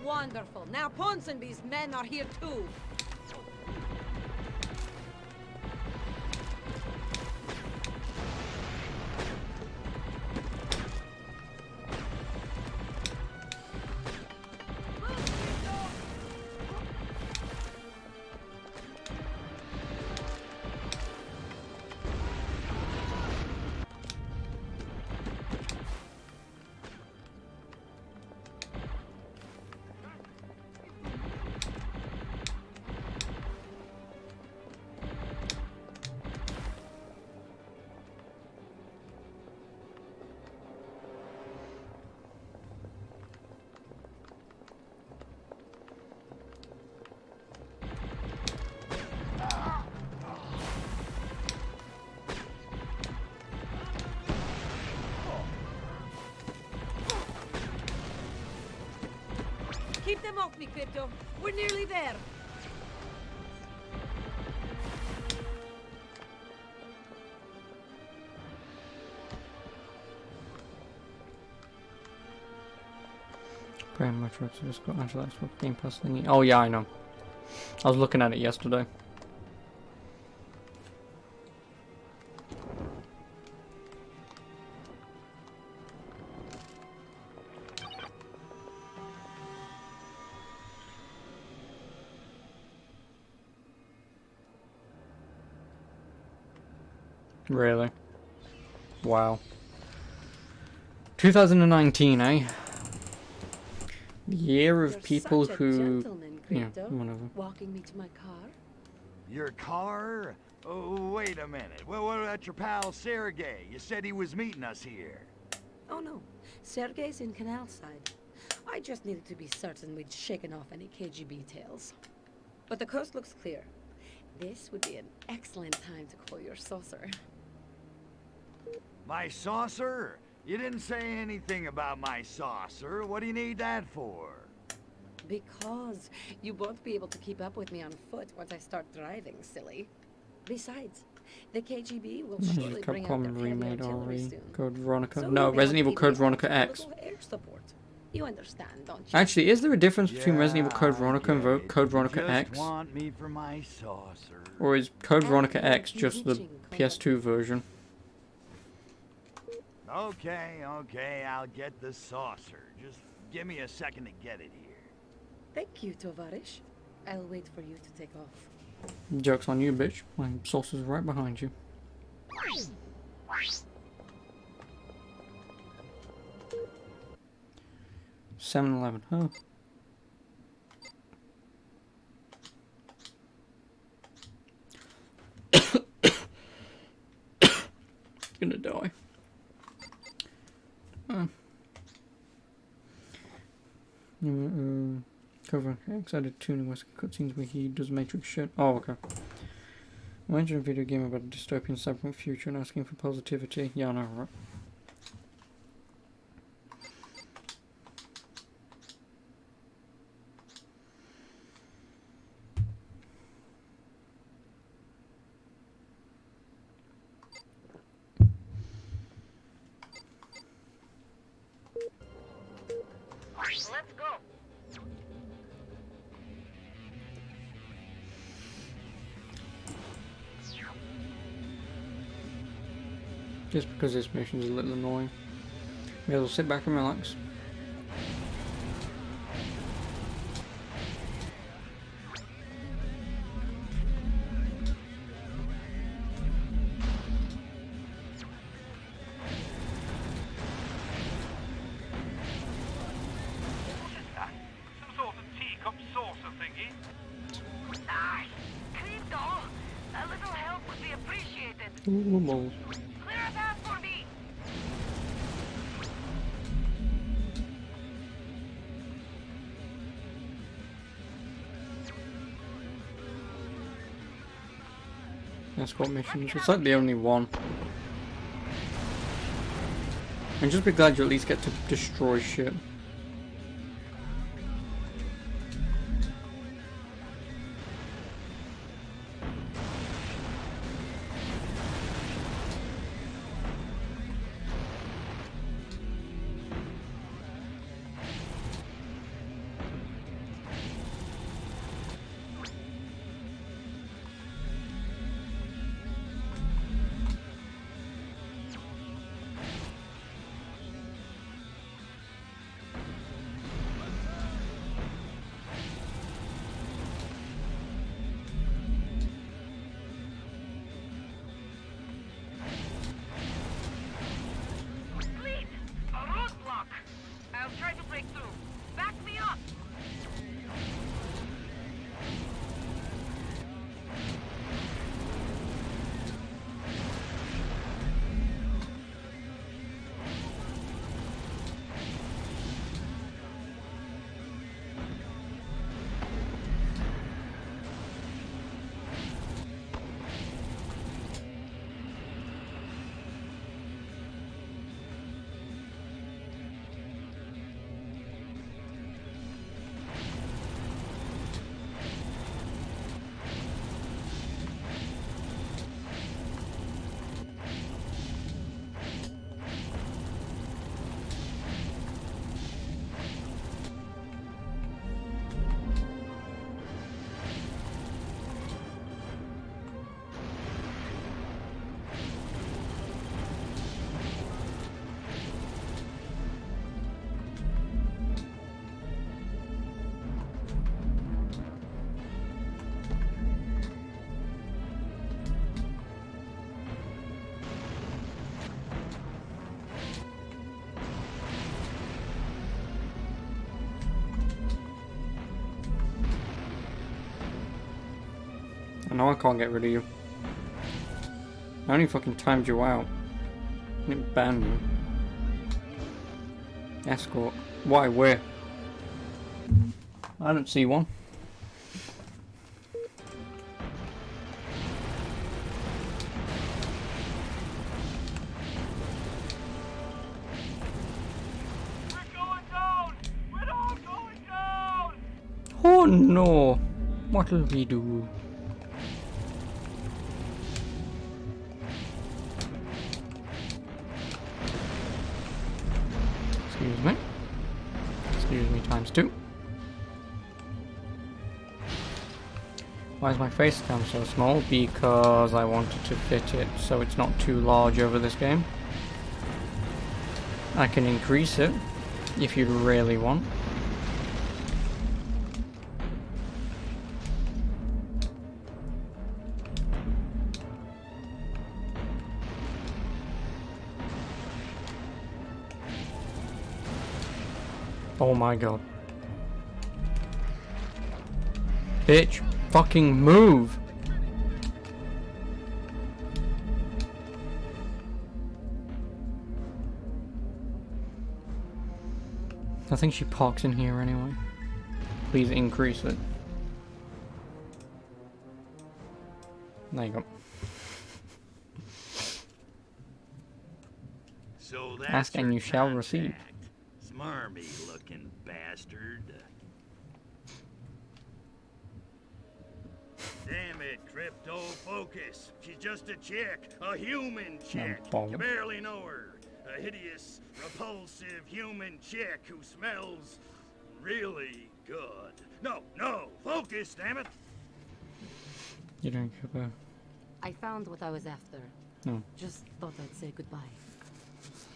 Wonderful. Now Ponsonby's men are here too. Keep them off me, Crypto. We're nearly there. Pretty much what's just got onto that Xbox Game Pass thingy. Oh yeah, I know. I was looking at it yesterday. Really? Wow. 2019, eh? The year of You're people such a who... gentleman, Yeah, Crypto. whatever. Walking me to my car. Your car? Oh, wait a minute. Well, what about your pal Sergey? You said he was meeting us here. Oh no, Sergey's in Canal Side. I just needed to be certain we'd shaken off any KGB tales. But the coast looks clear. This would be an excellent time to call your saucer. My saucer? You didn't say anything about my saucer. What do you need that for? Because you won't be able to keep up with me on foot once I start driving, silly. Besides, the KGB will surely bring out their Capcom heavy remade artillery RE soon. Code Veronica. So No, they Resident want Evil people Code to Veronica have a X. little air support. You understand, don't you? Actually, is there a difference between Resident Evil Code I Veronica and get it. Code You Veronica just X? want me for my saucer. Or is Code And Veronica you're X just the teaching, PS2 version? Okay, I'll get the saucer. Just give me a second to get it here. Thank you, Tovarish. I'll wait for you to take off. Joke's on you, bitch. My saucer's right behind you. 7-Eleven, huh? Gonna die. Cover X added tuning West cutscenes where he does Matrix shit. Oh, okay. Imagine a video game about a dystopian cyberpunk future and asking for positivity. Yeah, I know, right? Let's go. Just because this mission is a little annoying. May as well sit back and relax. Ooh, balls. Clear a path for me! Escort missions. It's like the only one. And just be glad you at least get to destroy shit. Please! A roadblock! I'll try to break through. Back me up! I know I can't get rid of you. I only fucking timed you out. I didn't ban you. Escort. Why? Where? I don't see one. We're going down! We're all going down! Oh no! What'll we do? Excuse me. Excuse me times 2. Why is my face cam so small? Because I wanted to fit it so it's not too large over this game. I can increase it if you really want. Oh my god. Bitch, fucking move! I think she parks in here anyway. Please increase it. There you go. So that's Ask and her you shall contact. receive. Smarmy looking bastard. Damn it, Crypto, focus. She's just a chick, a human chick. ball. You barely know her. A hideous, repulsive human chick who smells really good. No, focus, damn it. You don't care. I found what I was after. No. Just thought I'd say goodbye.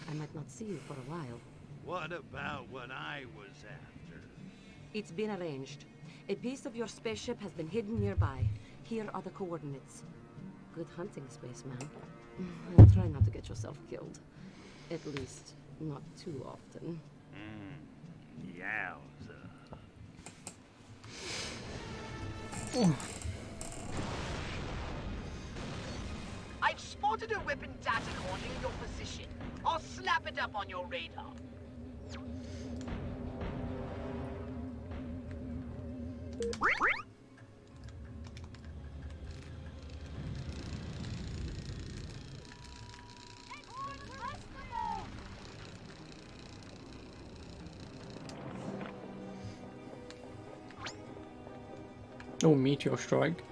I might not see you for a while. What about what I was after? It's been arranged. A piece of your spaceship has been hidden nearby. Here are the coordinates. Good hunting, spaceman. And try not to get yourself killed. At least, not too often. Yowza. I've spotted it up on your radar. Oh, meteor strike.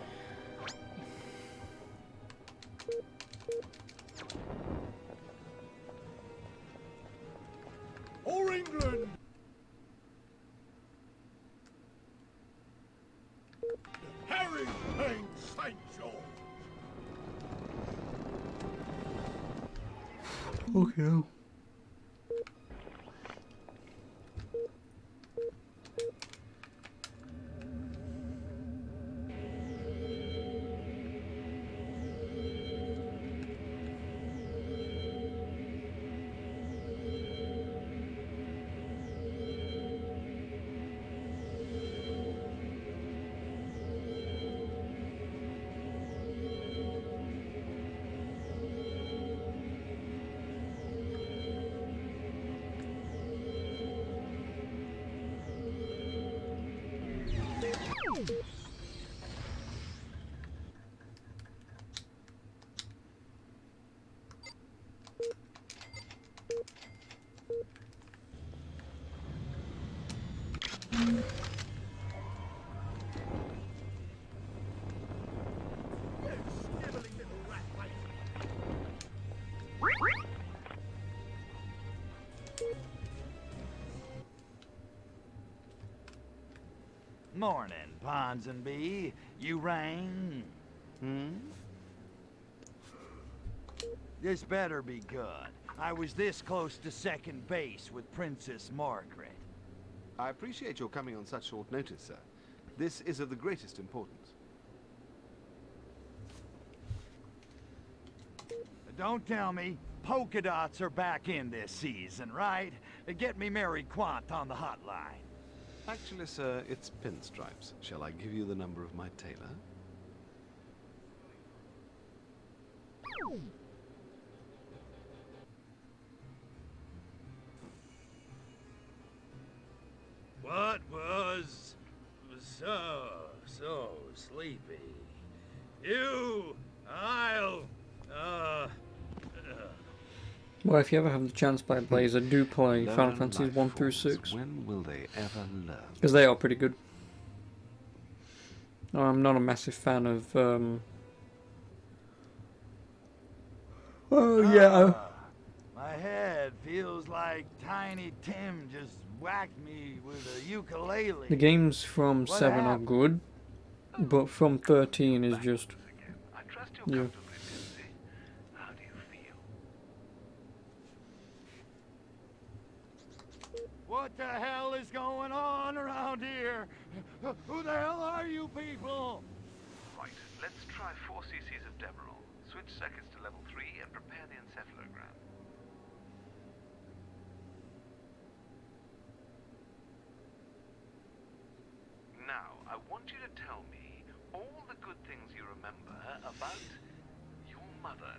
For England! Harry Payne Sancho! Okay. Morning, Ponsonby. You rang? This better be good. I was this close to second base with Princess Margaret. I appreciate your coming on such short notice, sir. This is of the greatest importance. Don't tell me polka dots are back in this season, right? Get me Mary Quant on the hotline. Actually, sir, it's pinstripes. Shall I give you the number of my tailor? What was so sleepy? Well, if you ever have the chance to play Blazer, do play Final Learn Fantasies life 1 through forms. 6. When will they ever learn? Because they are pretty good. I'm not a massive fan of, Oh, yeah. My head feels like Tiny Tim just whacked me with a ukulele. The games from What 7 are happened? good, but from 13 is just... I trust you're Yeah. comfortably busy. How do you feel? What the hell is going on around here? Who the hell are you people? Right, let's try 4 cc's of Demerol. Switch circuits to level 3 and prepare the encephalogram. Now, I want you to tell me all the good things you remember about your mother.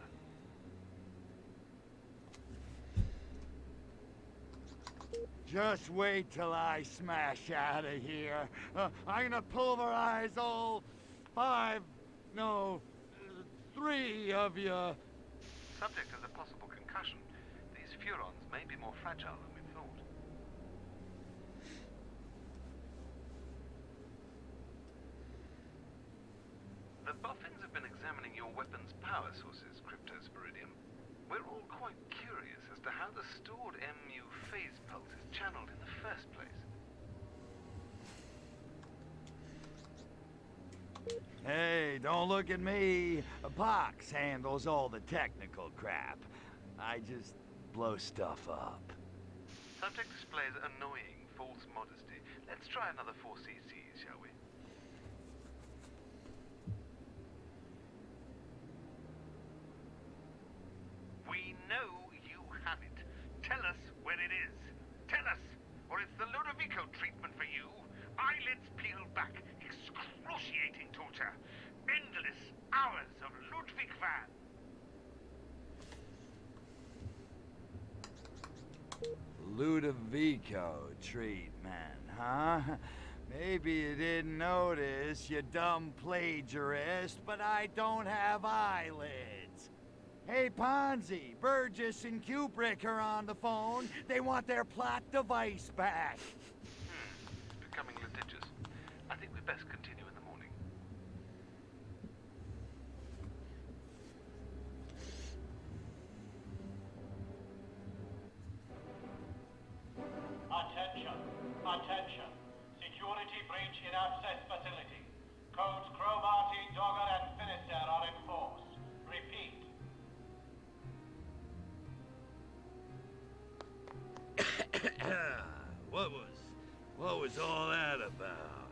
Just wait till I smash out of here. I'm gonna pulverize all 3 of you. Subject is a possible concussion. These furons may be more fragile than we thought. The Boffins have been examining your weapon's power sources, Cryptosporidium. We're all quite curious as to how the stored MU phase pulse is channeled in the first place. Hey, don't look at me. Pox handles all the technical crap. I just blow stuff up. Subject displays annoying false modesty. Let's try another 4 cc's, shall we? We know you have it. Tell us where it is. Tell us, or it's the Ludovico treatment for you. Eyelids peeled back, excruciating torture. Endless hours of Ludwig van. Ludovico treatment, huh? Maybe you didn't notice, you dumb plagiarist, but I don't have eyelids. Hey, Ponzi, Burgess and Kubrick are on the phone. They want their plot device back. Becoming litigious. I think we best continue in the morning. Attention. Attention. Security breach in access facility. Codes Cromarty, Dogger, and Finisterre are in force. Repeat. What was all that about?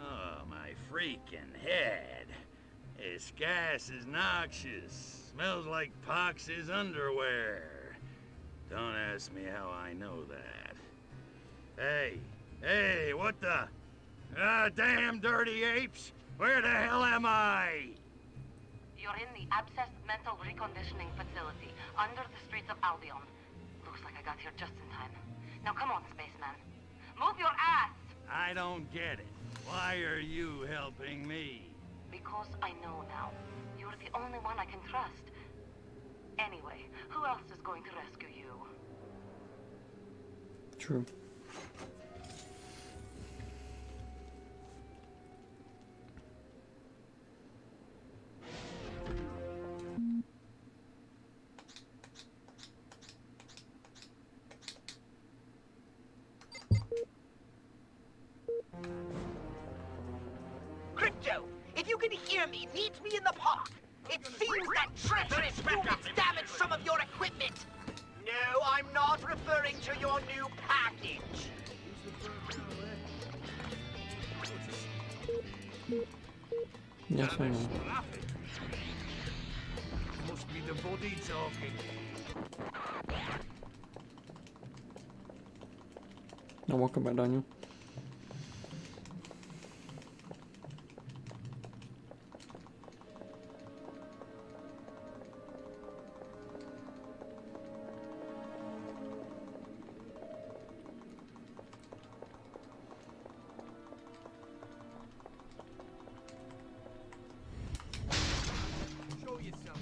Oh, my freaking head. This gas is noxious. Smells like Pox's underwear. Don't ask me how I know that. Hey, what the? Ah, damn dirty apes! Where the hell am I? You're in the Abscess Mental Reconditioning Facility, under the streets of Albion. Looks like I got here just in time. Now come on, spaceman. Move your ass! I don't get it. Why are you helping me? Because I know now. You're the only one I can trust. Anyway, who else is going to rescue you? True. Crypto, if you can hear me, meet me in the park. It seems that treacherous humans damaged some of your equipment. No, I'm not referring to your new package. Yes, I know. Must be the body talking. Now welcome back, Daniel. Show yourself.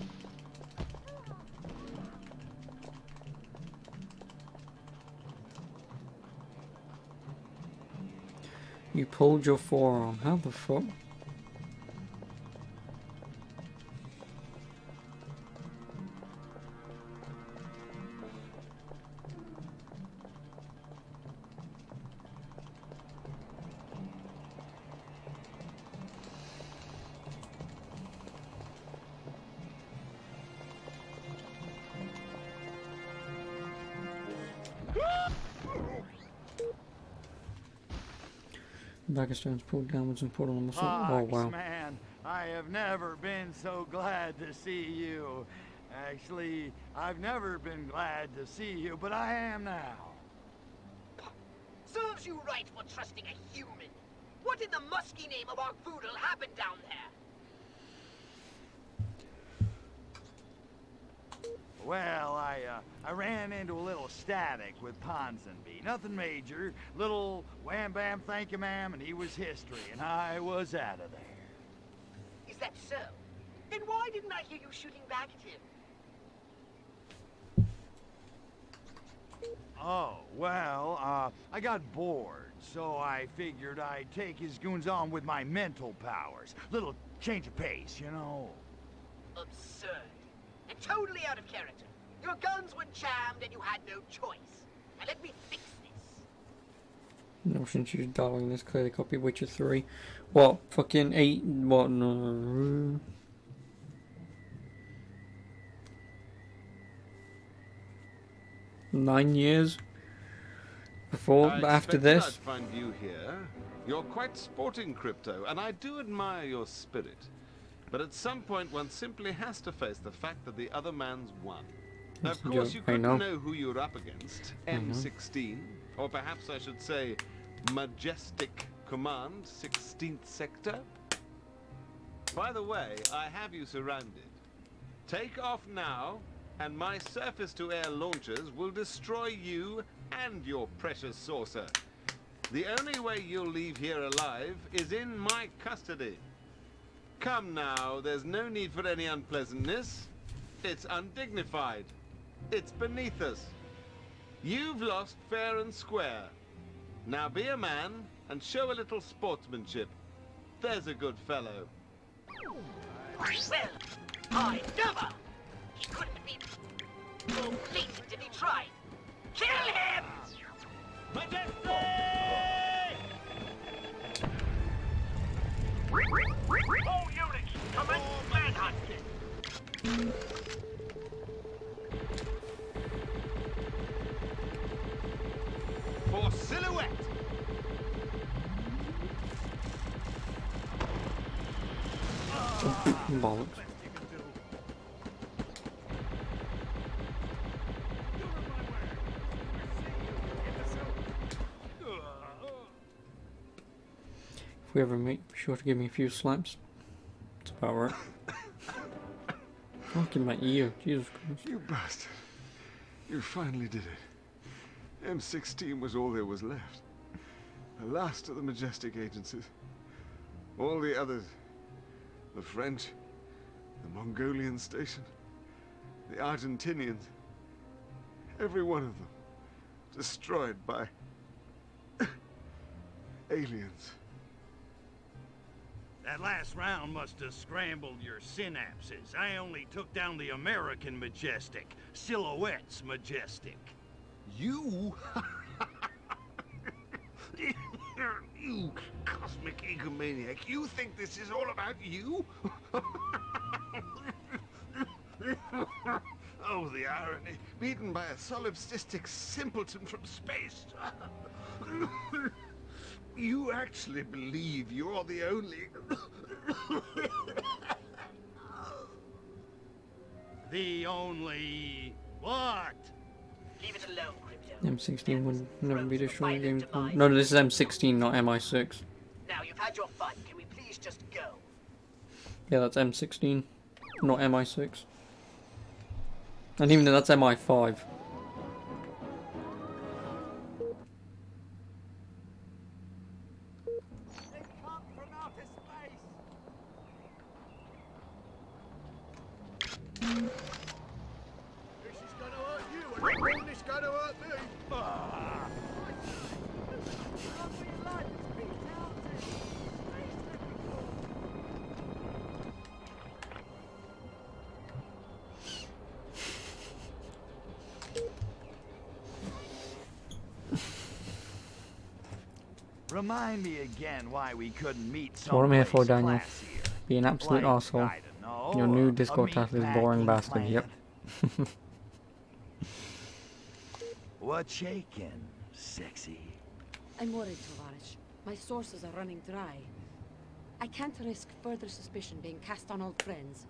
You pulled your forearm. How the fuck? Bag of stones pulled downwards and put on the muscle. Oh wow. Man, I have never been so glad to see you. Actually, I've never been glad to see you, but I am now. Serves you right for trusting a human. What in the musky name of our Voodle happened down there? Well, I ran into a little static with Ponsonby. Nothing major. Little wham bam thank you ma'am, and he was history, and I was out of there. Is that so? Then why didn't I hear you shooting back at him? Oh, well, I got bored, so I figured I'd take his goons on with my mental powers. Little change of pace, you know? Absurd. And totally out of character. Your guns were jammed and you had no choice. Now let me fix this. No, since you're dialing this, clearly copy Witcher 3. What? Fucking 8? What? No. 9 years before, after this. I'd find you here. You're quite sporting, Crypto, and I do admire your spirit. But at some point, one simply has to face the fact that the other man's won. That's Of course, a you joke. I couldn't know. know who you're up against. I know. M16, or perhaps I should say, Majestic Command, 16th Sector. By the way, I have you surrounded. Take off now, and my surface-to-air launchers will destroy you and your precious saucer. The only way you'll leave here alive is in my custody. Come now, there's no need for any unpleasantness. It's undignified. It's beneath us. You've lost fair and square. Now be a man and show a little sportsmanship. There's a good fellow. Well, I never! He couldn't be more blatant if he tried. Kill him! All units, commence manhunt! For Silhouette! Bollocks. If we ever meet, be sure to give me a few slaps. That's about right. Fucking my ear, Jesus Christ. You bastard. You finally did it. M16 was all there was left. The last of the Majestic agencies. All the others. The French, the Mongolian station, the Argentinians. Every one of them. Destroyed by aliens. That last round must have scrambled your synapses. I only took down the American Majestic. Silhouette's Majestic. You? You cosmic egomaniac. You think this is all about you? Oh, the irony. Beaten by a solipsistic simpleton from space. You actually believe you're the only... The only... what? Leave it alone, Crypto. M16 would never be destroyed in James Bond. No, this is M16, not MI6. Now you've had your fun. Can we please just go? Yeah, that's M16, not MI6. And even though that's MI5. They come from outer space! This is gonna hurt you, and all this gonna hurt me. Remind me again why we couldn't meet So what am I here for, someplace Daniel? classier. Be an absolute Like, arsehole. I don't know, Your new a Discord title is boring meatpacking bastard, plant. yep. What's shaking, sexy? I'm worried, Tovarich. My sources are running dry. I can't risk further suspicion being cast on old friends.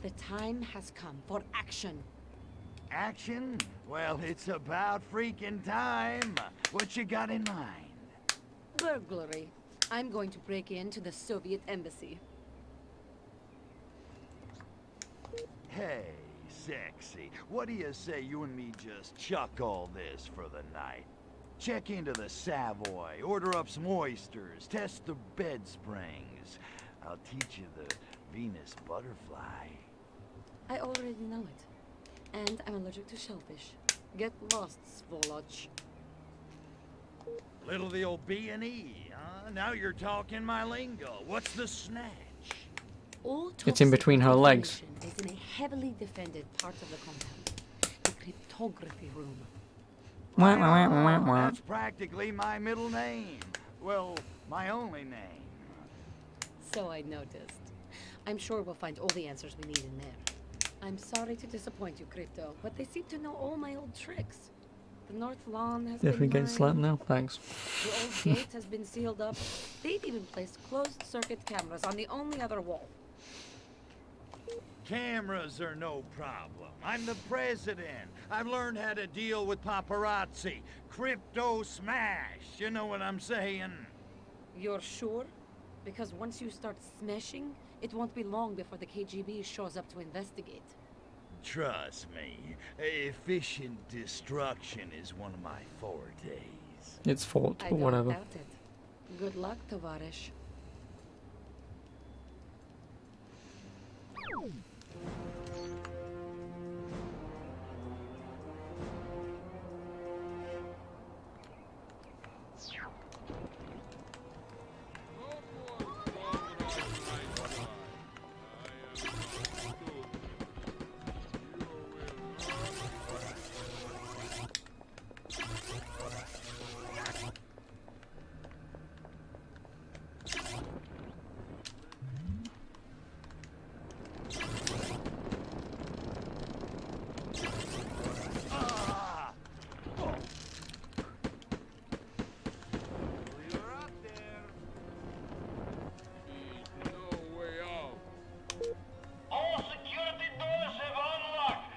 The time has come for action. Action? Well, it's about freaking time. What you got in mind? Burglary. I'm going to break into the Soviet embassy. Hey, sexy. What do you say you and me just chuck all this for the night? Check into the Savoy, order up some oysters, test the bed springs. I'll teach you the Venus butterfly. I already know it. And I'm allergic to shellfish. Get lost, Svoloch. Little the old B&E, huh? Now you're talking my lingo. What's the snatch? All It's in between her legs. information is in a heavily defended part of the compound. The cryptography room. Wah, wah, wah, wah, wah. That's practically my middle name. Well, my only name. So I noticed. I'm sure we'll find all the answers we need in there. I'm sorry to disappoint you, Crypto, but they seem to know all my old tricks. The North Lawn has Definitely been getting slapped mined. now, thanks. The old gate has been sealed up. They've even placed closed-circuit cameras on the only other wall. Cameras are no problem. I'm the president. I've learned how to deal with paparazzi. Crypto smash. You know what I'm saying? You're sure? Because once you start smashing, it won't be long before the KGB shows up to investigate. Trust me, efficient destruction is one of my fortes. It's fort, I but don't whatever. doubt it. Good luck, Tovarish. All security doors have unlocked.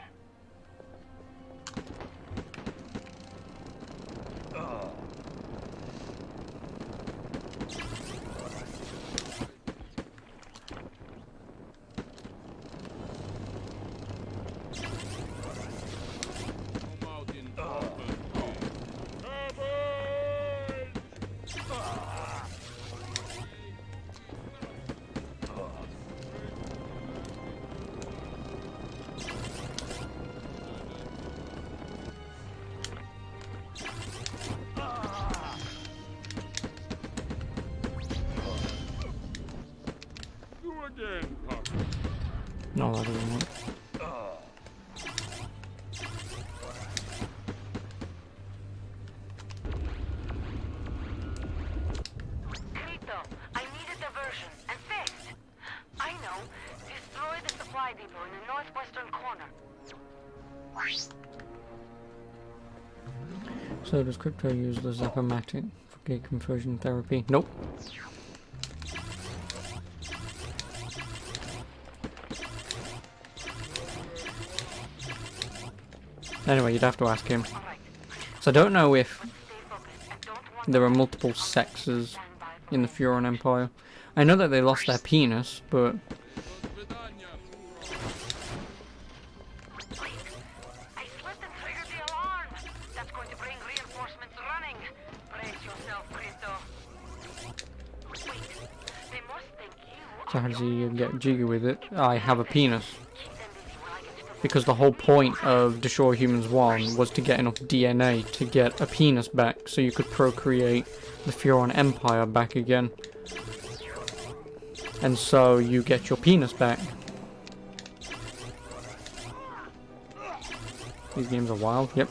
No, that doesn't work. Krito, I need a diversion, and fast. I know. Destroy the supply depot in the northwestern corner. So does Crypto use the Zapamatic for gate conversion therapy? Nope. Anyway, you'd have to ask him. So I don't know if there are multiple sexes in the Furon Empire. I know that they lost their penis, but I slipped and triggered the alarm. That's going to bring reinforcements running. Brace yourself, Krito. Wait, they must think you so how does he get jiggy with it? I have a penis. Because the whole point of Destroy Humans 1 was to get enough DNA to get a penis back so you could procreate the Furon Empire back again. And so you get your penis back. These games are wild, yep.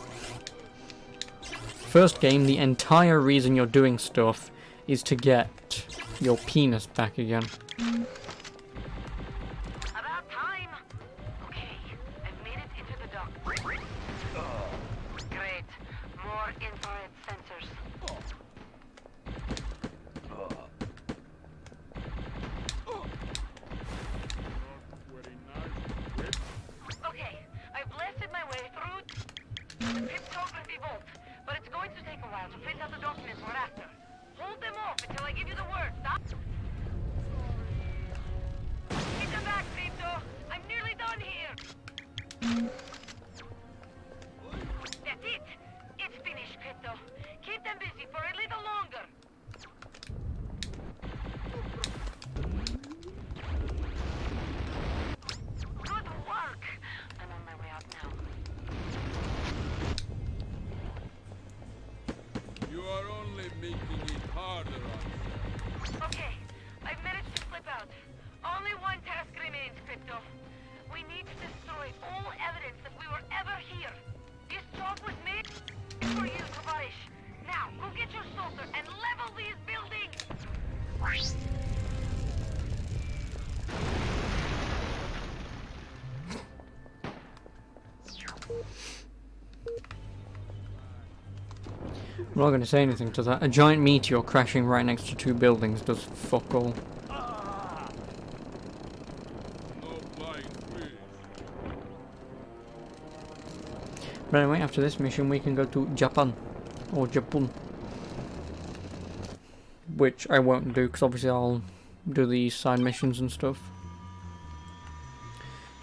First game, the entire reason you're doing stuff is to get your penis back again. About time. Okay, I've made it into the dock. Great. More infrared sensors. Okay, I've blasted my way through the cryptography vault, but it's going to take a while to print out the documents we're after. Hold them off until I give you the word. Stop. Get them back, Crypto. I'm nearly done here. That's it. It's finished, Crypto. Keep them busy for a little longer. Good work. I'm on my way out now. You are only making it harder on Okay, I've managed to slip out. Only one task remains, Crypto. We need to destroy all evidence that we were ever here. This job was made for you, Tovarish. Now, go get your saucer and level these buildings! I'm not going to say anything to that. A giant meteor crashing right next to two buildings does fuck all. But anyway, after this mission we can go to Japan. Or Japun. Which I won't do, because obviously I'll do the side missions and stuff.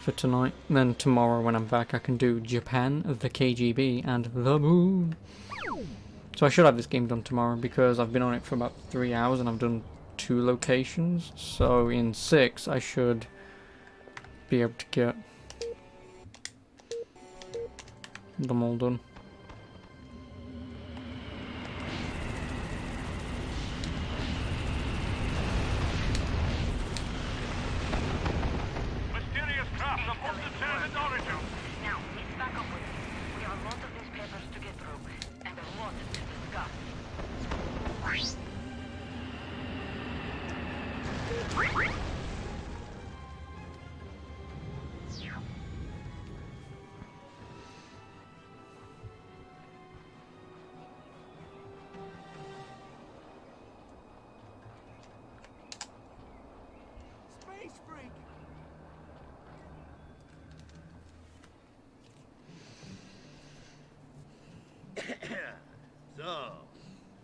for tonight. And then tomorrow when I'm back I can do Japan, the KGB, and the moon. So I should have this game done tomorrow because I've been on it for about 3 hours and I've done 2 locations. So in 6 I should be able to get them all done. Mysterious craft of undetermined origin. Now, meet back up with me. We have a lot of these papers to get through, and a lot to discuss. Space freak! So,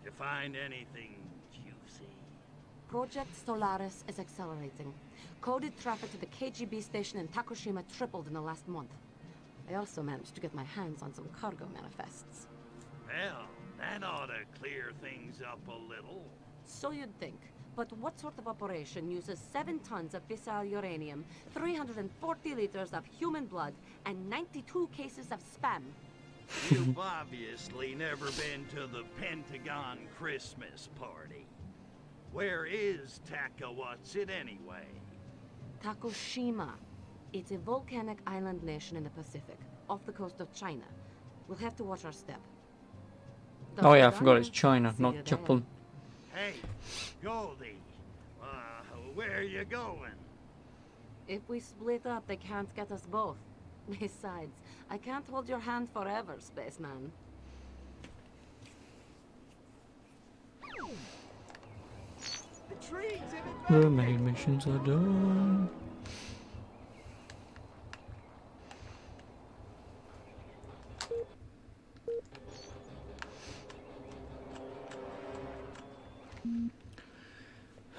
you find anything juicy? Project Solaris is accelerating. Coded traffic to the KGB station in Takushima tripled in the last month. I also managed to get my hands on some cargo manifests. Well, that ought to clear things up a little. So you'd think. But what sort of operation uses 7 tons of fissile uranium, 340 liters of human blood, and 92 cases of spam? You've obviously never been to the Pentagon Christmas party. Where is Takawatsit anyway? Takushima. It's a volcanic island nation in the Pacific, off the coast of China. We'll have to watch our step. Oh yeah, I forgot it's China, See not you there. Japan. Hey, Goldie, where you going? If we split up, they can't get us both. Besides, I can't hold your hand forever, spaceman. The tree exhibit The main missions are done.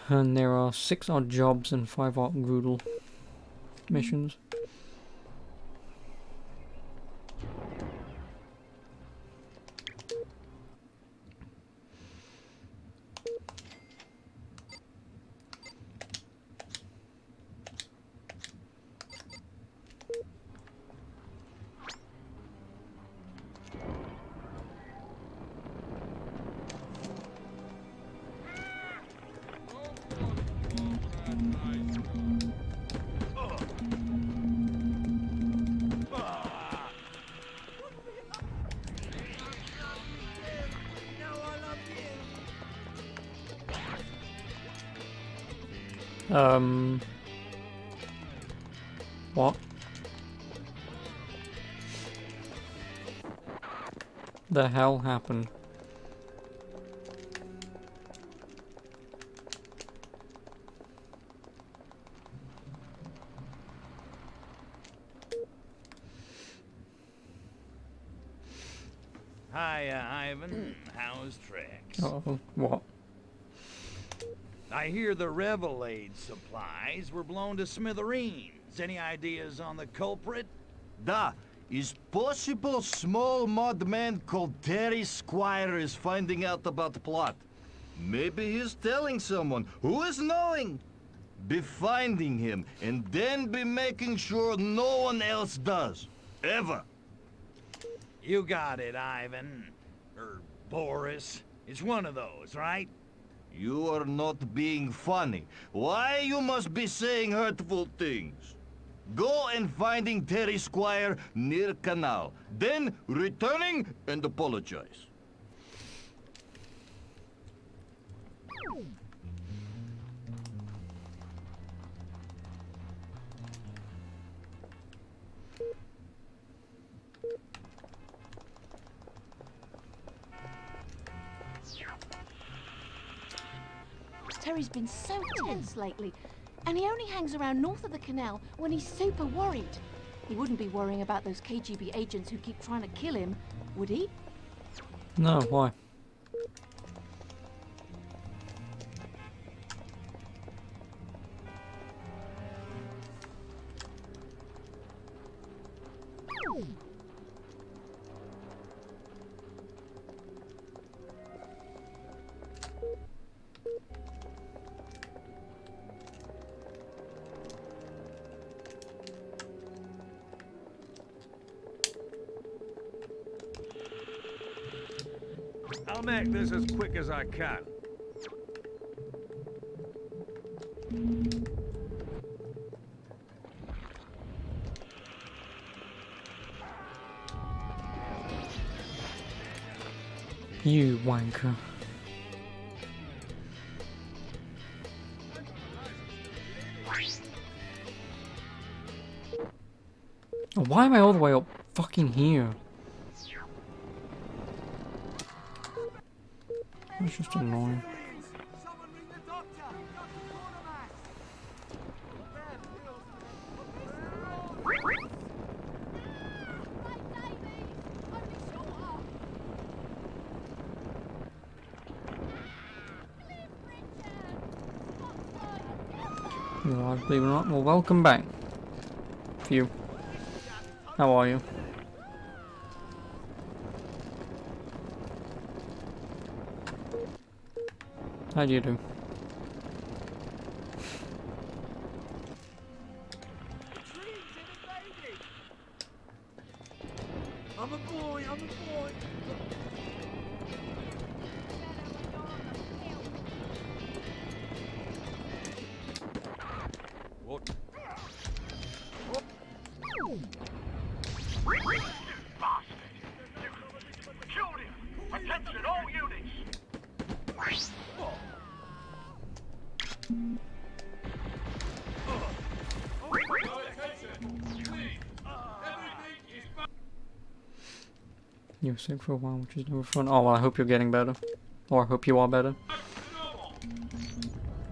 And there are 6 odd jobs and 5 odd Groodle missions. What? The hell happened? Hiya, Ivan. How's tricks? Uh-oh, what? I hear the Revelade supplies were blown to smithereens. Any ideas on the culprit? Da, is possible small mud man called Terry Squire is finding out about the plot. Maybe he's telling someone. Who is knowing? Be finding him, and then be making sure no one else does. Ever. You got it, Ivan. Or Boris. It's one of those, right? You are not being funny. Why you must be saying hurtful things? Go and finding Terry Squire near canal. Then returning and apologize. Terry's been so tense lately, and he only hangs around north of the canal when he's super worried. He wouldn't be worrying about those KGB agents who keep trying to kill him, would he? No, why? I'll make this as quick as I can. You wanker. Oh, why am I all the way up fucking here? That's just annoying. Well, believe it or not, well, welcome back. Phew. How are you? How do you do? I'm a boy, I'm a boy. What? Bastard! You killed him! Attention, all units! You were sick for a while, which is never fun. Oh, well, I hope you're getting better. Or I hope you are better.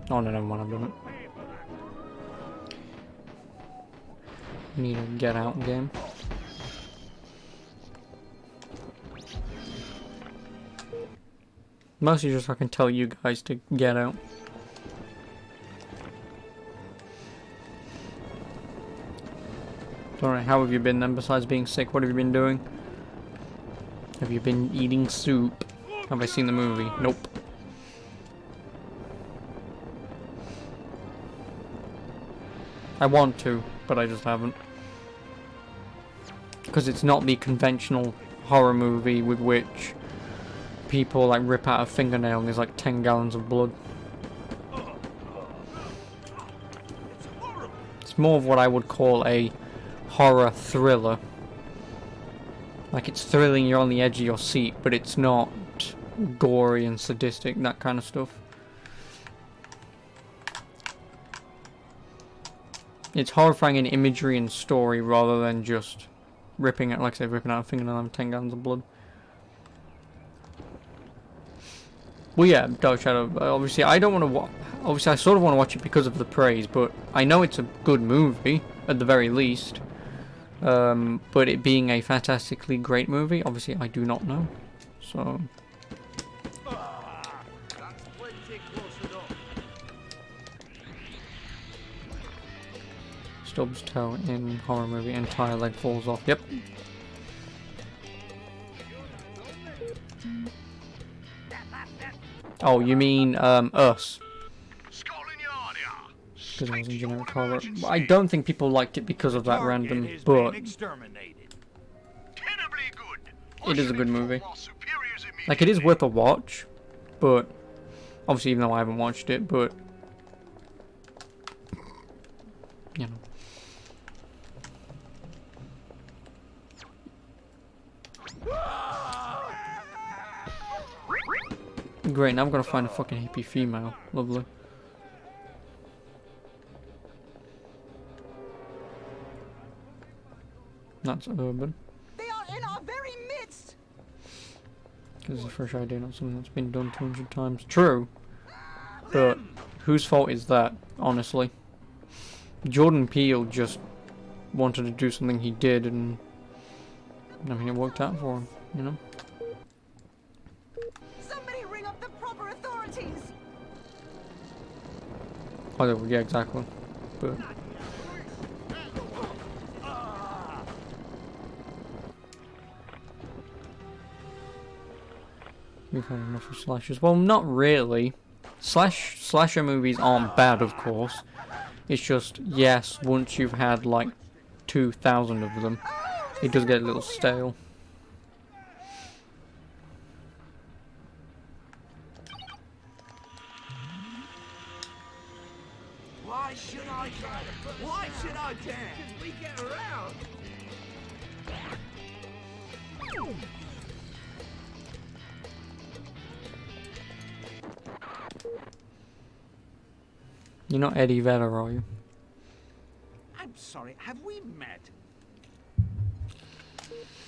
Oh, no, never mind, I've done it. Need a get out game. Mostly just so I can tell you guys to get out. Alright, how have you been then besides being sick? What have you been doing? Have you been eating soup? Have I seen the movie? Nope. I want to, but I just haven't. Because it's not the conventional horror movie with which people like rip out a fingernail and there's like 10 gallons of blood. It's more of what I would call a horror thriller. Like, it's thrilling, you're on the edge of your seat, but it's not gory and sadistic, that kind of stuff. It's horrifying in imagery and story rather than just ripping out, like I said, ripping out a fingernail and 10 gallons of blood. Well, yeah, Dark Shadow. Obviously, I don't want to. Obviously, I sort of want to watch it because of the praise, but I know it's a good movie at the very least. But it being a fantastically great movie, obviously, I do not know. So. Stubbs' toe in horror movie, entire leg falls off. Yep. Oh, you mean Us? Because it was a generic horror. I don't think people liked it because of that random, but it is a good movie. Like, it is worth a watch, but obviously, even though I haven't watched it, but you know. Great, now I'm gonna find a fucking hippie female. Lovely. That's urban. They are in our very midst. Because it's a fresh idea, not something that's been done 200 times. True. But whose fault is that, honestly? Jordan Peele just wanted to do something he did, and I mean, it worked out for him, you know? Somebody ring up the proper authorities. Oh, yeah, exactly. But We've had enough of slashers. Well, not really. Slasher movies aren't bad, of course. It's just, yes, once you've had like 2,000 of them, it does get a little stale. Why should I dance? We get around. You're not Eddie Vedder, are you? I'm sorry, have we met?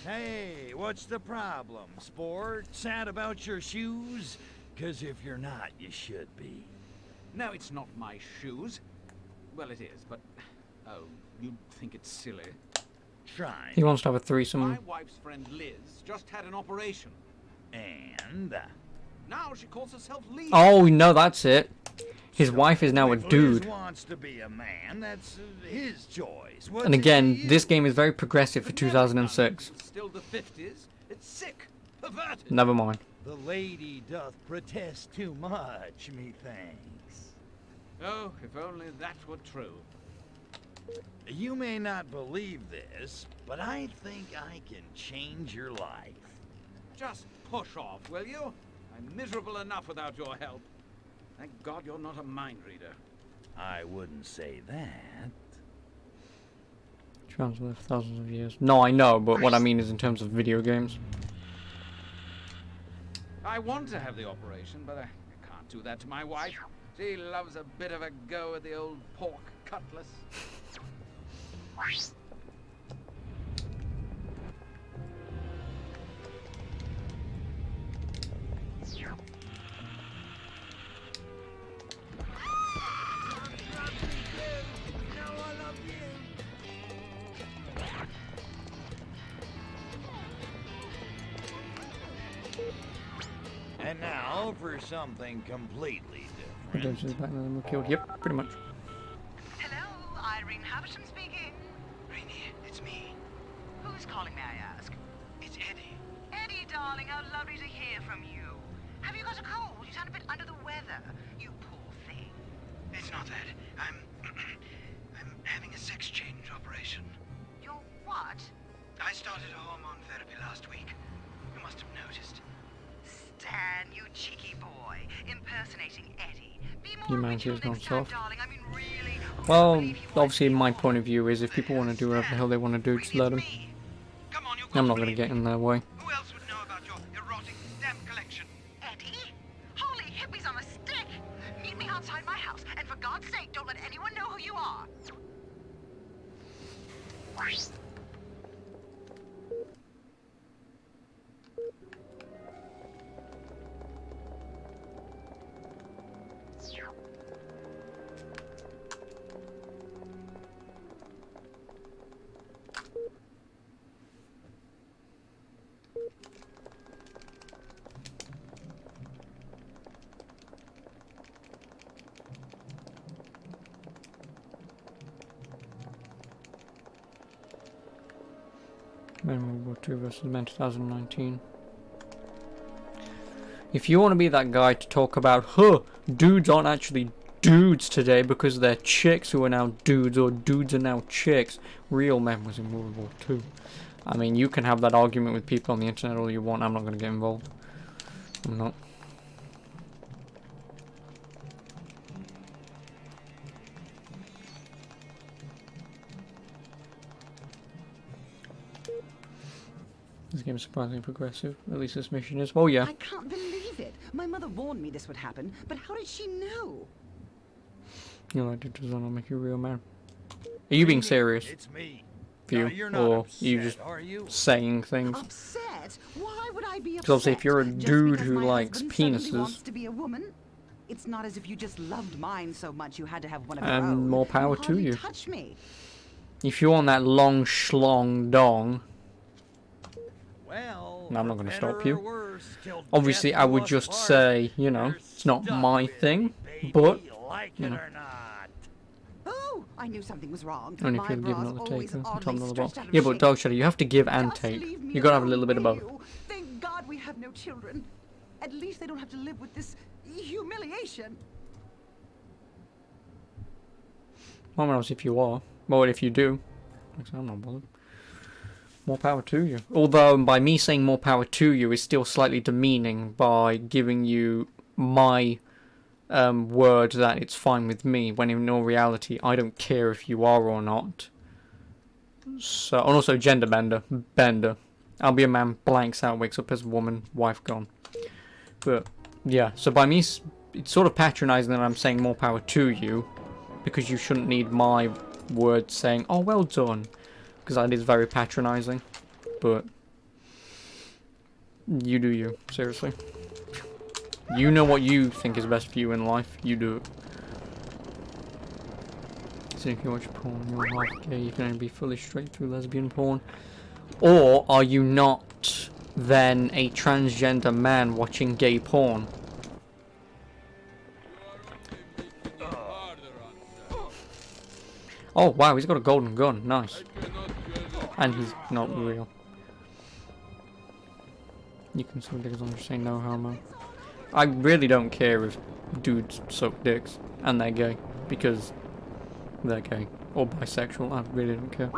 Hey, what's the problem, sport? Sad about your shoes? 'Cause if you're not, you should be. No, it's not my shoes. Well, it is, but... Oh, you think it's silly. Try. He wants to have a threesome. My wife's friend Liz just had an operation. And? Now she calls herself Lee. Oh, no, that's it. His wife is now a If Liz dude. wants to be a man, that's his choice. And again, this game is very progressive for 2006. Still the 50s. It's sick. Perverted. Never mind. The lady doth protest too much, methinks. Oh, if only that were true. You may not believe this, but I think I can change your life. Just push off, will you? I'm miserable enough without your help. Thank God you're not a mind reader. I wouldn't say that. Trans lived thousands of years. No, I know, but what I mean is in terms of video games. I want to have the operation, but I can't do that to my wife. She loves a bit of a go at the old pork cutlass. And now for something completely I different. don't see back then we're killed. Yep, pretty much. Hello, Irene Havisham speaking. Rainier, it's me. Who's calling, may I ask? It's Eddie. Eddie, darling, how lovely to hear from you. Have you got a cold? You sound a bit under the weather. You poor thing. It's not that. I'm having a sex change operation. You're what? I started hormone therapy last week. You must have noticed. Stan, you cheeky boy, impersonating Eddie. Be more Humanity has gone soft. darling. I mean, really. Well, obviously my point of view is if people want to do whatever the hell they want to do, just let them. I'm not going to get in their way. Who else would know about your erotic stamp collection? Eddie? Holy hippies on a stick! Meet me outside my house, and for God's sake, don't let anyone know who you are. Men World War II versus Men 2019. If you want to be that guy to talk about, dudes aren't actually dudes today because they're chicks who are now dudes, or dudes are now chicks. Real men was in World War II. I mean, you can have that argument with people on the internet all you want. I'm not going to get involved. I'm not. This game is surprisingly progressive. At least this mission is. Oh yeah. I can't believe it. My mother warned me this would happen, but how did she know? You know, it does not make you a real man. Are you being serious? It's me. You, you're not or upset, you just are you? saying things? Upset? Why would I be upset? Because obviously, if you're a Just dude because who my likes husband suddenly penises, wants to be a woman? It's not as if you just loved mine so much you had to have one of your and own. more power to hardly you. Touch me. If you want that long schlong dong, Well, I'm not going to stop you. worse, till Obviously, death I do would us just part. say, you know, it's not my thing, but Like you it know. or not. Oh, I knew something was wrong. Only My if you're giving bra's on the always take, and oddly top on the stretched bottom. out of Yeah, but shape. Dog Shadow, you have to give and Just take. leave me You gotta have a alone, little bit of will both. you? Thank God we have no children. At least they don't have to live with this humiliation. Well, else if you are. Well, if you do. I'm not bothered. More power to you. Although, by me saying more power to you is still slightly demeaning by giving you my word that it's fine with me, when in all reality, I don't care if you are or not. So, and also gender bender. I'll be a man, blanks out, wakes up as a woman, wife gone. But, yeah, so by me, it's sort of patronizing that I'm saying more power to you, because you shouldn't need my word saying, oh, well done. Because that is very patronizing. But you do you, seriously. You know what you think is best for you in life. You do it. So if you watch porn, you're half gay. You can only be fully straight through lesbian porn. Or are you not then a transgender man watching gay porn? Oh wow, he's got a golden gun. Nice. And he's not real. You can suck dick as long as you say no homo. I really don't care if dudes suck dicks and they're gay, because they're gay. Or bisexual, I really don't care.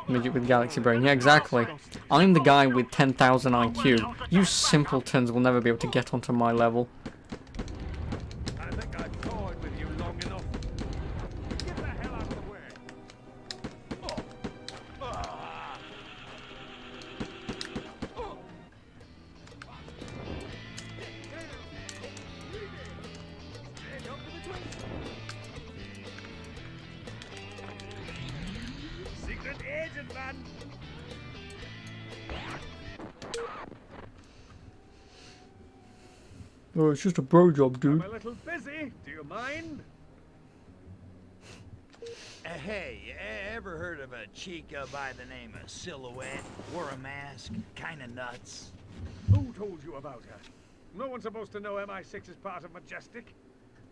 Midget with galaxy brain. Yeah, exactly. I'm the guy with 10,000 IQ. You simpletons will never be able to get onto my level. I think I've toyed with you long enough. Get the hell out of the way. Secret agent, man. Oh, it's just a bro job, dude. I'm a little busy. Do you mind? Hey, ever heard of a chica by the name of Silhouette? Wore a mask, kinda nuts. Who told you about her? No one's supposed to know MI6 is part of Majestic.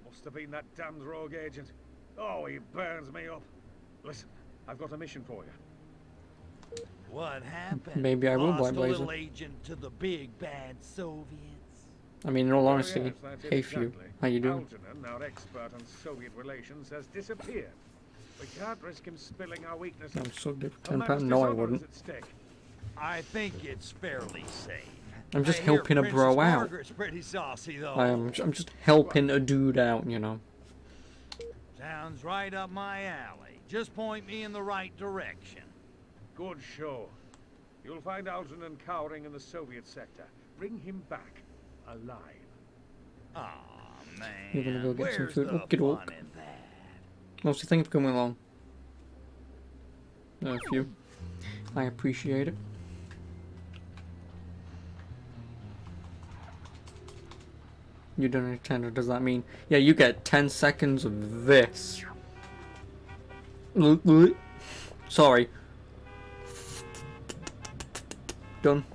Must have been that damned rogue agent. Oh, he burns me up. Listen, I've got a mission for you. What happened? Maybe I will Lost Black a Blazer. little agent to the big bad Soviets. I mean, in all honesty, Yes, that's it hey few, exactly. how you doing? Algernon, our expert on Soviet relations, has disappeared. We can't risk him spilling our weaknesses. I'm so dick A man's £10. No, I dishonor is wouldn't. at stake. I think it's fairly safe. I'm just I hear helping a Princess bro out. Margaret's pretty saucy, though. I'm just helping a dude out, you know. Sounds right up my alley. Just point me in the right direction. Good show. You'll find Algernon cowering in the Soviet sector. Bring him back alive. Aw, man. You're gonna go get some Where's food. the Okay, doke. fun in that? Mostly thank you for coming along. Few. I appreciate it. You don't attend, does that mean? Yeah, you get 10 seconds of this. Sorry. Done.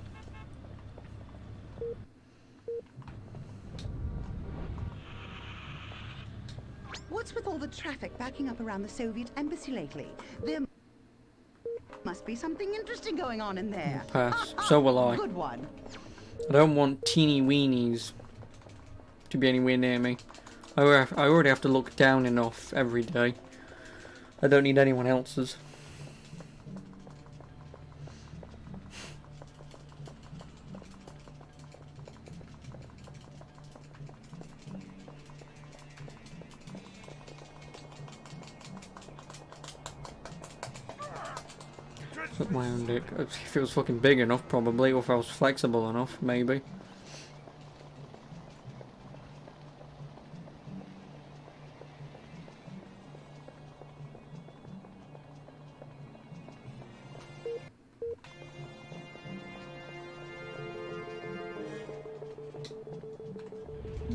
What's with all the traffic backing up around the Soviet embassy lately? There must be something interesting going on in there. Pass. So will I. Good one. I don't want teeny weenies to be anywhere near me. I already have to look down enough every day. I don't need anyone else's. Suck my own dick. If it was fucking big enough, probably, or if I was flexible enough, maybe.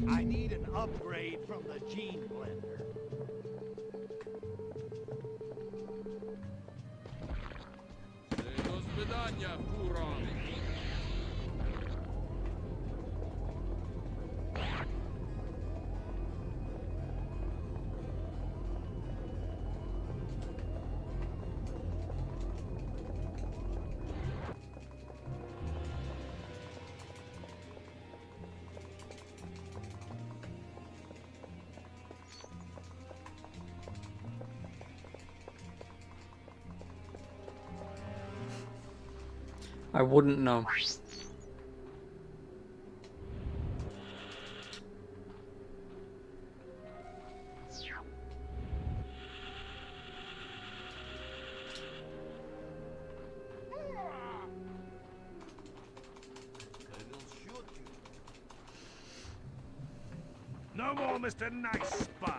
I need an upgrade from the gene blender. Do свидания, Huron. I wouldn't know. No more, Mr. Nice Spy.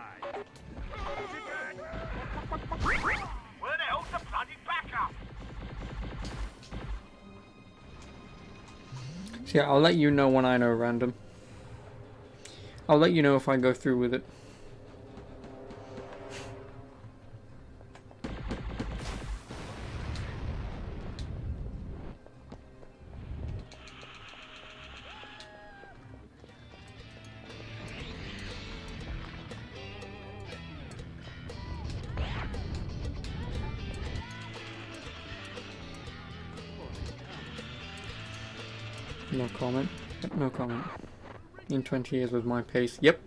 Where the hell's the bloody backup? So yeah, I'll let you know when I know, Random. I'll let you know if I go through with it. No comment. No comment. In 20 years with my pace. Yep.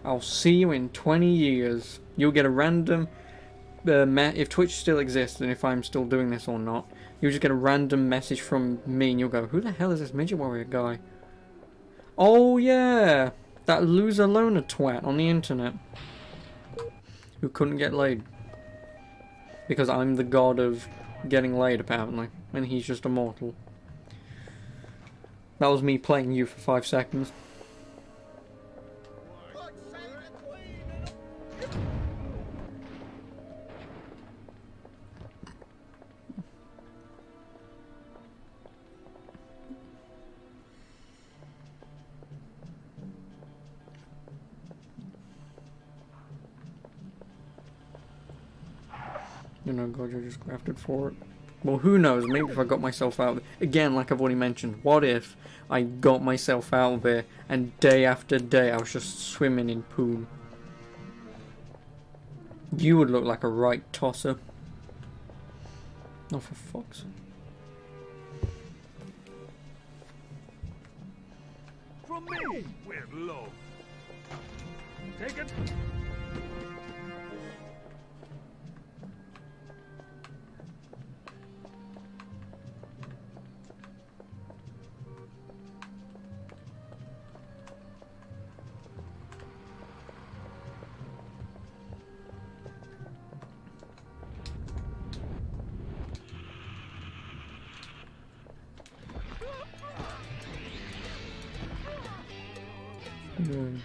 I'll see you in 20 years. You'll get a random... if Twitch still exists and if I'm still doing this or not, you'll just get a random message from me and you'll go, who the hell is this Midget Warrior guy? Oh yeah! That loser loner twat on the internet. Who couldn't get laid. Because I'm the god of getting laid apparently. And he's just a mortal. That was me playing you for 5 seconds. You know, God, you're just grafted for it. Well, who knows? Maybe if I got myself out there. Again, like I've already mentioned, what if I got myself out there and day after day I was just swimming in poon? You would look like a right tosser. Oh, for fuck's sake. From me, with love. Take it.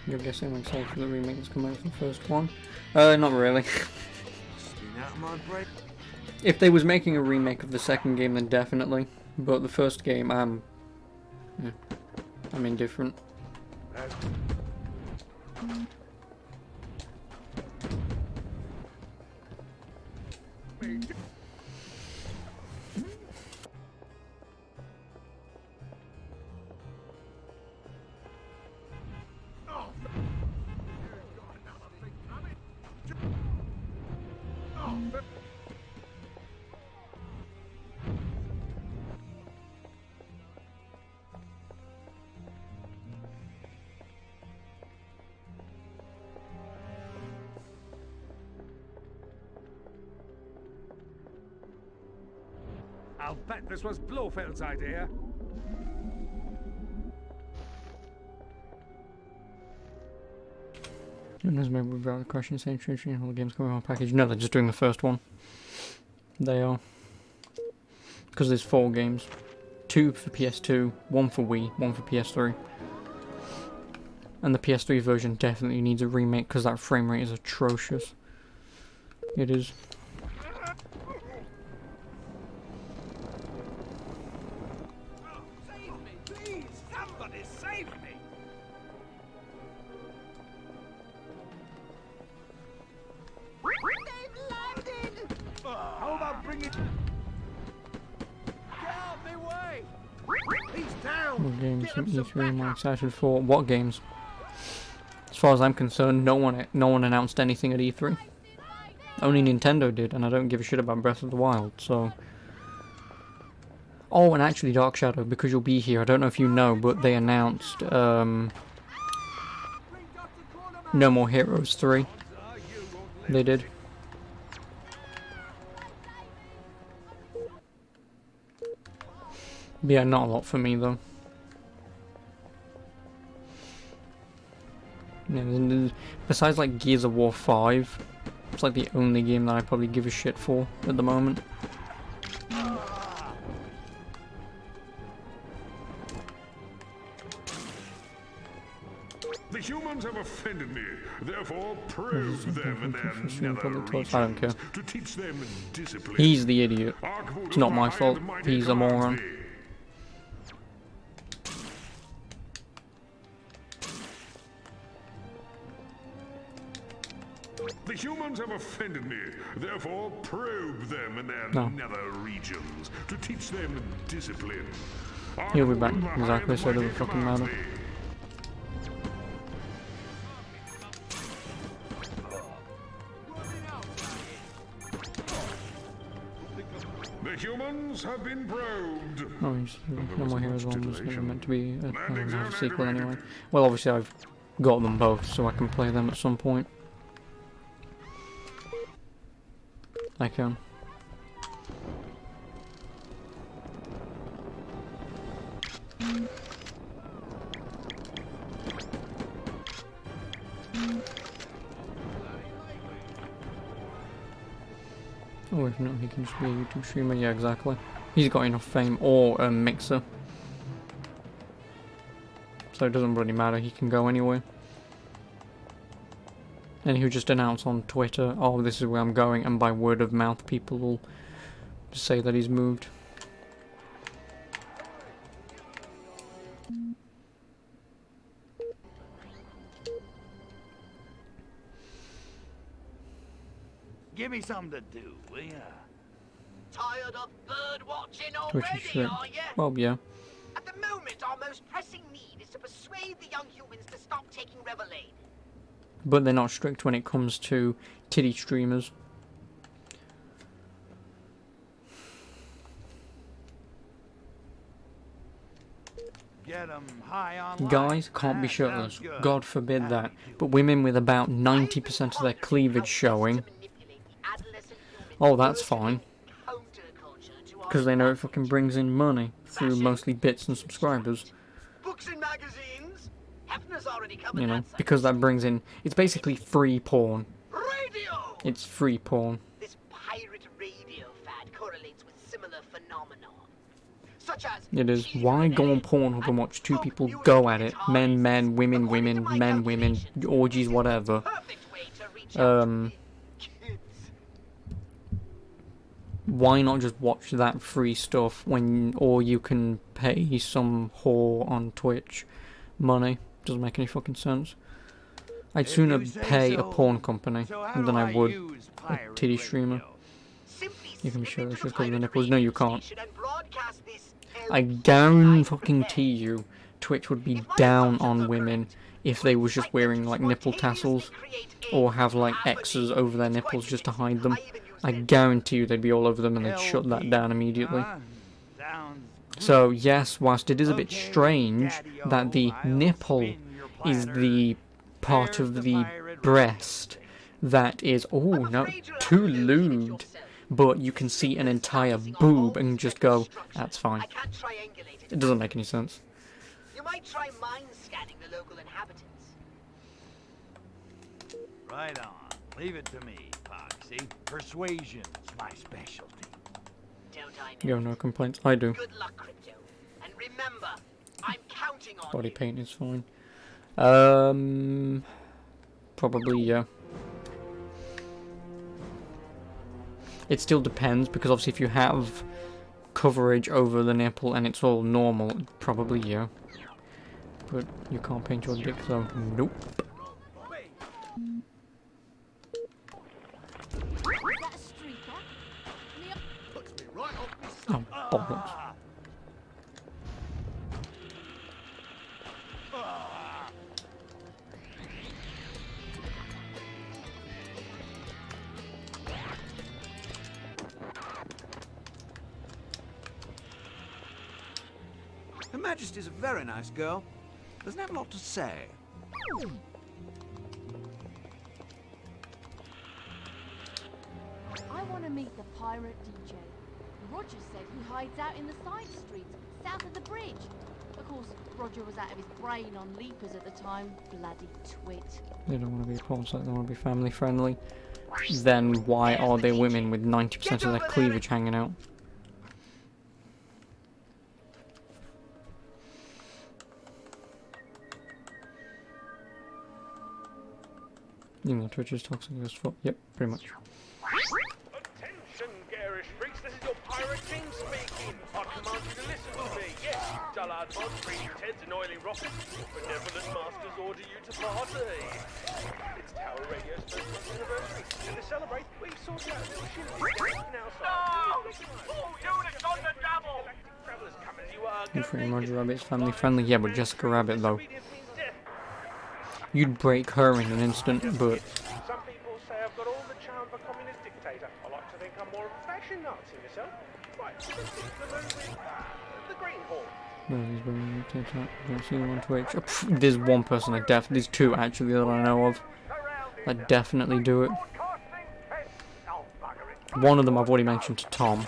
You're guessing I'm excited for the remake that's come out for the first one? Not really. If they was making a remake of the second game, then definitely. But the first game, I'm indifferent. I'll bet this was Blofeld's idea. And there's maybe without the question saying all the games coming on package. No, they're just doing the first one. They are. Because there's 4 games. 2 for PS2, 1 for Wii, 1 for PS3. And the PS3 version definitely needs a remake because that frame rate is atrocious. It is. How about bringing... Get out my way! He's down! What games from E3 am I excited for? What games? As far as I'm concerned, no one announced anything at E3. Only Nintendo did, and I don't give a shit about Breath of the Wild, so... Oh, and actually Dark Shadow, because you'll be here, I don't know if you know, but they announced, No More Heroes 3. They did. But yeah, not a lot for me though. Yeah, besides like Gears of War 5, it's like the only game that I probably give a shit for at the moment. The humans have offended me, therefore probe them in their nether regions I don't care. to teach them discipline. He's the idiot. It's not my fault. He's a moron. The humans have offended me, therefore probe them in their No. nether regions to teach them discipline. He'll be back exactly, so it doesn't fucking matter. The humans have been probed. Oh, he's No More Heroes 1 was never meant to be a sequel anyway. Well, obviously I've got them both, so I can play them at some point. I can. Oh, if not, he can just be a YouTube streamer. Yeah, exactly. He's got enough fame, or a mixer. So it doesn't really matter, he can go anywhere. And he'll just announce on Twitter, oh, this is where I'm going, and by word of mouth people will say that he's moved. Give me something to do, will ya? Tired of bird watching Twitch already, is shit. are ya? Well, yeah. At the moment, our most pressing need is to persuade the young humans to stop taking Revelade. But they're not strict when it comes to titty streamers. Get 'em high on Guys can't be shirtless. God forbid that. But women with about 90% of their cleavage showing. Oh, that's fine. Because they know it fucking brings in money through mostly bits and subscribers. Books and magazines? Hefner's already covered You know, that, sir. because that brings in. It's basically free porn. Radio! It's free porn. This pirate radio fad correlates with similar phenomena, such as It is. Why go on Pornhub and watch two people go at it? Men, men, women, women, men, women, orgies, whatever. Why not just watch that free stuff when, or you can pay some whore on Twitch money? Doesn't make any fucking sense. I'd sooner pay a porn company than I would a titty streamer. You can be sure it's just because of the nipples. No, you can't. I guarantee you, Twitch would be down on women if they was just wearing like nipple tassels or have like X's over their nipples just to hide them. I guarantee you they'd be all over them and they'd shut that down immediately. So yes, whilst it is a bit strange that the nipple is the part of the breast that is, oh no, too lewd, but you can see an entire boob and just go, that's fine. It doesn't make any sense. You might try mind scanning the local inhabitants. Right on. Leave it to me, Poxy. Persuasion's my specialty. Don't I know? You have no complaints? I do. Good luck, Crypto. And remember, I'm counting on Body paint is fine. Probably, yeah. It still depends, because obviously if you have coverage over the nipple and it's all normal, probably, yeah. But you can't paint your dick, so nope. Oh, bollocks. Her Majesty's a very nice girl. Doesn't have a lot to say. I want to meet the pirate DJ. Roger said he hides out in the side streets, south of the bridge. Of course, Roger was out of his brain on leapers at the time. Bloody twit. They don't want to be a porn site, they want to be family friendly. Then why are there women with 90% of their cleavage hanging out? You know, Twitch is toxic as fuck. Yep, pretty much. Attention, garish freaks, this is your pirate king speaking. I command you to listen to me. Yes, dullard mods, breeding Teds and oily rockets. Your benevolent masters order you to party. It's Tower Radio's first month anniversary, and to celebrate, we sorted out a little shindig now. No! All units on the double! Travelers come as you are. And pretty much Rabbit's family friendly. Yeah, but Jessica Rabbit though. You'd break her in an instant, but... Some people say I've got all the charm of a communist dictator. I like to think I'm more of a fashion Nazi myself. Right, let's see the movie with the Greenhorn. No, he's wearing a TikTok. I don't see him on Twitch. Oh, pff, there's one person there's two actually that I know of that definitely do it. One of them I've already mentioned to Tom.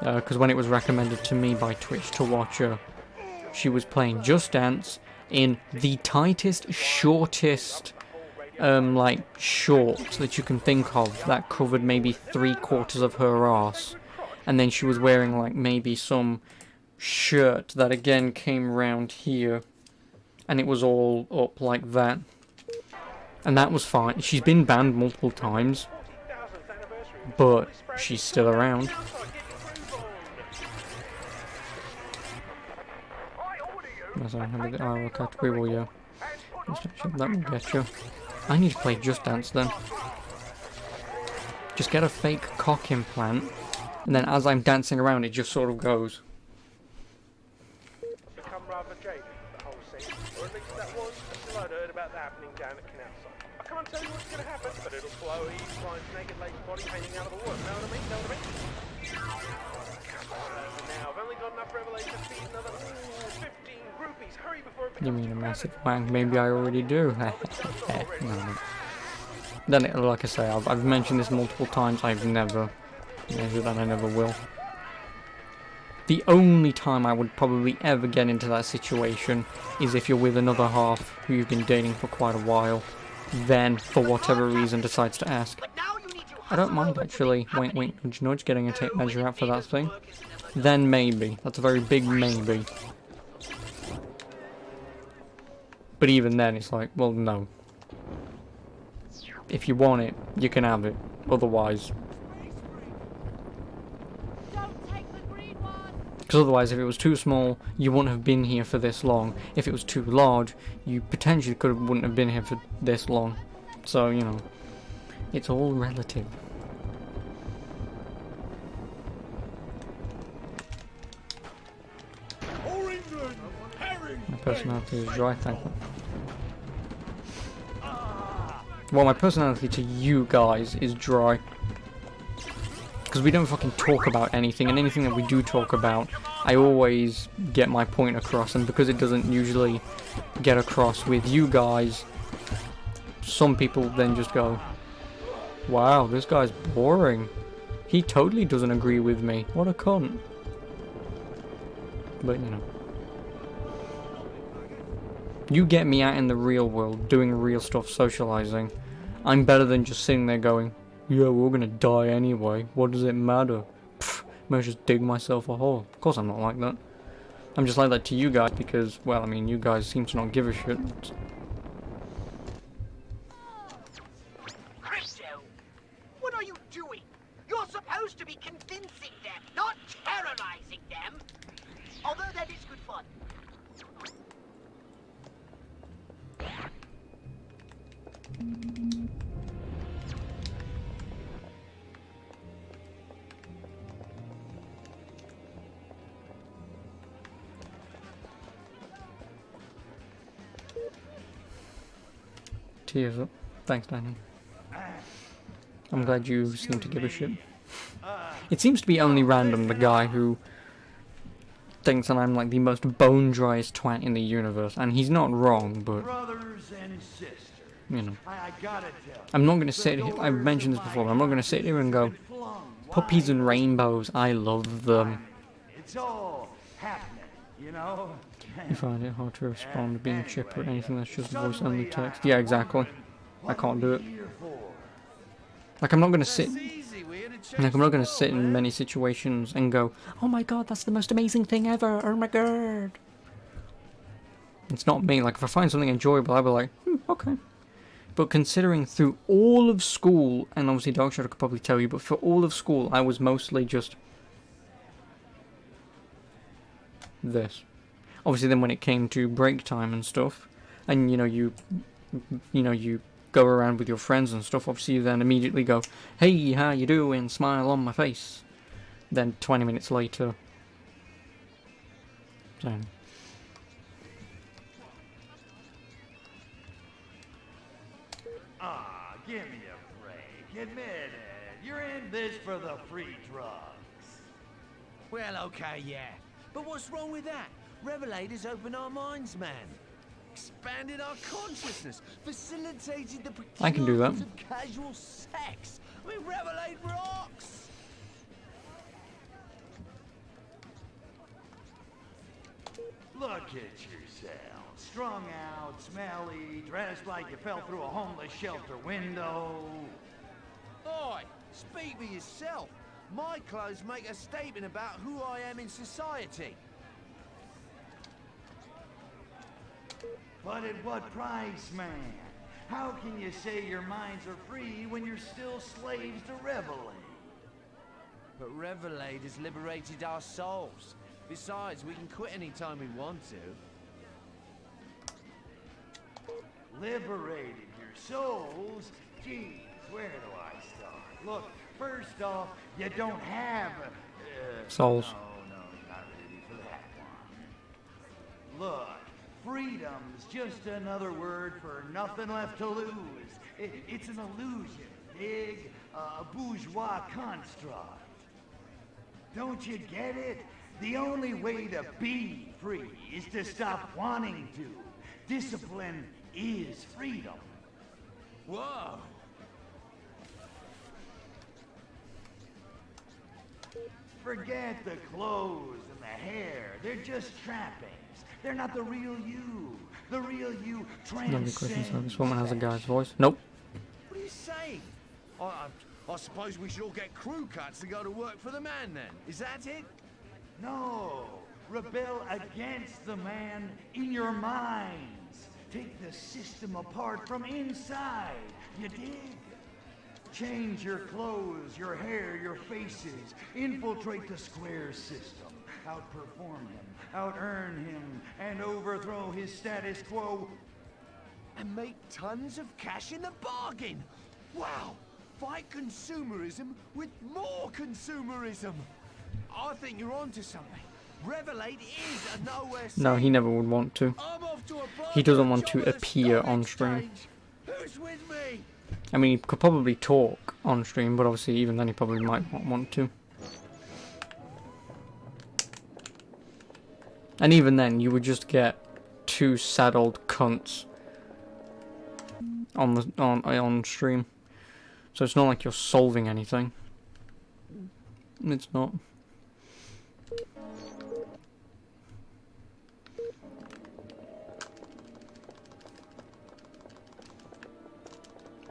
Because when it was recommended to me by Twitch to watch her, she was playing Just Dance in the tightest, shortest, like, shorts that you can think of that covered maybe 3/4 of her arse. And then she was wearing, like, maybe some shirt that again came round here. And it was all up like that. And that was fine. She's been banned multiple times. But she's still around. As I have the RO category, well, yeah. That will get you. I need to play Just Dance then. Just get a fake cock implant, and then as I'm dancing around, it just sort of goes. Become rather jaded, the whole scene, or at least that was until I'd heard about the happening down at Canal Side. I can't tell you what's going to happen, but it'll flow each client's naked lady's body hanging out of the water. Know what I mean? Know what I mean? Come on, now I've only got enough revelation to feed another 15 groupies. Hurry before it You mean a massive wank? Maybe I already do. No. Then, like I say, I've mentioned this multiple times. I've never measured and I never will. The only time I would probably ever get into that situation is if you're with another half who you've been dating for quite a while. Then, for whatever reason, decides to ask. I don't mind actually. Wink, wink, nudge, nudge. Getting a tape measure out for that thing. Then maybe. That's a very big maybe. But even then, it's like, well, no. If you want it, you can have it. Otherwise... Because otherwise, if it was too small, you wouldn't have been here for this long. If it was too large, you potentially wouldn't have been here for this long. So, you know, it's all relative. My personality is dry, thank you. Well, my personality to you guys is dry. Because we don't fucking talk about anything, and anything that we do talk about, I always get my point across, and because it doesn't usually get across with you guys, some people then just go, wow, this guy's boring. He totally doesn't agree with me. What a cunt. But, you know. You get me out in the real world, doing real stuff, socializing. I'm better than just sitting there going, yeah, we're gonna die anyway. What does it matter? Pfft, may just dig myself a hole. Of course I'm not like that. I'm just like that to you guys because, well, I mean, you guys seem to not give a shit. Crypto, what are you doing? You're supposed to be convincing them, not terrorizing them. Although that is good fun. Tears up. Thanks, Daniel. I'm glad you seem to give a shit. It seems to be only random, the guy who thinks that I'm like the most bone driest twat in the universe, and he's not wrong, but Brothers and sisters, you know. I gotta tell I'm not gonna sit here, I've mentioned this before, but I'm not gonna sit here and go, puppies and rainbows, I love them. it's all happening, you know? You find it hard to respond to being chipper or anything that's just voice only text. Yeah, exactly. I can't do it. Like, I'm not gonna sit. Like, I'm not gonna sit in many situations and go, "Oh my god, that's the most amazing thing ever! Oh my god!" It's not me. Like, if I find something enjoyable, I'll be like, okay. But considering through all of school, and obviously Dark Shadow could probably tell you, but for all of school, I was mostly just this. Obviously, then when it came to break time and stuff, and you go around with your friends and stuff, obviously you then immediately go, "Hey, how you doing?" Smile on my face. Then 20 minutes later, same. Give me a break. Admit it. You're in this for the free drugs. Well, okay, yeah. But what's wrong with that? Revelators open our minds, man. Expanded our consciousness. Facilitated the I can do that. of casual sex. I mean, Revelate rocks! Look at yourself. Strung out, smelly, dressed like you fell through a homeless shelter window. Oi, speak for yourself. My clothes make a statement about who I am in society. But at what price, man? How can you say your minds are free when you're still slaves to Revelate? But Revelate has liberated our souls. Besides, we can quit any time we want to. Liberated your souls? Geez, where do I start? Look, first off, you don't have souls. No, not ready for that one. Look, freedom's just another word for nothing left to lose. It's an illusion, dig? A bourgeois construct. Don't you get it? The only way to be free is to stop wanting to. Discipline is freedom. Whoa! Forget the clothes and the hair. They're just trappings. They're not the real you. The real you Lovely Christmas transcends. service. Woman has a guy's voice. Nope. What are you saying? I suppose we should all get crew cuts to go to work for the man then. Is that it? No. Rebel against the man in your minds. Take the system apart from inside. You dig? Change your clothes, your hair, your faces. Infiltrate the square system. Outperform him, out-earn him, and overthrow his status quo. And make tons of cash in the bargain. Wow! Fight consumerism with more consumerism. I think you're onto something. Revelate is a nowhere scene. No, he never would want to. I'm off to a He doesn't want job to at the appear stock on stream. exchange. Who's with me? I mean, he could probably talk on stream, but obviously even then he probably might not want to. And even then, you would just get two sad old cunts on stream. So it's not like you're solving anything. It's not.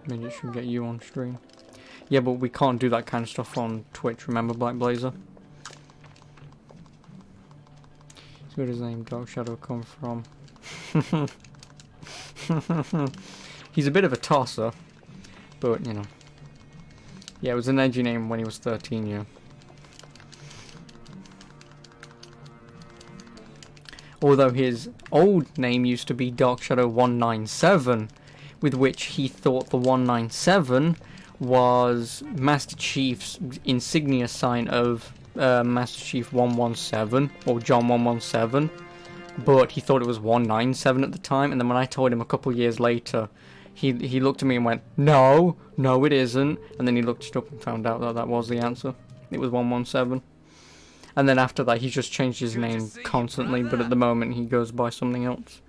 Maybe it should get you on stream. Yeah, but we can't do that kind of stuff on Twitch, remember, Black Blazer? So where does the name Dark Shadow come from? He's a bit of a tosser, but, you know. Yeah, it was an edgy name when he was 13, yeah. Although his old name used to be Dark Shadow 197, with which he thought the 197 was Master Chief's insignia sign of Master Chief 117, or John 117, but he thought it was 197 at the time, and then when I told him a couple years later, he looked at me and went, no, it isn't, and then he looked it up and found out that that was the answer. It was 117. And then after that, he just changed his name constantly, but at the moment he goes by something else.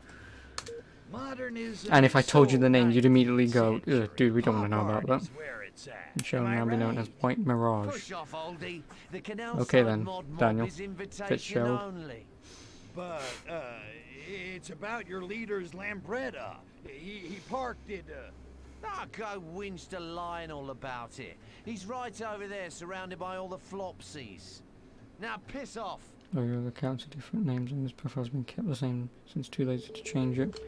And if I told you the name, you'd immediately go, ugh, dude, we don't want to know about that. Where it it's at. It shall Am I now be known right? as White Mirage. Push off, oldie. The canal Okay side then, mod mob Daniel. is invitation Fitzgerald. only. But, it's about your leader's Lambretta. He parked it, Go whinge to Lionel about it. He's right over there, surrounded by all the flopsies. Now piss off. Oh, your other accounts are different names, and this profile has been kept the same since too lazy to change it.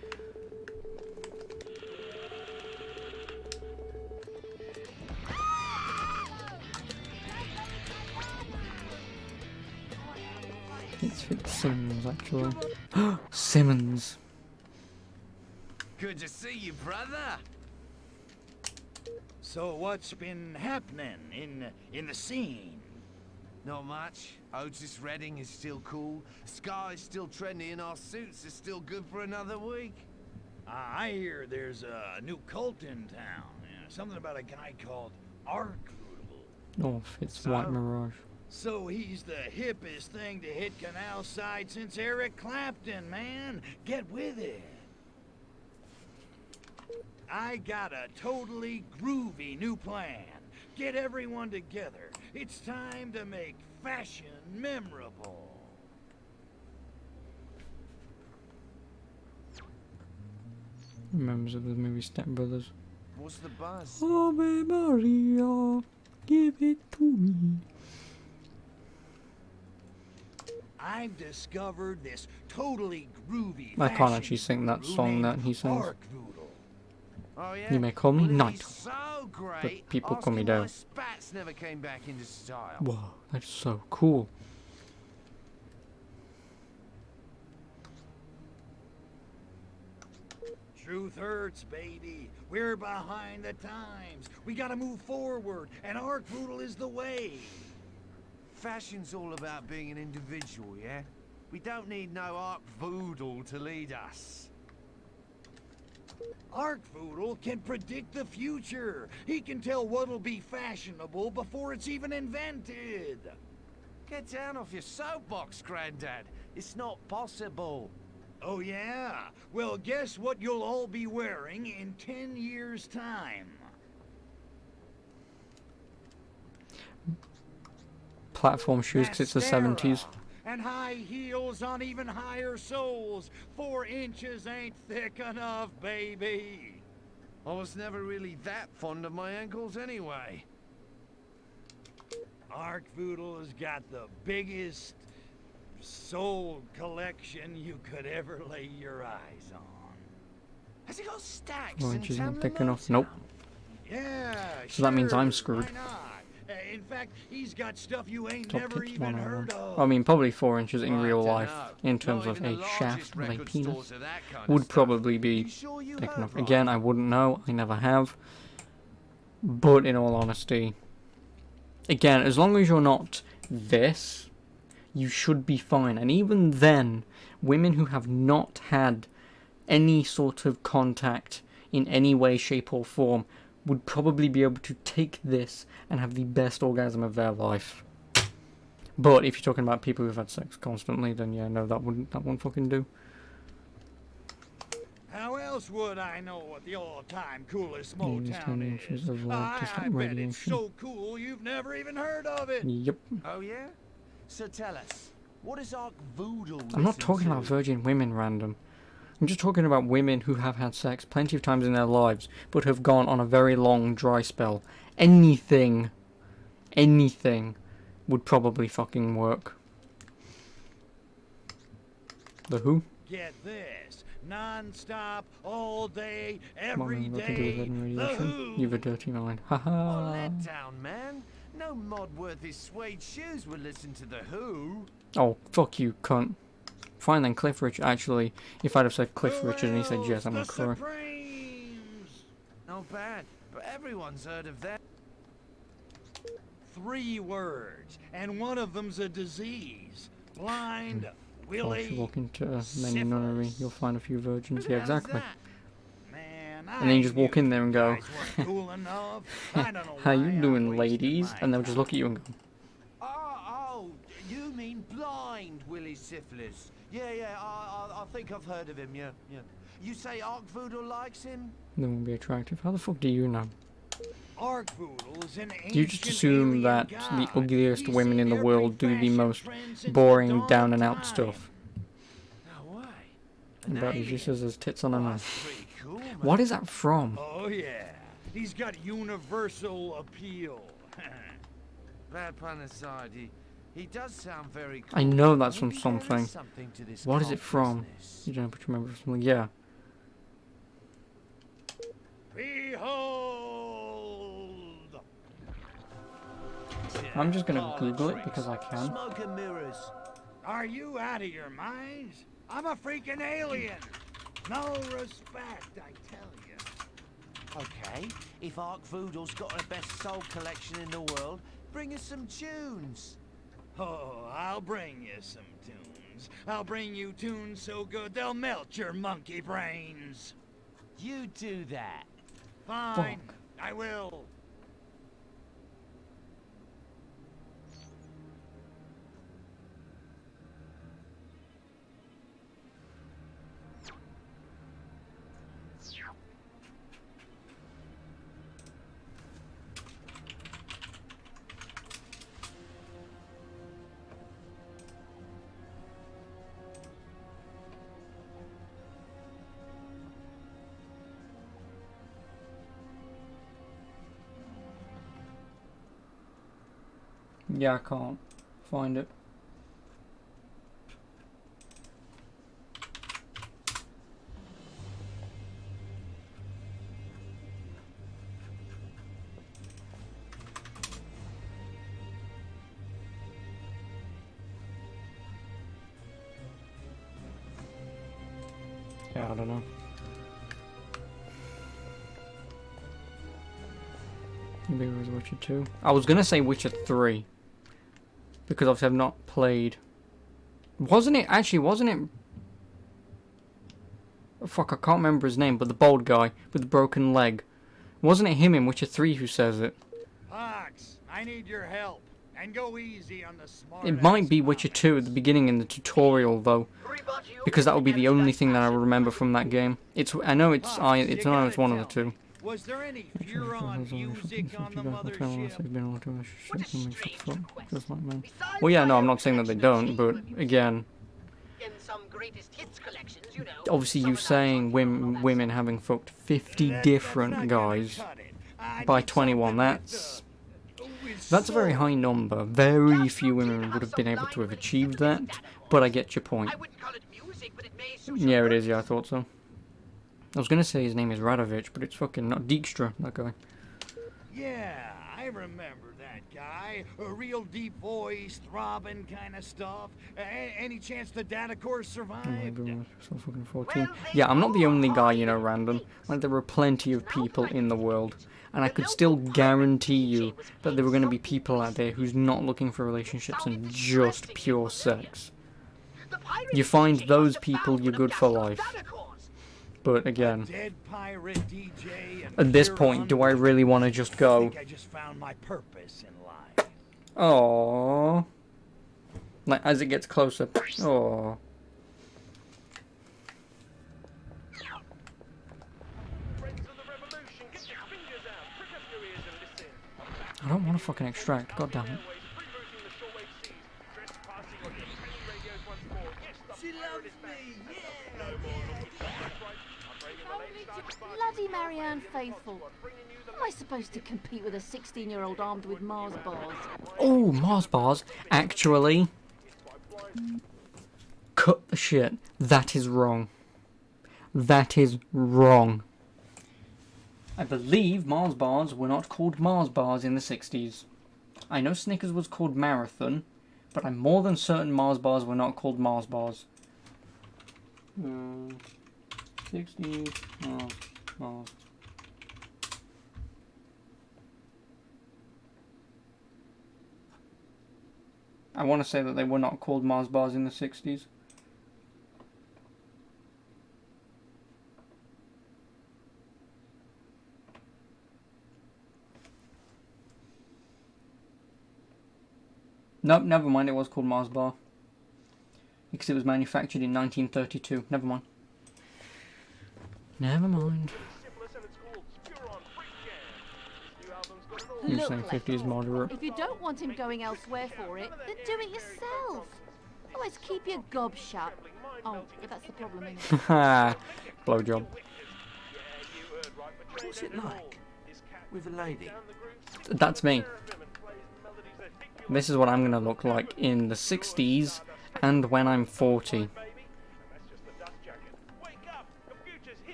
It's Fitzsimmons, actually. Simmons! Good to see you, brother. So what's been happening in the scene? Not much. Otis Redding is still cool. Sky's still trendy, and our suits are still good for another week. I hear there's a new cult in town. Something about a guy called Arkvoodle. Oh, Fitz White Mirage. So he's the hippest thing to hit Canal Side since Eric Clapton, man. Get with it. I got a totally groovy new plan. Get everyone together. It's time to make fashion memorable. Members of the movie Step Brothers. What's the buzz? Ave Maria, give it to me. I've discovered this totally groovy I can't actually sing that song that he sings. Oh, yeah? You may call me Well, Night, he's so great. but people Ask call me him why Dale. Spats never came back into style. Whoa, that's so cool. Truth hurts, baby. We're behind the times. We gotta move forward, and Arkvoodle is the way. Fashion's all about being an individual, yeah? We don't need no Arkvoodle to lead us. Arkvoodle can predict the future. He can tell what'll be fashionable before it's even invented. Get down off your soapbox, Grandad. It's not possible. Oh, yeah? Well, guess what you'll all be wearing in 10 years' time? Platform shoes, because it's the 70s. And high heels on even higher soles. 4 inches ain't thick enough, baby. I was never really that fond of my ankles anyway. Arkvoodle has got the biggest soul collection you could ever lay your eyes on. Has he got stacks 4 in inches isn't Tamla thick enough. Motown? Nope. Yeah, So that means I'm sure, screwed. why not? In fact, he's got stuff you ain't Top never tips even 101. heard of. I mean, probably 4 inches in real dunno. life, in terms Not of even a the shaft largest of a record penis, stores are that kind of would stuff. probably be You sure you thick heard enough. right? Again, I wouldn't know. I never have. But in all honesty, again, as long as you're not this, you should be fine. And even then, women who have not had any sort of contact in any way, shape or form would probably be able to take this and have the best orgasm of their life. But if you're talking about people who've had sex constantly, then yeah, no, that wouldn't fucking do. How else would I know what the all-time coolest Use 10 Motown inches is? of light to stop I bet it's radiation. so cool you've never even heard of it. Yep. Oh yeah? So tell us, what is Arkvoodle? I'm not talking about virgin women, random. I'm just talking about women who have had sex plenty of times in their lives, but have gone on a very long dry spell. Anything would probably fucking work. The Who? Get this. Non-stop, all day, Come on, every man, nothing to do with day. leaden The radiation. Who. You've a dirty mind. Haha. Oh, let down, man. No mod worth his suede shoes would listen to the Who. Oh, fuck you, cunt. Fine then, Cliff Richard. Actually, if I'd have said Cliff Richard and he said yes, I'm gonna cry. Not bad, but everyone's heard of them. 3 words, and one of them's a disease. Blind, Well, if Willie, you walk into many nunnery, you'll find a few virgins. Who the Yeah, hell's exactly. Man, And then you just walk in there and go, cool enough. I don't know "How why you I'm doing, wasting ladies?" my And they'll just look at you and go, Oh, you mean blind Willie Syphilis? Yeah, I think I've heard of him, yeah. You say Arkvoodle likes him? "They won't be attractive." How the fuck do you know? Arkvoodle's an You just ancient assume alien that god. the ugliest He's women in seen the every world do the fashion most trend since boring, the dawn down and of out time. stuff. No way. And Bradley just says there's tits on her mouth. Pretty cool, man. What is that from? Oh yeah, he's got universal appeal. Bad pun aside, he does sound very cool. I know that's from Maybe there is something. something to this What is it cult from? business. You don't know, but you remember something. Yeah. Behold! I'm just gonna Google it because I can. Smoke and mirrors. Are you out of your minds? I'm a freaking alien. No respect, I tell you. Okay, if Arkvoodle's got the best soul collection in the world, bring us some tunes. Oh, I'll bring you some tunes. I'll bring you tunes so good they'll melt your monkey brains. You do that. Fine, I will. Yeah, I can't find it. Yeah, I don't know. Maybe it was Witcher 2. I was gonna say Witcher 3. Because obviously I've not played. Wasn't it? Oh, fuck, I can't remember his name, but the bald guy with the broken leg. Wasn't it him in Witcher 3 who says it? Pox, I need your help. And go easy on the smart. It might be Witcher 2 at the beginning in the tutorial though. Because that would be the only thing that I remember from that game. I know it's one of the two. Was there any Furon music on the mothership? Well, yeah, no, I'm not saying that they don't, but again, In some greatest hits collections, you know. obviously you saying women having fucked 50 different guys by 21, that's a very high number. Very few women would have been able to have achieved that, but I get your point. Yeah, it is, yeah, I thought so. I was gonna say his name is Radovich, but it's fucking not Dijkstra, that guy. Yeah, I remember that guy. A real deep voice, throbbing kind of stuff. Any chance the data core survived? So fucking 14. Yeah, I'm not the only guy, you know, random. Like, there were plenty of people in the world. And I could still guarantee you that there were going to be people out there who's not looking for relationships and just pure sex. You find those people, you're good for life. But again, at this point, do I really want to just go? I just found my purpose in life. Aww. Like, as it gets closer. Aww. I don't want to fucking extract, god damn it. She loves me, Bloody Marianne Faithful. How am I supposed to compete with a 16-year-old armed with Mars bars? Oh, Mars bars. Actually, cut the shit. That is wrong. That is wrong. I believe Mars bars were not called Mars bars in the 60s. I know Snickers was called Marathon, but I'm more than certain Mars bars were not called Mars bars. 60s, Mars. I want to say that they were not called Mars bars in the 60s. Nope, never mind, it was called Mars bar. Because it was manufactured in 1932. Never mind. Never mind. Simplest, and it's called Furon Freak Jam. This new album You're Look, saying 50 is moderate. if you don't want him going elsewhere for it, then do it yourself. Otherwise, keep your gob shut. Oh, but that's the problem, isn't it? Haha. Blowjob. What's it like with a lady? That's me. This is what I'm gonna look like in the 60s and when I'm 40.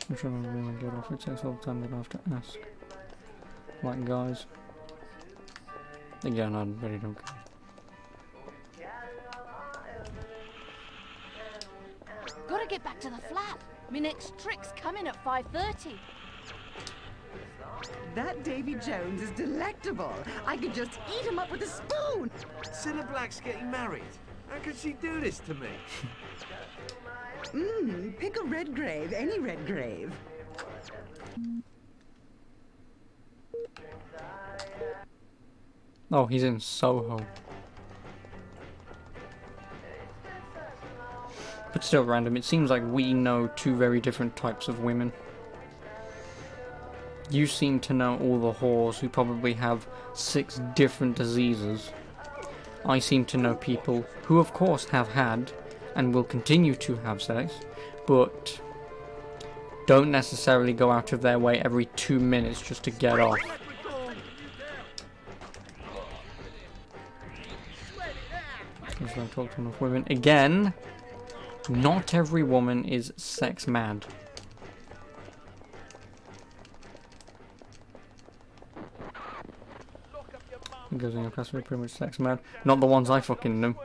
I'm sure I'm gonna get off. It takes all the time that I have to ask. Like guys. Again, I really don't care. Gotta get back to the flat. My next trick's coming at 5:30. That Davy Jones is delectable. I could just eat him up with a spoon. Cilla Black's getting married. How could she do this to me? Pick a red grave, any red grave. Oh, he's in Soho. But still random. It seems like we know two very different types of women. You seem to know all the whores who probably have 6 different diseases. I seem to know people who of course have had and will continue to have sex, but don't necessarily go out of their way every 2 minutes just to get off. Just don't talk to enough women. Again, not every woman is sex mad. Because in your class we're pretty much sex mad. Not the ones I fucking knew.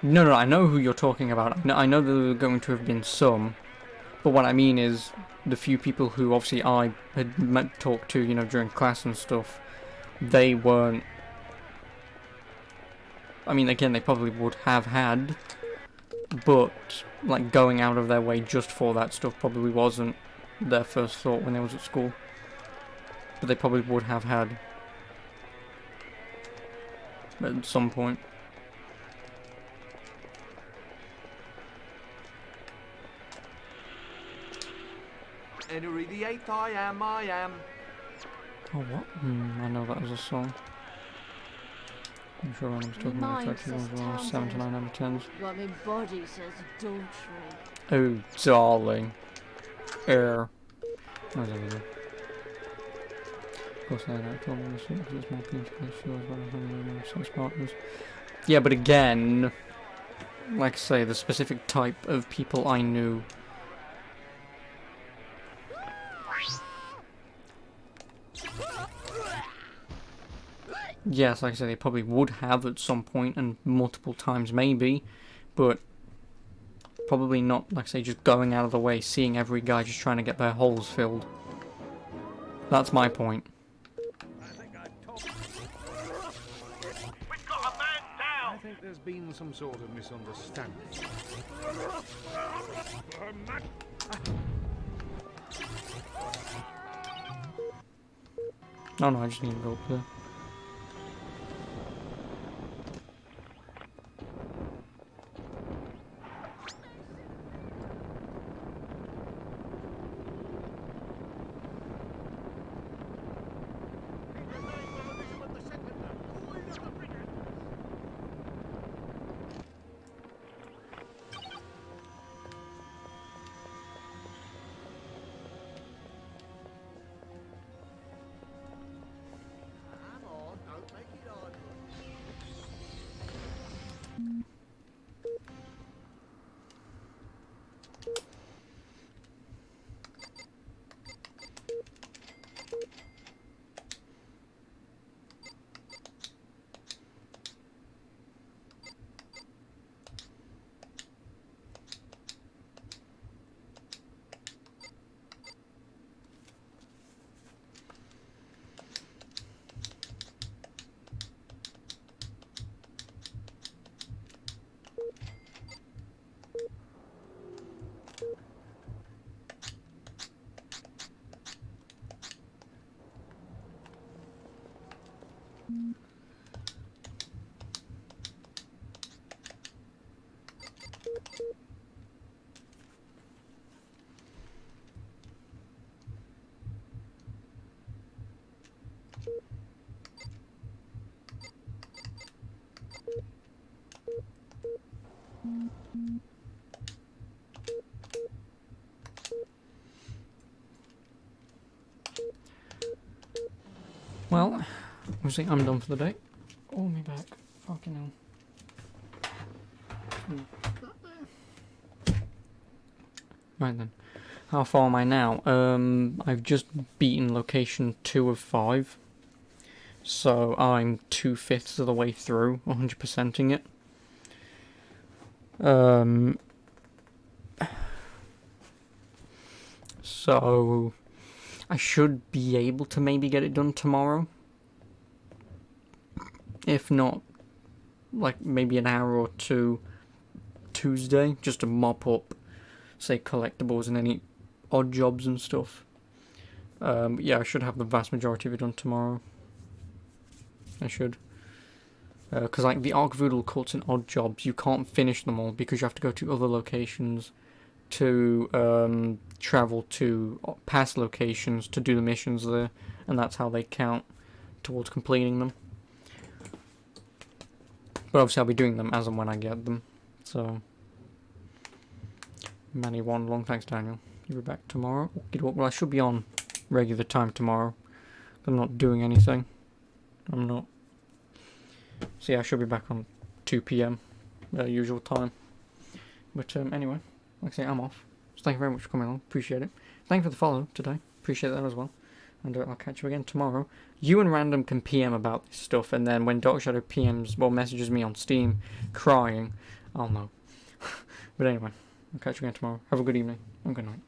No, I know who you're talking about. I know there were going to have been some, but what I mean is the few people who obviously I had talked to, you know, during class and stuff, they weren't. I mean, again, they probably would have had, but like going out of their way just for that stuff probably wasn't their first thought when they was at school. But they probably would have had at some point. Henry VIII, I am. Oh, what? I know that was a song. I'm sure I was talking about attractive ones as well. 7 to 9 out of 10s. What my body says adultery. Oh, darling. Where's everything? Of course, I don't call this because it's more painful as well as having sex partners. Yeah, but again, like I say, the specific type of people I knew. Yes, like I said, they probably would have at some point and multiple times maybe, but probably not, like I say, just going out of the way, seeing every guy just trying to get their holes filled. That's my point. I think there's been some sort of misunderstanding. No, I just need to go up there. Well, obviously I'm done for the day. Oh, me back. Fucking hell. Right then. How far am I now? I've just beaten location 2 of 5. So I'm 2/5 of the way through, 100%ing it. So I should be able to maybe get it done tomorrow. If not, like maybe an hour or two Tuesday, just to mop up, say, collectibles and any odd jobs and stuff. Yeah, I should have the vast majority of it done tomorrow. I should. Because like the Ark-Voodle cults and odd jobs, you can't finish them all because you have to go to other locations to travel to past locations to do the missions there, and that's how they count towards completing them. But obviously I'll be doing them as and when I get them. So, Manny one, long thanks Daniel. You'll be back tomorrow. Well, I should be on regular time tomorrow. I'm not doing anything. I'm not. So yeah, I should be back on 2 PM, usual time. But anyway, like I say, I'm off. So thank you very much for coming along. Appreciate it. Thank you for the follow today. Appreciate that as well. And I'll catch you again tomorrow. You and Random can PM about this stuff, and then when Dark Shadow PMs, well, messages me on Steam crying, I'll know. But anyway, I'll catch you again tomorrow. Have a good evening and good night.